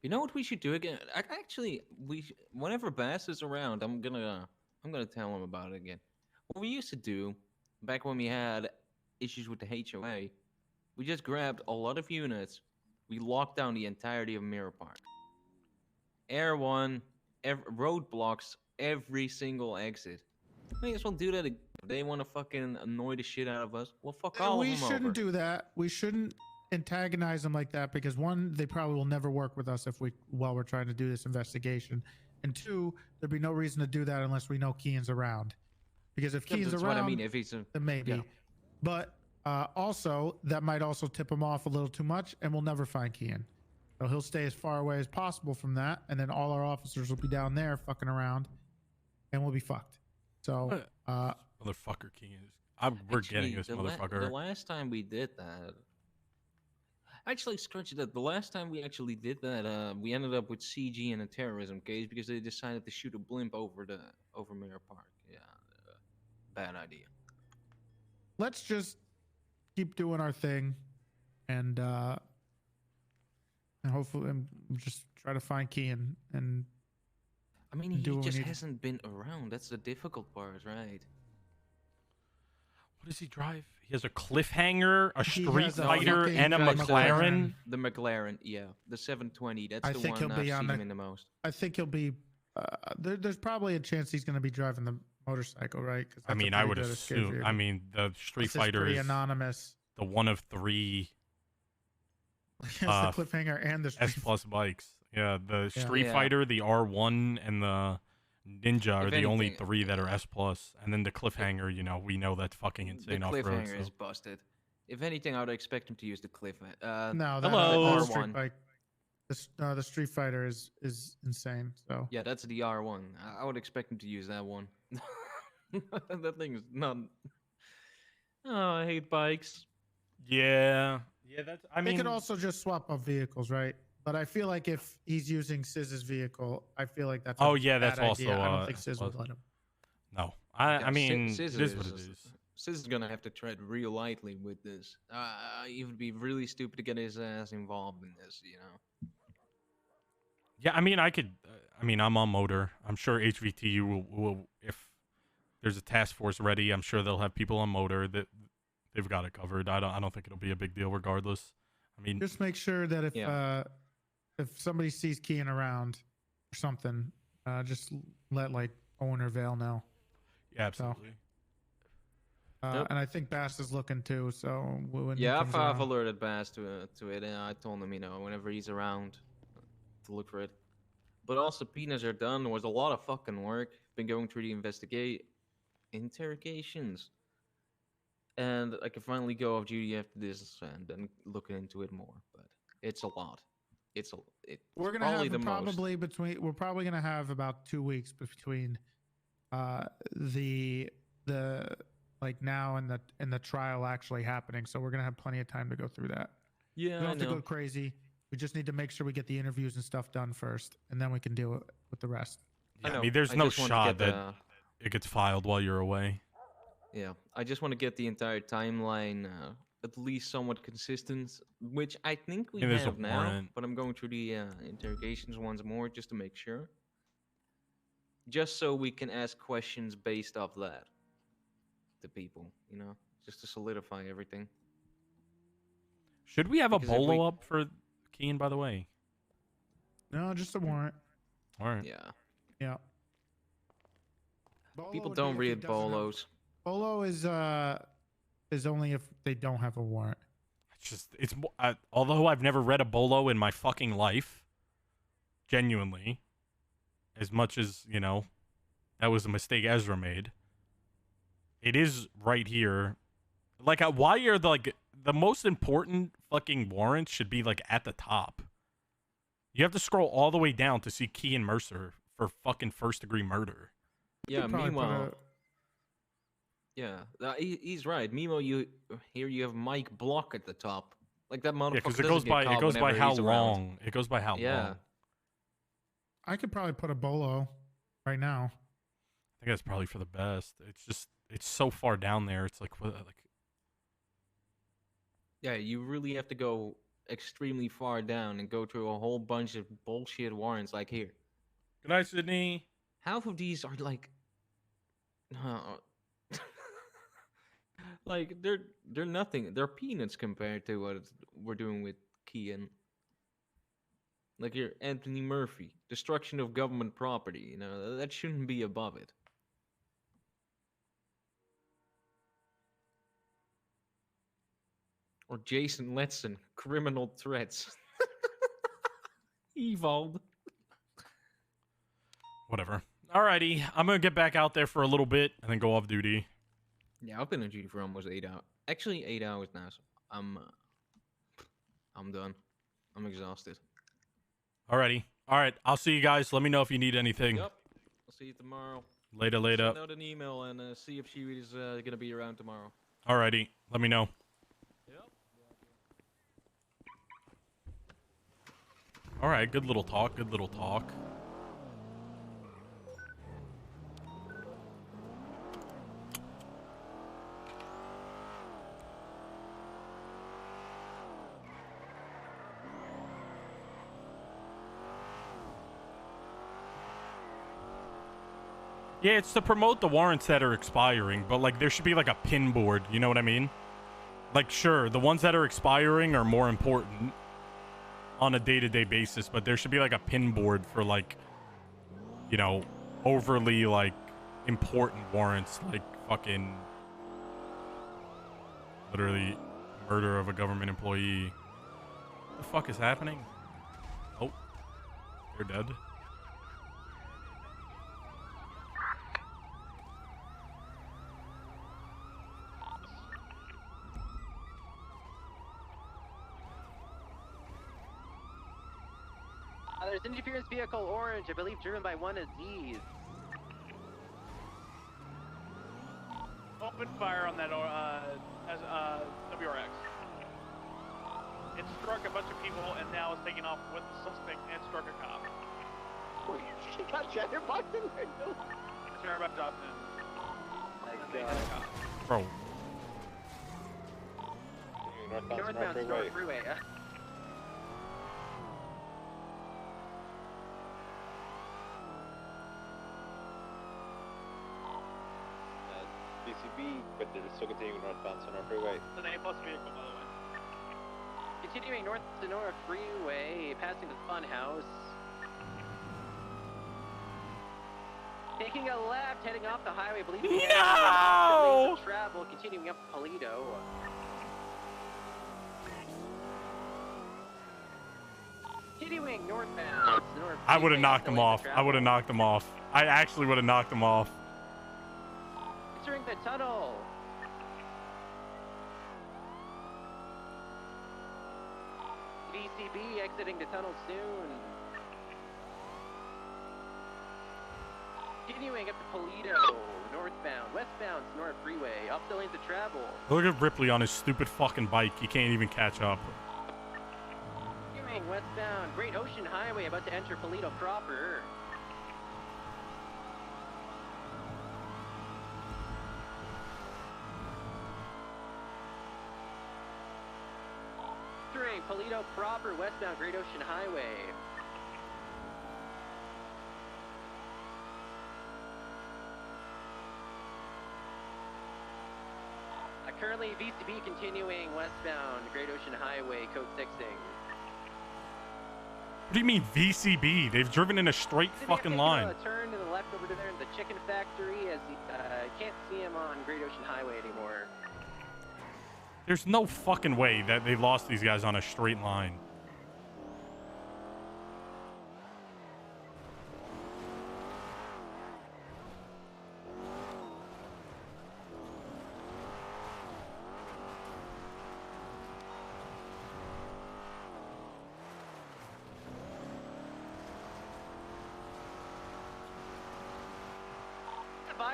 You know what we should do again? Actually, whenever Bass is around, I'm gonna tell him about it again. What we used to do back when we had issues with the HOA, we just grabbed a lot of units. We locked down the entirety of Mirror Park. Air one, roadblocks every single exit. May as well do that. If they want to fucking annoy the shit out of us, well, fuck all of we them shouldn't over. do that. We shouldn't antagonize them like that because one, they probably will never work with us while we're trying to do this investigation, and two, there'd be no reason to do that unless we know Kean's around. Because if Yeah, Kean's that's around, what I mean. If he's a, then maybe. yeah. But also, that might also tip him off a little too much, and we'll never find Kean. So he'll stay as far away as possible from that, and then all our officers will be down there fucking around, and we'll be fucked. So, Motherfucker King is. We're getting this motherfucker. The last time we did that, actually, scratch that. The last time we actually did that, we ended up with CG in a terrorism case because they decided to shoot a blimp over Mirror Park. Yeah, bad idea. let's just keep doing our thing, and hopefully, just try to find Kean and I mean, do he what we just need. hasn't been around. That's the difficult part, right? What does he drive? He has a cliffhanger, a He Street has a Fighter, fucking and a drives McLaren. The McLaren, yeah, the 720. That's I the think one he'll be I've on seen the- him in the most. I think he'll be. There's probably a chance he's going to be driving the motorcycle, right? 'Cause I that's a mean, I pretty would good escape assume. vehicle. I mean, the Street This is Fighter pretty is anonymous. the one of 3 Yes, the cliffhanger and the S plus bikes. Yeah, the Yeah. Street Yeah. Fighter, the R1, and the Ninja are If the only anything, 3 that are S plus, and then the cliffhanger. You know, we know that's fucking The insane off road. cliffhanger is So. busted. If anything, I would expect him to use the cliffhanger. No, Hello. the Street R1. Bike. The Street Fighter is insane. So Yeah, that's the R1. I would expect him to use that one. That thing is not. Oh, I hate bikes. Yeah, that's. I they mean, could also just swap up vehicles, right? But I feel like if he's using Siz's vehicle, I feel like that's. Oh, yeah, that's bad also, idea. I don't think Sizz plus- would let him. no. I Yeah, mean, Sis it is what it is. Sis is gonna have to tread real lightly with this. He would be really stupid to get his ass involved in this, you know. Yeah, I mean, I'm on motor. I'm sure HVTU will if there's a task force ready, I'm sure they'll have people on motor that they've got it covered. I don't think it'll be a big deal regardless. I mean, Just make sure that Yeah. if somebody sees Kean around or something, just let like Owen or Vale know. yeah, absolutely. Yep. And I think Bass is looking too. So when he Yeah, comes I've around- alerted Bass to it, and I told him, you know, whenever he's around, to look for it. But all subpoenas are done. There was a lot of fucking work. Been going through the interrogations, and I can finally go off duty after this and then look into it more. But it's a lot. It's We're gonna probably have the most. probably between. We're probably gonna have about 2 weeks between the like now and the trial actually happening. So we're gonna have plenty of time to go through that. Yeah, We I don't have to know. go crazy. We just need to make sure we get the interviews and stuff done first, and then we can deal with the rest. Yeah, I know. mean, there's I no just want to shot get that it gets filed while you're away. Yeah, I just want to get the entire timeline at least somewhat consistent, which I think we Yeah, there's a have now. warrant. But I'm going through the interrogations once more just to make sure. Just so we can ask questions based off that to people, you know, just to solidify everything. Should we have a Because if bolo we- up for Keen, by the way? No, just a warrant. All right. Yeah, Yeah. Bolo people would be don't if he read doesn't have- bolos. Bolo is only if they don't have a warrant. Although I've never read a bolo in my fucking life, genuinely, as much as, you know, that was a mistake Ezra made. It is right here. Like, why are the most important fucking warrants should be like at the top. You have to scroll all the way down to see Key and Mercer for fucking first-degree murder. Yeah. Could probably put Meanwhile, yeah, he's right. Meanwhile, you have Mike Block at the top. Like that motherfucker. Yeah, because it doesn't goes get by caught how whenever he's around. long. It goes by how long. I could probably put a bolo right now. I think that's probably for the best. It's so far down there. It's like what, like. Yeah, you really have to go extremely far down and go through a whole bunch of bullshit warrants like here. Good night, Sydney. Half of these are like, like they're nothing. They're peanuts compared to what we're doing with Kian. Like your Anthony Murphy, destruction of government property. You know that shouldn't be above it. Or Jason Letson, criminal threats. Evolved. Whatever. Alrighty, I'm gonna get back out there for a little bit and then go off duty. Yeah, I've been on duty for almost 8 hours. Actually, 8 hours now. So I'm done. I'm exhausted. Alrighty. Alright, I'll see you guys. Let me know if you need anything. Yep. I'll see you tomorrow. Later. Send out an email and see if she is gonna be around tomorrow. Alrighty, let me know. Alright, good little talk, good little talk. Yeah, it's to promote the warrants that are expiring, but like there should be like a pin board, you know what I mean? Like sure, the ones that are expiring are more important on a day-to-day basis, but there should be like a pin board for like, you know, overly like important warrants, like fucking literally murder of a government employee. What the fuck is happening? Oh, they're dead. There's interference vehicle orange, I believe driven by one Aziz. Open fire on that WRX. It struck a bunch of people and now it's taking off with the suspect and struck a cop. Wait, she got chatterboxed in there too? Chatterbox dropped in. Bro. Northbound North Freeway. BCB, but they're still continuing northbound Sonora Freeway. It's an A+ vehicle, by the way. Continuing north Sonora Freeway, passing the Fun House. Taking a left, heading off the highway, I believe. No! Travel, continuing up Polito. Continuing northbound. Sonora I would have Freeway, knocked him delaying off. the I would have travel. knocked him off. I actually would have knocked him off. Entering the tunnel. VCB exiting the tunnel soon. Continuing up to Polito, northbound, westbound, Sonora Freeway, up the lanes of travel. Look at Ripley on his stupid fucking bike. He can't even catch up. Continuing westbound, Great Ocean Highway, about to enter Polito proper. Entering Polito proper, westbound, Great Ocean Highway. Currently, VCB continuing westbound, Great Ocean Highway, code 6ing. What do you mean VCB? They've driven in a straight fucking line. Turn to the left over to there in the chicken factory, as you can't see him on Great Ocean Highway anymore. There's no fucking way that they lost these guys on a straight line.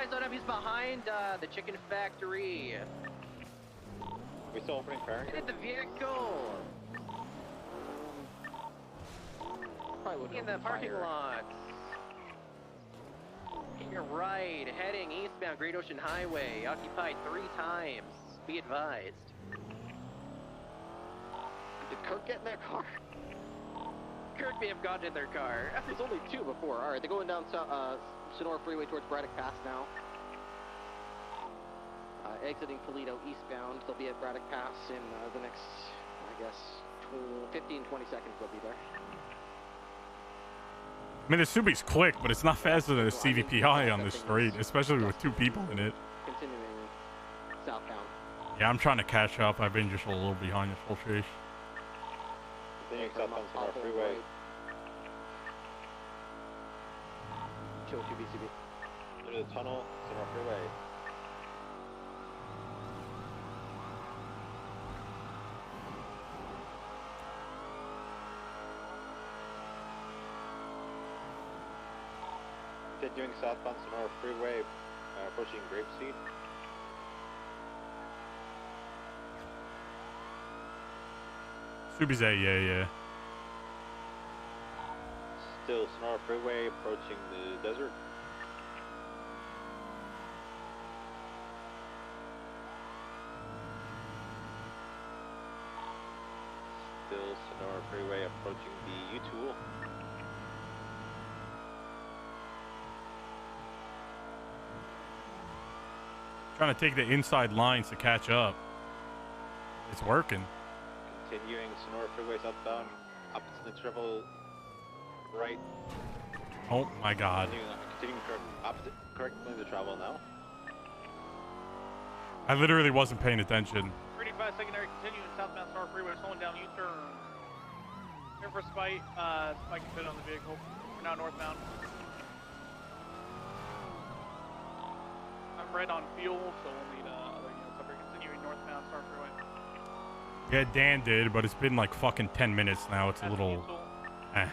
guys don't have he's behind the chicken factory. We still opening fire? Hit the vehicle. Probably In the parking lot. You're right, heading eastbound Great Ocean Highway, occupied 3 times. Be advised. Did Kirk get in their car? Kirk may have gotten in their car. There's only 2 before. All right, they're going down Sonora Freeway towards Braddock Pass now. Exiting Toledo eastbound. They'll be at Braddock Pass in the next, I guess, 15, 20 seconds. They'll be there. I mean, the Subi's quick, but it's not faster than a CVPI on this street, especially with 2 people in it. Continuing southbound. Yeah, I'm trying to catch up. I've been just a little behind the full chase. Continuing southbound Sonora Freeway. 202 BCB. Through the tunnel, Sonora Freeway. Continuing southbound Sonora Freeway, approaching Grapeseed. Subi's A, yeah. Still Sonora Freeway, approaching the desert. Still Sonora Freeway, approaching the U-Tool. Trying to take the inside lines to catch up. It's working. Continuing Sonora Freeway southbound, opposite the triple right. Oh my god. Continuing correct lane to travel now. I literally wasn't paying attention. 35 secondary continuing southbound Sonora Freeway, slowing down U-turn. Here for Spike. Spike can fit on the vehicle. We're now northbound. I'm red on fuel, so we'll need other units up here. Continuing northbound Sonora Freeway. Yeah, Dan did, but it's been like fucking 10 minutes now. It's a little... eh.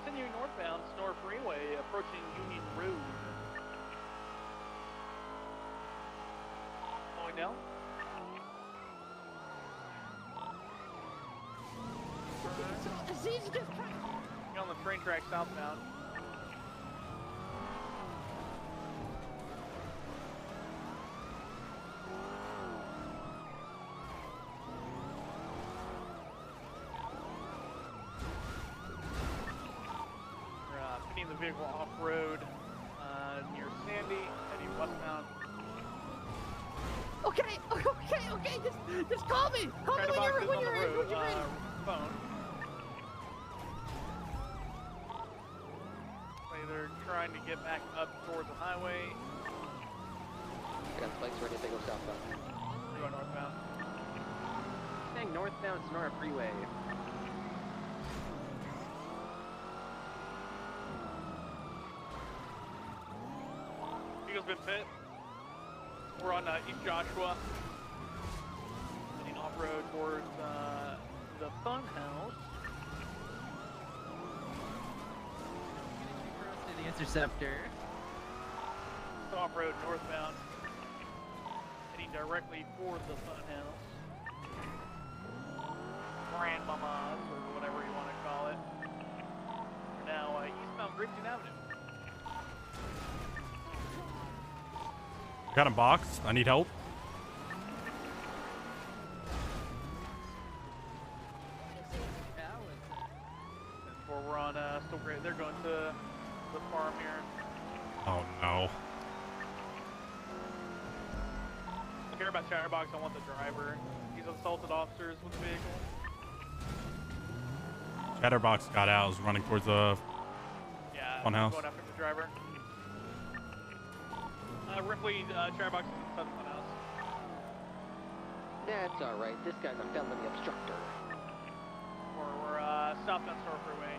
Continuing northbound Sonora Freeway, approaching Union Road. Slowing down. You're on the train track southbound. We're putting the vehicle off-road near Sandy, heading westbound. Okay, just call me. Call me when you're ready. Phone. They're trying to get back up towards the highway. I got spikes ready if they go southbound. We're going northbound. Staying northbound Sonora Freeway. Eagle's been pit. We're on East Joshua. Heading off-road towards the Fun House. To the Interceptor. Off-road northbound. Heading directly for the Fun House. Grandmama's, or whatever you want to call it. We're now eastbound Grapevine Avenue. Got him boxed. I need help. Or we're on still great. They're going to the farm here. Oh no. I don't care about Chatterbox. I want the driver. He's assaulted officers with the vehicle. Chatterbox got out. Was running towards the Yeah, Funhouse. going after the driver. Ripley, Chatterbox is inside the Funhouse. That's all right. This guy's a felony obstructor. We're southbound Sonora Freeway.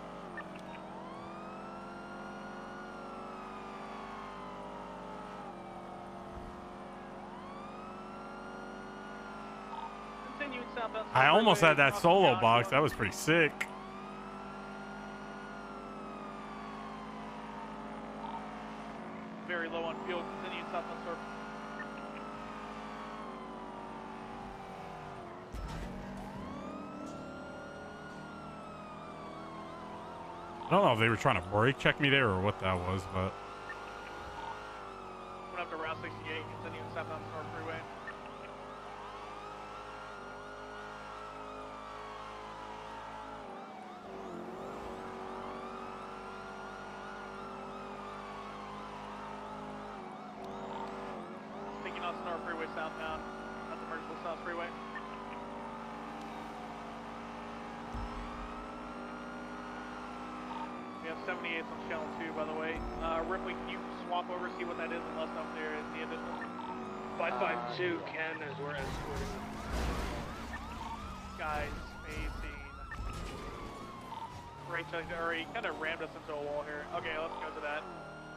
Continuing southbound. I almost Freeway, had that crossing solo Joshua. box. That was pretty sick. Very low on fuel. Continuing southbound Star. I don't know if they were trying to brake check me there or what that was, but Went up to Route 68. Continuing southbound Star Freeway. Taking off Star Freeway southbound. That's the Mergeable South Freeway. We have 78s on channel 2, by the way. Ripley, can you swap over, see what that is, and let us know if there is the additional? 552 Ken as we're escorting. Guys, spacing. Rachel, or he kind of rammed us into a wall here. Okay, let's go to that.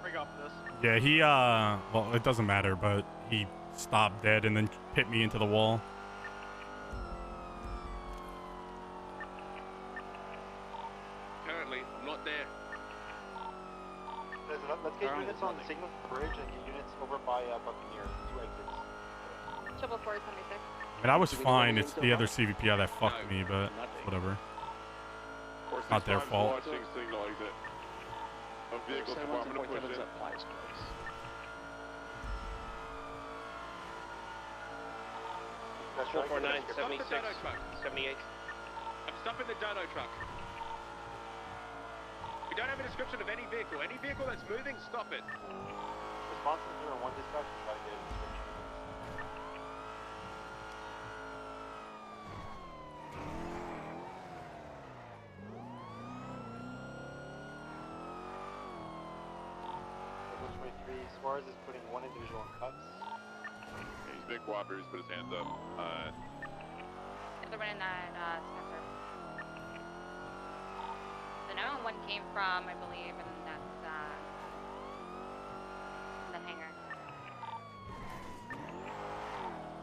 Break off this. yeah, he well, it doesn't matter, but he stopped dead and then hit me into the wall. Currently, I'm not there. Let's get units on Signal Bridge and get units over by Buccaneer. 2 exits. 476. I mean, I was fine. It's the other CVPI that fucked me, but whatever. Not their fault. Watching signal exit. A vehicle department to push in. 449, 76, 78. I'm stopping the dono truck. We don't have a description of any vehicle. Any vehicle that's moving, stop it. Response to 01 dispatch, we gotta get a description of this. Suarez is putting one individual in cuffs. Yeah, he's been cooperating. He's put his hands up. The one in that Spencer. The 911 came from, I believe, in that in the hangar.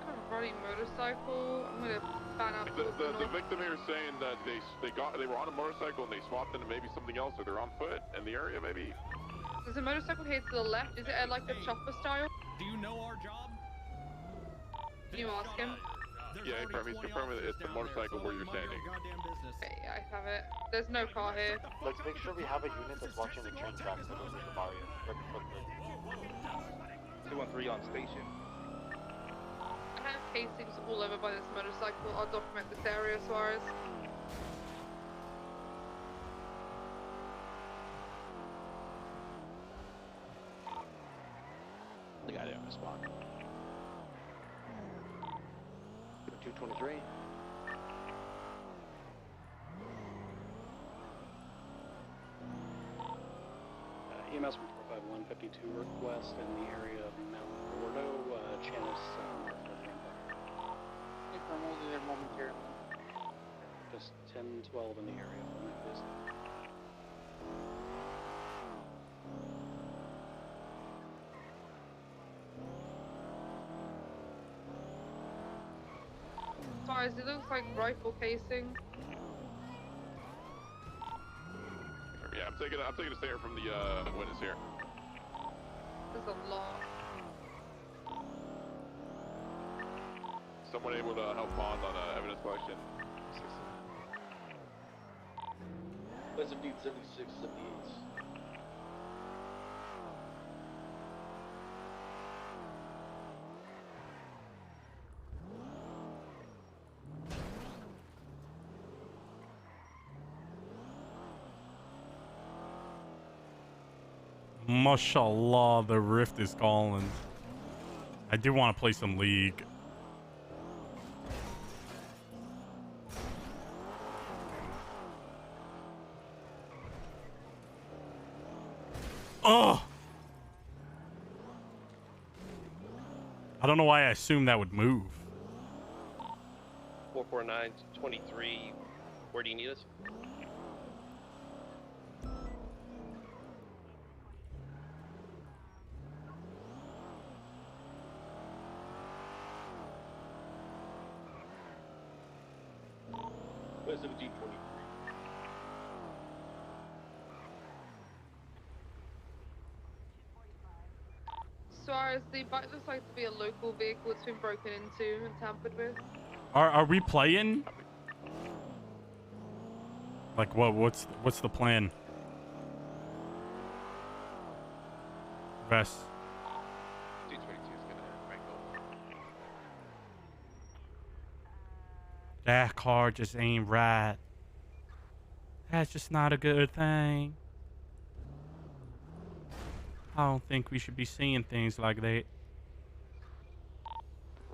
A running motorcycle. I'm gonna fan out. The victim here is saying that they were on a motorcycle and they swapped into maybe something else, or they're on foot in the area maybe. There's a motorcycle here to the left. Is it like a chopper style? Do you know our job? Can you ask him? Yeah, he's confirming that it's the motorcycle where you're standing. Okay, yeah, I have it. There's no car here. Let's make sure we have a unit that's watching the train tracks that goes with the barrier. 213 on station. I have casings all over by this motorcycle. I'll document this area, Suarez. The guy didn't respond. 223. EMS 451 52 request in the area of Mount Gordo, channel 7. I'm only there momentarily. Just 10-12 in the area. Please. Suarez, it looks like rifle casing. Yeah, I'm taking a stare from the witness here. There's a lot. Someone able to help Bond on evidence collection? That's a beat 76, 78. Mashallah, the Rift is calling. I do want to play some League. Oh! I don't know why I assumed that would move. 449, 23. Where do you need us? because of a G23. Suarez, the bike looks like to be a local vehicle. It's been broken into and tampered with. Are we playing? Like what? What's the plan? Vest. G22 is gonna rank up. That car just ain't right. That's just not a good thing. I don't think we should be seeing things like that.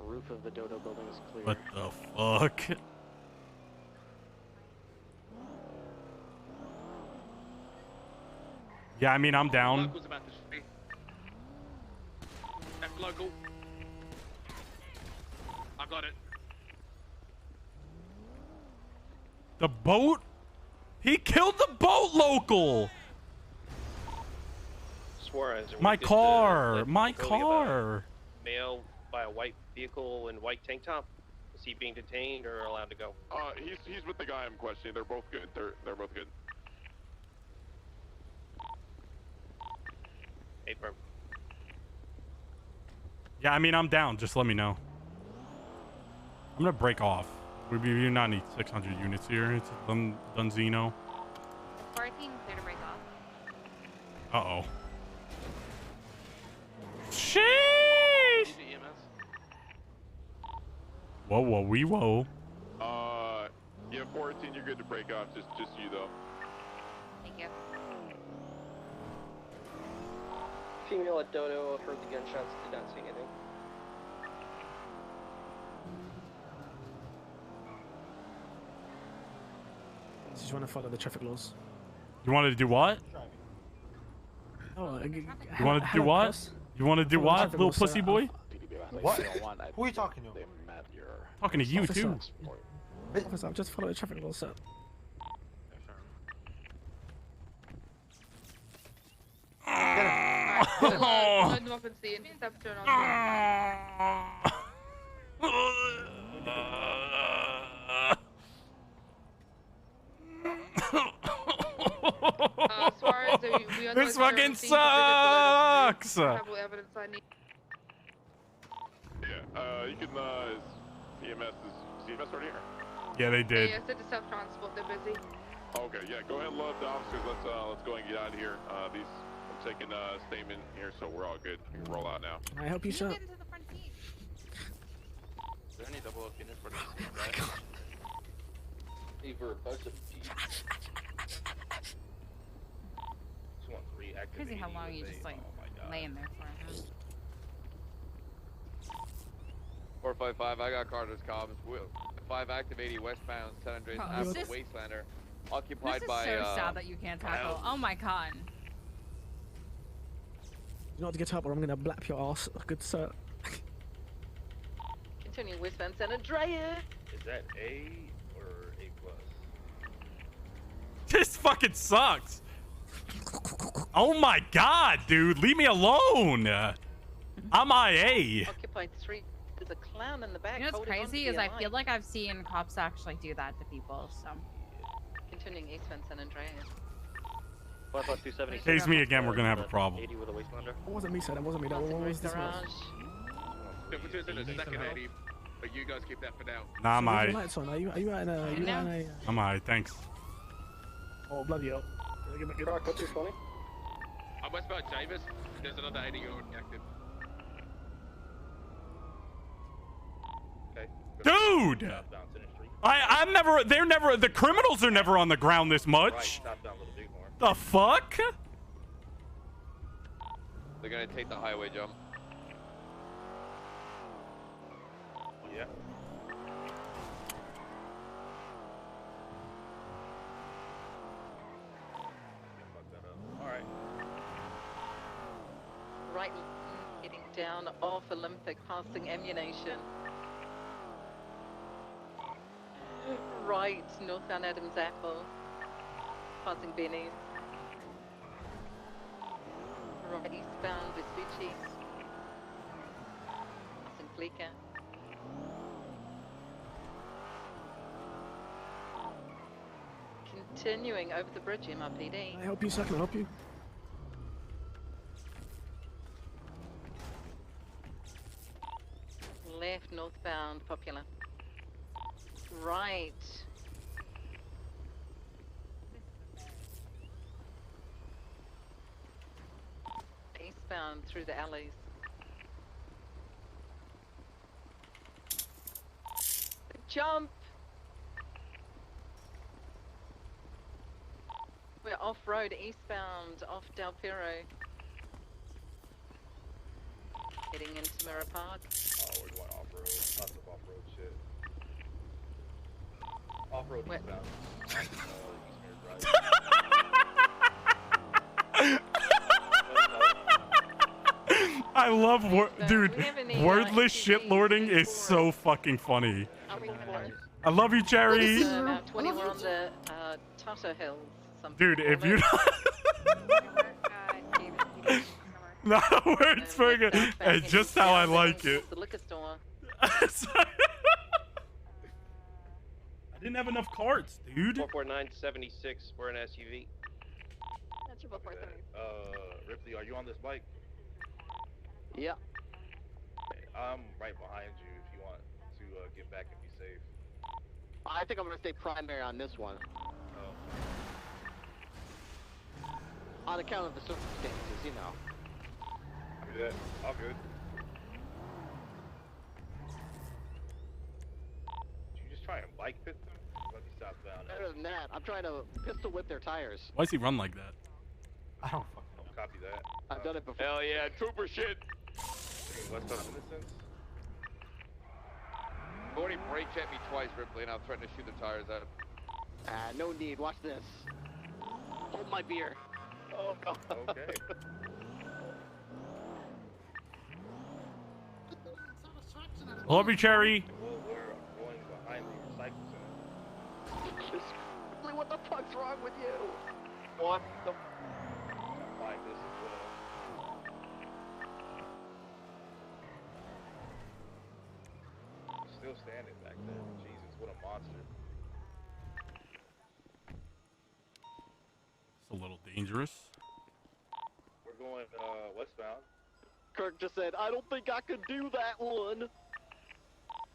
Roof of the Dodo building is clear. What the fuck? Yeah, I mean, I'm down. Local's about to speak. F local. I got it. The boat? He killed the boat local! Suarez. My car! My car! Male by a white vehicle and white tank top. Is he being detained or allowed to go? He's with the guy I'm questioning. They're both good. They're both good. Hey, firm. Yeah, I mean, I'm down. Just let me know. I'm gonna break off. We do not need 600 units here. It's Dunzino. 14, clear to break off. Uh-oh. Sheesh! Whoa, whoa, wee, whoa. Yeah, 14, you're good to break off. Just you, though. Thank you. Female at Dodo heard the gunshots, did not see anything. Just want to follow the traffic laws. You wanted to do what? Oh, You wanted to do what? You want to do what, little pussy boy? What? Who are you talking to? Talking to you, too. Officer, I've just followed the traffic laws, sir. Load them up and see interceptor on Suarez, this fucking sucks! Have what evidence I need. Yeah, you can, CMS already here? Yeah, they did. Yeah, it's a self-transport, they're busy. Okay, yeah, go ahead and load the officers. Let's go and get out of here. I'm taking a statement here, so we're all good. We can roll out now. Can I help you, sir? Is there any double up units for this? Either a bunch of Crazy how long you just like laying there for. 455, I got Carter's comms. 5 active 80 westbound, San Andreas Avenue, Wastelander. Occupied This is by. so sad that you can't tackle. Oh my god. You know what to get up or I'm gonna blap your ass. Good sir. Continuing westbound San Andreas. Is that A or A+? This fucking sucks. Oh my god, dude. Leave me alone. I'm IA. Occupied street. There's a clown in the back. You know what's holding on to crazy the is I line. feel like I've seen cops actually do that to people, so. Continuing eastbound San Andreas. 270. Tase me again, we're gonna have a problem. 80 with a Wastelander. That wasn't me, sir. That wasn't me. That was this one. Temperature's in a second, Eddie, but you guys keep that for now. Nah, I'm So, alright. lights on. Are you out in a? I'm alright, thanks. Oh bloody hell! Give Rock, what's your 20? I'm westbound Javis. There's another 80 already active. Okay. Dude! The criminals are never on the ground this much. Right, stop down a little bit more. The fuck? They're gonna take the highway jump. Yeah. Alright. Right, heading down off Olympic, passing ammunition. Right, northbound Adams Apple, passing Benny's. Right, eastbound Vespucci, passing Fleeca. continuing over the bridge, MRPD. Can I help you, sir? Can I help you? Left, northbound, popular. Right. Eastbound through the alleys. Jump! We're off-road, eastbound, off Del Perro. Heading into Mirror Park. Oh, we're going off-road. Lots of off-road shit. Off-road eastbound. I love dude. Wordless shitlording is so fucking funny. I love you, Cherry. About 20, we're on the Tata Hills. Dude, if you're not words for it, it's just how I like it. The liquor store. I didn't have enough carts, dude. 44976. We're an SUV. That's your 470. Ripley, are you on this bike? Yeah. I'm right behind you if you want to get back and be safe. I think I'm gonna stay primary on this one. Oh. On account of the circumstances, you know. Yeah, all good. Did you just try and bike pit them? Let me stop down. Better than that, I'm trying to pistol whip their tires. Why does he run like that? I don't fucking know. Copy that. I've done it before. Hell yeah, trooper shit. West of Innocence. You've already brake checked me twice, Ripley, and I've threatened to shoot the tires out. No need. Watch this. Hold my beer. Oh no. Okay. Love you, Cherry. Well, we're going behind the recycle center. What the fuck's wrong with you? What the? Like this is still standing back there. Jesus, what a monster. It's a little dangerous. We're going westbound. Kirk just said, I don't think I could do that one.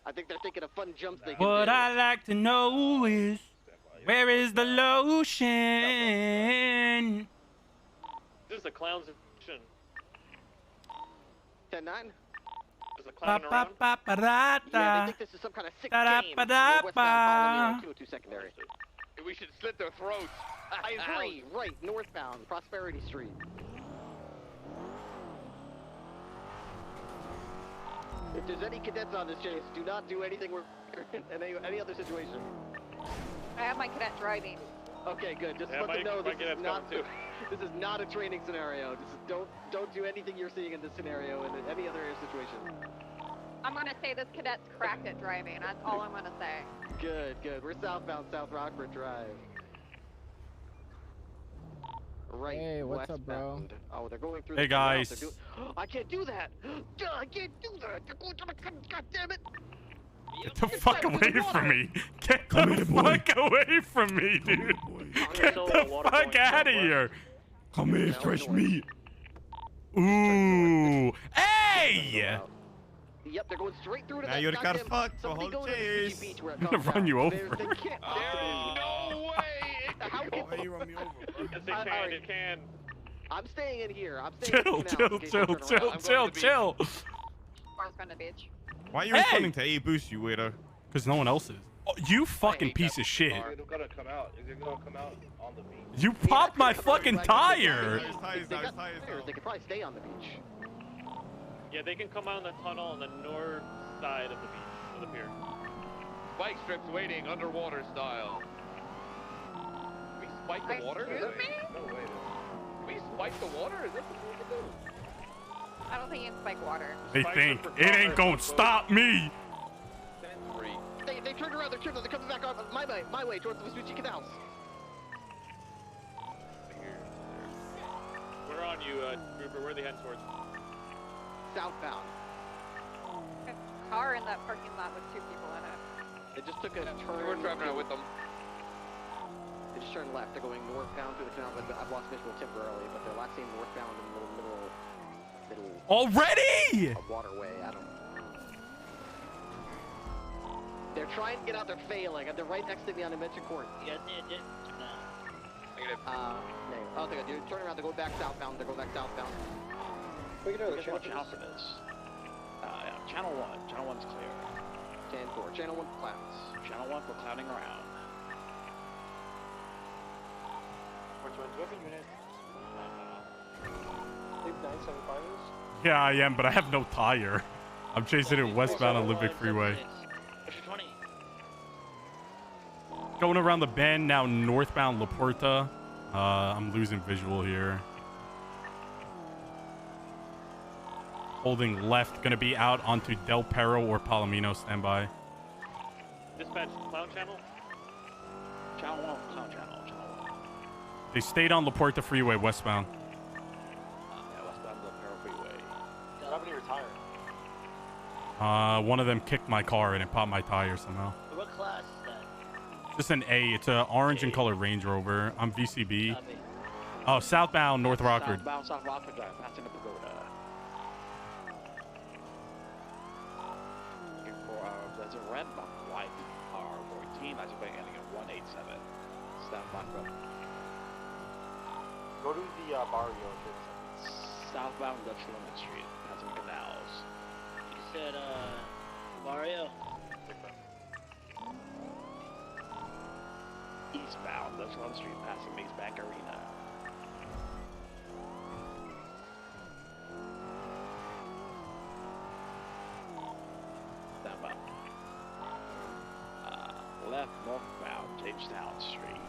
I think they're thinking of fun jumps they can What do. I like to know is, where is the lotion? This is a clown's edition. 10-9? Is the clown around? Yeah, they think this is some kind of sick game. Westbound, follow me on 202 secondary. We should slit their throats. I agree. Right, northbound, Prosperity Street. If there's any cadets on this chase, do not do anything in any other situation. I have my cadet driving. Okay, good. Just Yeah, let them know my this is cadet's not coming too. this is not a training scenario. Just don't do anything you're seeing in this scenario in any other situation. I'm gonna say this cadet's cracked at driving. That's all I'm gonna say. Good, good. We're southbound South Rockford Drive. Right. Hey, what's up, bro? westbound. Oh, they're going through. Hey, the canal. guys. I can't do that. I can't do that. They're going to the. God damn it. Get the fuck away from me. Get the fuck away from me, dude. Get the fuck out of here. Come here, fresh meat. Ooh. Hey! Yep, they're going straight through to Now that you gotta goddamn- fuck the somebody whole go to the chase. Fiji beach where it I'm gonna comes run out. you over. They can't. No way! How can you run me over, bro? Yes, it can. It can. I'm staying in here. I'm staying Chill, in the chill, canal. Okay, chill, turn chill, around. chill, chill. Car's going to the beach. Why are you Hey! responding to A boost, you weirdo? Because no one else is. Oh, you fucking piece of shit. Is it gonna come out? Is it gonna come out on the beach? You popped my fucking tire. They got tires. They could probably stay on the beach. Yeah, they can come out in the tunnel on the north side of the beach, of the pier. Spike strips waiting underwater style. We spike the water? Excuse me? No way. We spike the water? Is that what we can do? I don't think you can spike water. They think it ain't gonna stop me. They turned around. They're coming back on my way towards the Vespucci canals. We're on you, Trooper. Where are they heading towards? Southbound. A car in that parking lot with 2 people in it. They just took a turn. We're driving around with them. They just turned left. They're going northbound through the canal, but I've lost visual temporarily. But they're last seen northbound in the middle. Already! Waterway. I don't. They're trying to get out. They're failing. They're right next to me on Invention Court. You guys need a dip? No. Negative. Negative. Oh, they're gonna turn around. They're going back southbound. They're going back southbound. We can do the channel for this. Yeah, channel 1. Channel 1's clear. 10-4. Channel 1 clouds. Channel 1 for clouding around. Which one? Do you have a unit? Leave 975 is? Yeah, I am, but I have no tire. I'm chasing it westbound on Olympic Freeway. Extra 20. Going around the bend now, northbound La Puerta. I'm losing visual here. Holding left, gonna be out onto Del Perro or Palomino. Standby. Dispatch, cloud channel? Channel 1, cloud channel. Channel 1. They stayed on La Puerta Freeway westbound. Yeah, westbound Del Perro Freeway. What happened to your tire? One of them kicked my car and it popped my tire somehow. What class is that? Just an A. It's a orange and colored Range Rover. I'm VCB. Oh, southbound North Rockford. Southbound South Rockford Drive, passing the pagoda. Looking for there's a red bump white R14. That's going ending at 187. Stand back up. Go to the barrio. Southbound Dutch London Street, passing canals. You said barrio. Eastbound Dutch London Street, passing Maze Bank Arena. Stand by. Left northbound Jamestown Street.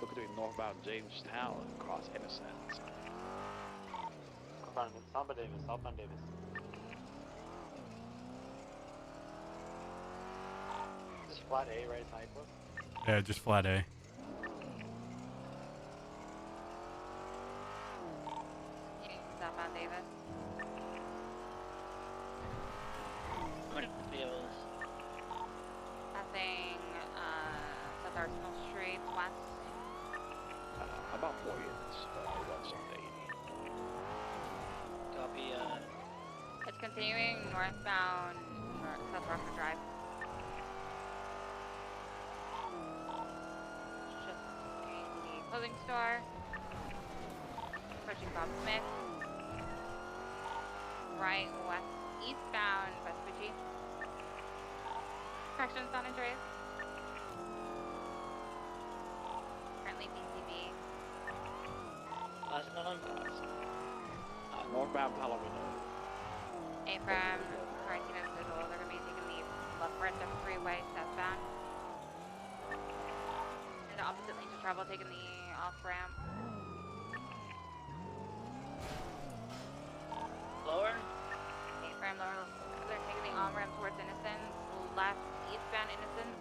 Look at northbound Jamestown, cross Innocence. Southbound Davis. Southbound Davis. Just flat A, right? Sniper. Yeah, just flat A. Southbound Davis. What are the fields? Passing South Arsenal Street west. About 4 units, what's on the 80. Copy, It's continuing northbound South Rockford Drive. Just in the clothing store. Approaching Bob Smith. Right, west, eastbound Vespucci. Correction, San Andreas. Currently PCB. Last one. Northbound Palomino. A from Tarantino's visual. They're going to be taking the left Brenda Freeway southbound. And the opposite lanes of travel, taking the off ramp. Lower? A from lower. They're taking the on ramp towards Innocence. Left eastbound Innocence.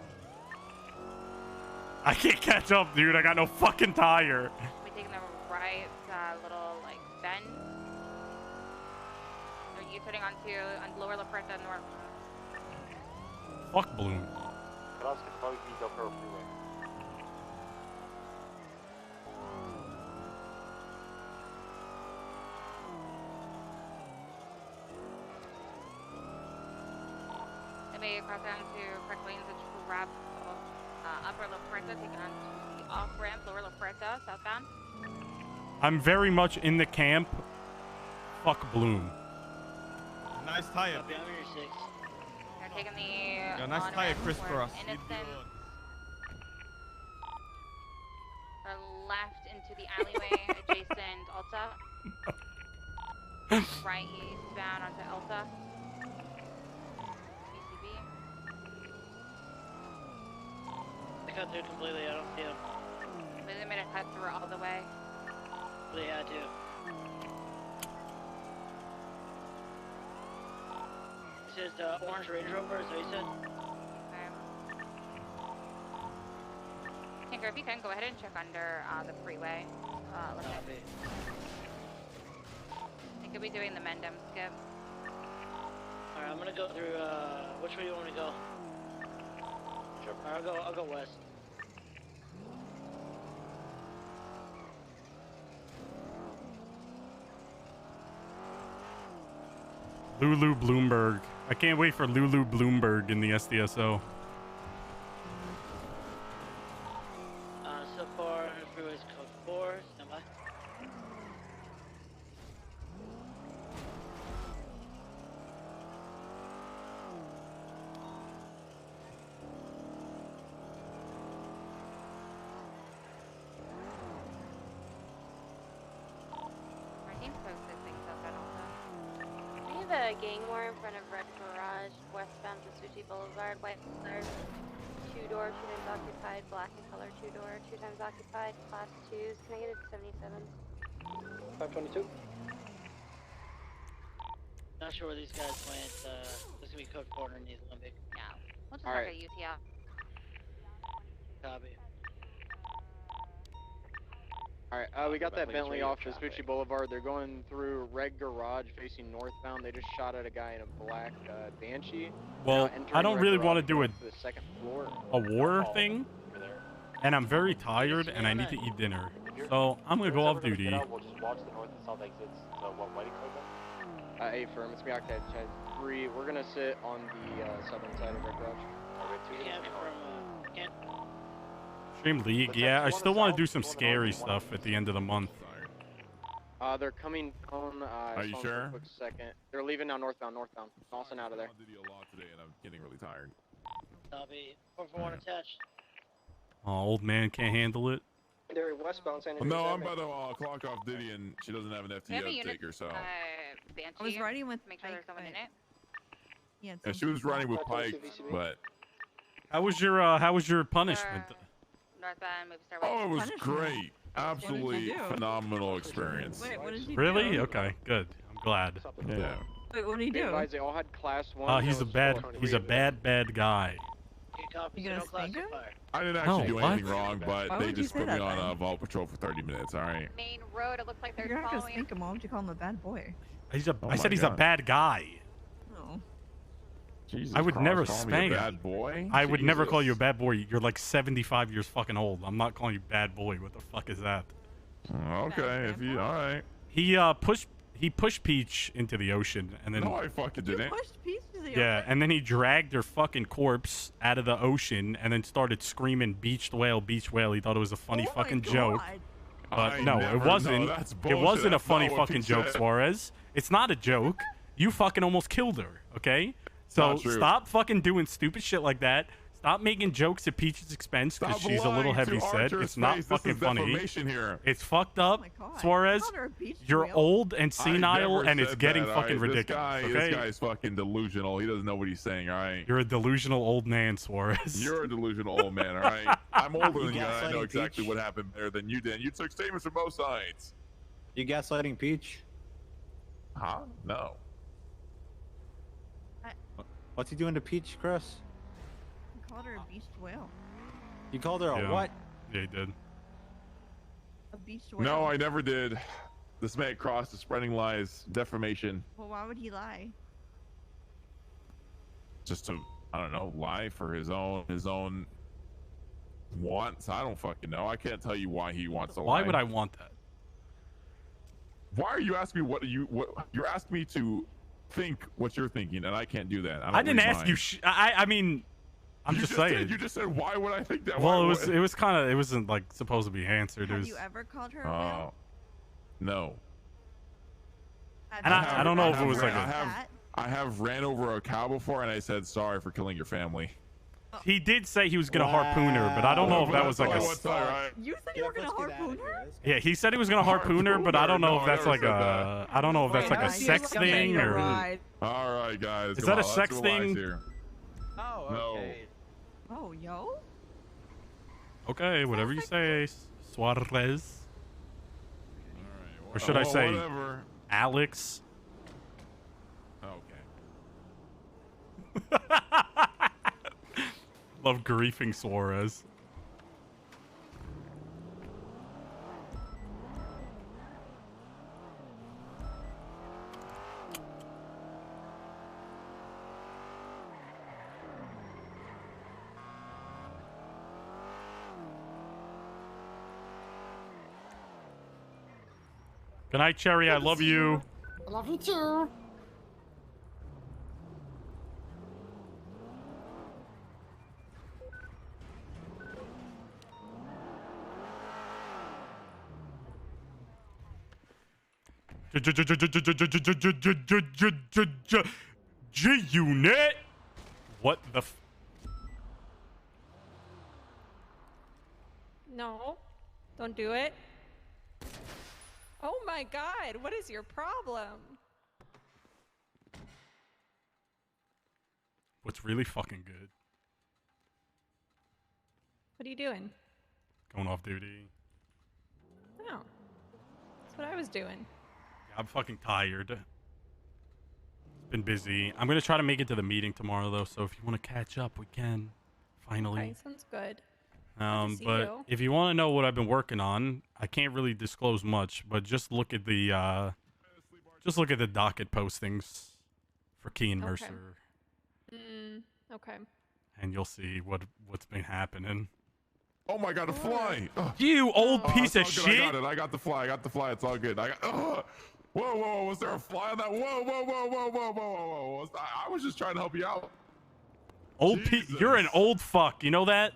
I can't catch up, dude. I got no fucking tire. We're taking the right little like bend. They're U-turning on lower La Puerta north. Fuck Bloom. Kross could probably be Del Perro Freeway. They may cross down to correct lanes and grab upper La Puerta, taking on to the off ramp, lower La Puerta, southbound. I'm very much in the camp. Fuck Bloom. Nice tire. Copy, I'm your 6. They're taking the Yeah, nice on tire, ramp Chris towards Kross. Innocence. Or left into the alleyway adjacent Alta. Right eastbound onto Alta. BCB. They cut through completely, I don't see them. They made a cut through all the way. They had to. This is the orange Range Rover, is what you said? Tinker, if you can, go ahead and check under the freeway. I could be doing the Mendham skip. Alright, I'm gonna go through, which way you want me to go? Sure. Alright, I'll go west. Lulu Bloomberg. I can't wait for Lulu Bloomberg in the SDSO. So far, freeway's code 4, stand by. Our team's posted things up, I don't know. We have a gang war in front of Red Garage, westbound to Suchi Boulevard, white color, 2-door, 2 times occupied, black in color, 2-door, 2 times occupied, class 2s. Can I get it to 77? 522. Not sure where these guys went. This is gonna be code 4 underneath Olympic. Yeah. We'll just All mark right. a UTL. Copy. Alright, we got that Bentley's Bentley radio off Vespucci Boulevard. They're going through Red Garage facing northbound. They just shot at a guy in a black Banshee. Well, I don't really want to do to the second floor. a war thing, and I'm very tired, and I need to eat dinner. So I'm gonna go off duty. We'll just watch the north and south exits. What whiting code then? A firm, it's me, Octave Chad 3. We're gonna sit on the southern side of Red Garage. Can't. Stream League, yeah. I still want to do some scary stuff at the end of the month. They're coming on. Are you sure? For a quick second. They're leaving now northbound. Dawson out of there. I did a lot today, and I'm getting really tired. Copy. 441 attached. Oh, old man can't handle it. They're westbound San No, I'm about to clock off Diddy, and she doesn't have an FTO taker, so. Banshee. I was riding with Make sure there's someone in it. Yeah, Yeah, she was riding with Pike, but. How was your punishment? Northbound, movie star. Oh, it was great. Absolutely phenomenal experience. Wait, what did you Really? do? Okay, good. I'm glad. Yeah. Wait, what did he do? They all had class 1. He's a bad guy. You gonna spank him? I didn't actually do what? anything wrong, but Why they would you just say put me that on then? Vault Patrol for 30 minutes, alright? Main road, it looks like they're You're not gonna following. spank him. Why would you call him a bad boy? I my said he's a God. bad guy. No. Jesus I would Christ, never call me a spank bad him. boy? I would never call Jesus. you a bad boy. You're like 75 years fucking old. I'm not calling you bad boy. What the fuck is that? Okay, if you, alright. He pushed Peach into the ocean, and then No, I fucking didn't. Pushed Peach to the yeah, ocean? and then he dragged her fucking corpse out of the ocean, and then started screaming "beached whale, beach whale." He thought it was a funny Oh my fucking joke, God. but no, it wasn't. that's It bullshit. wasn't a That's funny not what fucking he joke, said. Suarez. It's not a joke. You fucking almost killed her. Okay, so not true. stop fucking doing stupid shit like that. Stop making jokes at Peach's expense because Stop she's a little lying to heavy set. Archer's It's not face. fucking This is funny. defamation here. It's fucked up, God. Suarez. Called her a beach You're whale. old and I senile, never and it's said getting that, fucking alright? ridiculous. This Okay, guy's fucking delusional. He doesn't know what he's saying, alright? you're a delusional old man, Suarez. You're a delusional old man, alright? I'm older than you, and I know gaslighting exactly Peach? what happened better than you did. You took statements from both sides. You gaslighting Peach? Huh? No. What's he doing to Peach, Chris? You called her a beached whale. You called her a Yeah. what? Yeah, he did. A beached whale? No, I never did. This man Kross is spreading lies, defamation, Well, why would he lie? just to, I don't know, lie for his own wants. I don't fucking know. I can't tell you why he wants to lie. Why would I want that? Why are you asking me what you're asking me to think what you're thinking, and I can't do that. I didn't read ask mine. you. I mean, I'm You just said- saying. you just said, why would I think that? Well, Why it was would- it was kind of it wasn't like supposed to be answered. It Have was, you ever called her a whale? No. and I don't know if it was like I have ran over a cow before, and I said sorry for killing your family. he did say he was gonna harpoon her, but I don't know if that was like a. What's all right. You said you were gonna harpoon her? Yeah, he said he was gonna harpoon her, but I don't know if that's like a. I don't know if that's like a sex thing or. All right, guys. Is come that a on, let's sex relax thing? Here. Oh, okay. Oh, yo. Okay, whatever you say, Suarez. Or should I well, say, whatever. Alex? Okay. Love griefing Suarez. Good night, Cherry. I love you. I love you too. G-Unit. What the f... No, don't do it. Oh my god, what is your problem? What's really fucking good? What are you doing? Going off duty. Oh, that's what I was doing. I'm fucking tired. Been busy. I'm gonna try to make it to the meeting tomorrow though, so if you want to catch up, we can. Finally. Okay, sounds good. Good to see But you. if you want to know what I've been working on, I can't really disclose much, but just look at the docket postings for Key and Mercer, Okay. and you'll see what's been happening. Oh my god, a fly! You old piece of it's all shit! good. I got the fly. It's all good. Whoa, whoa, was there a fly on that? Whoa. I was just trying to help you out. You're an old fuck. You know that?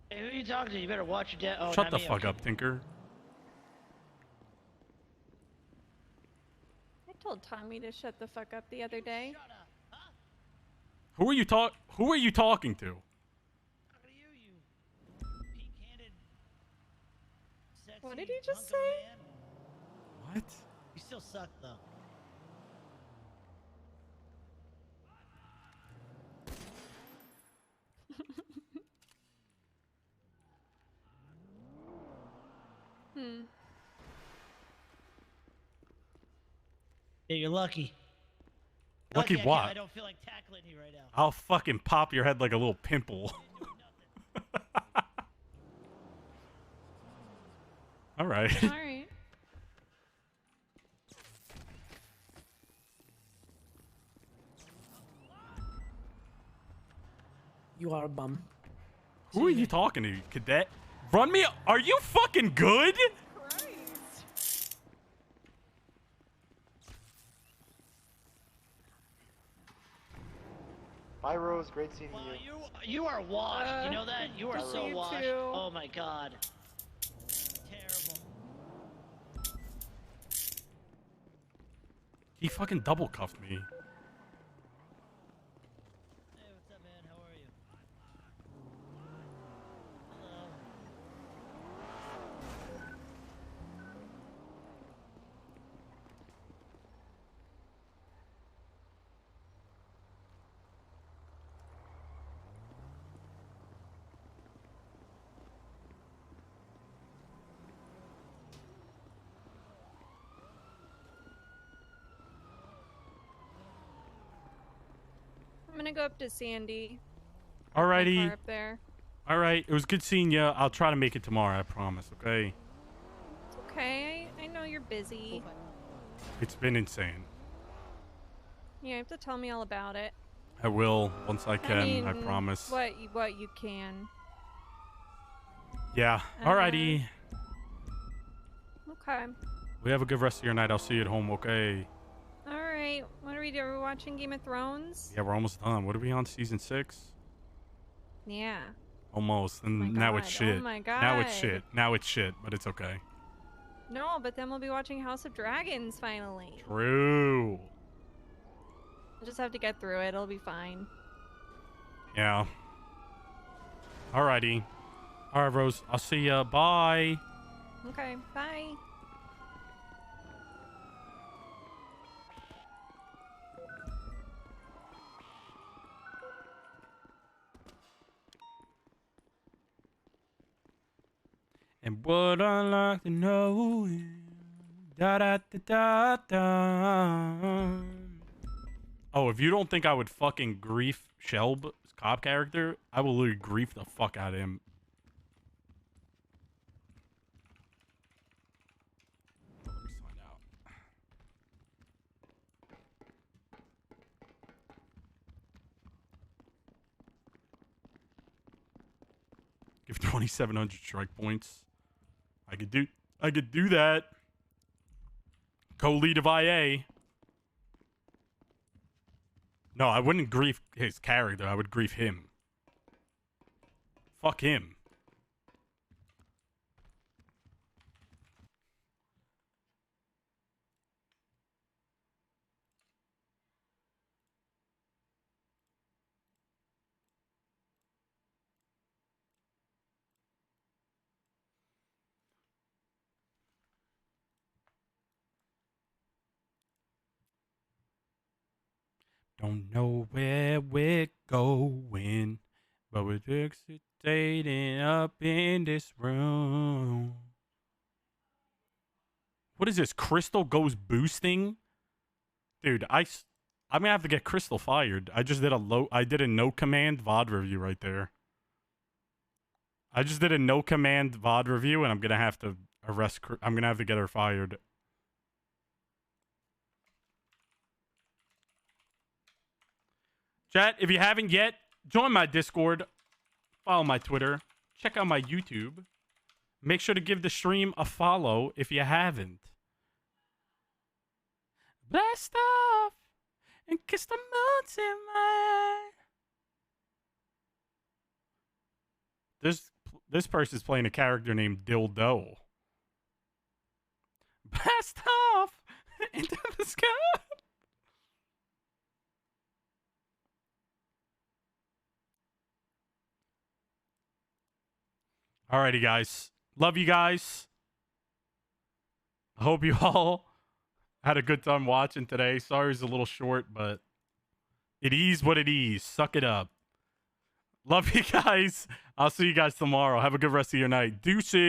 Hey, who are you talking to? You better watch your dad. Oh, Shut not the me, fuck okay. up, Tinker. I told Tommy to shut the fuck up the other day. Who are you talking to? What did he just say? What? You still suck, though. Yeah, you're lucky. Lucky what? I don't feel like tackling you right now. I'll fucking pop your head like a little pimple. All right. All right. You are a bum. Who are you talking to, cadet? Run me. Are you fucking good? Bye, Rose. Great seeing you. You are washed. You know that? You are so you washed. too. Oh my god. Terrible. He fucking double cuffed me. Hey, what's up, man? How are you? Hello. I'm gonna go up to Sandy. My Alrighty. car up there. All right. It was good seeing you. I'll try to make it tomorrow. I promise. Okay. It's okay. I know you're busy. It's been insane. You have to tell me all about it. I will once I can. I mean, promise. What you can. Yeah. Alrighty. Okay. We have a good rest of your night. I'll see you at home. Okay. All right. What are we doing? Are we watching Game of Thrones? Yeah, we're almost done. What are we on? Season 6? Yeah. Almost. And now it's God. shit. Oh my God. Now it's shit. Now it's shit. But it's okay. No, but then we'll be watching House of Dragons finally. True. We'll just have to get through it. It'll be fine. Yeah. Alrighty. Alright, Rose. I'll see ya. Bye. Okay. Bye. And what I like to know is da da da da da. Oh, if you don't think I would fucking grief Shelb's cop character, I will literally grief the fuck out of him. Let me sign out. Give 2,700 strike points. I could do that. Co-lead of IA. No, I wouldn't grief his character. I would grief him. Fuck him. Don't know where we're going, but we're fixating up in this room. What is this? Crystal goes boosting? Dude, I'm gonna have to get Crystal fired. I did a no command VOD review right there. I just did a no command VOD review, and I'm gonna have to I'm gonna have to get her fired. Chat, if you haven't yet, join my Discord, follow my Twitter, check out my YouTube. Make sure to give the stream a follow if you haven't. Blast off and kiss the moons in my eye. This person's playing a character named Dildo. Blast off into the sky. Alrighty, guys. Love you guys. I hope you all had a good time watching today. Sorry it's a little short, but it is what it is. Suck it up. Love you guys. I'll see you guys tomorrow. Have a good rest of your night. Deuces.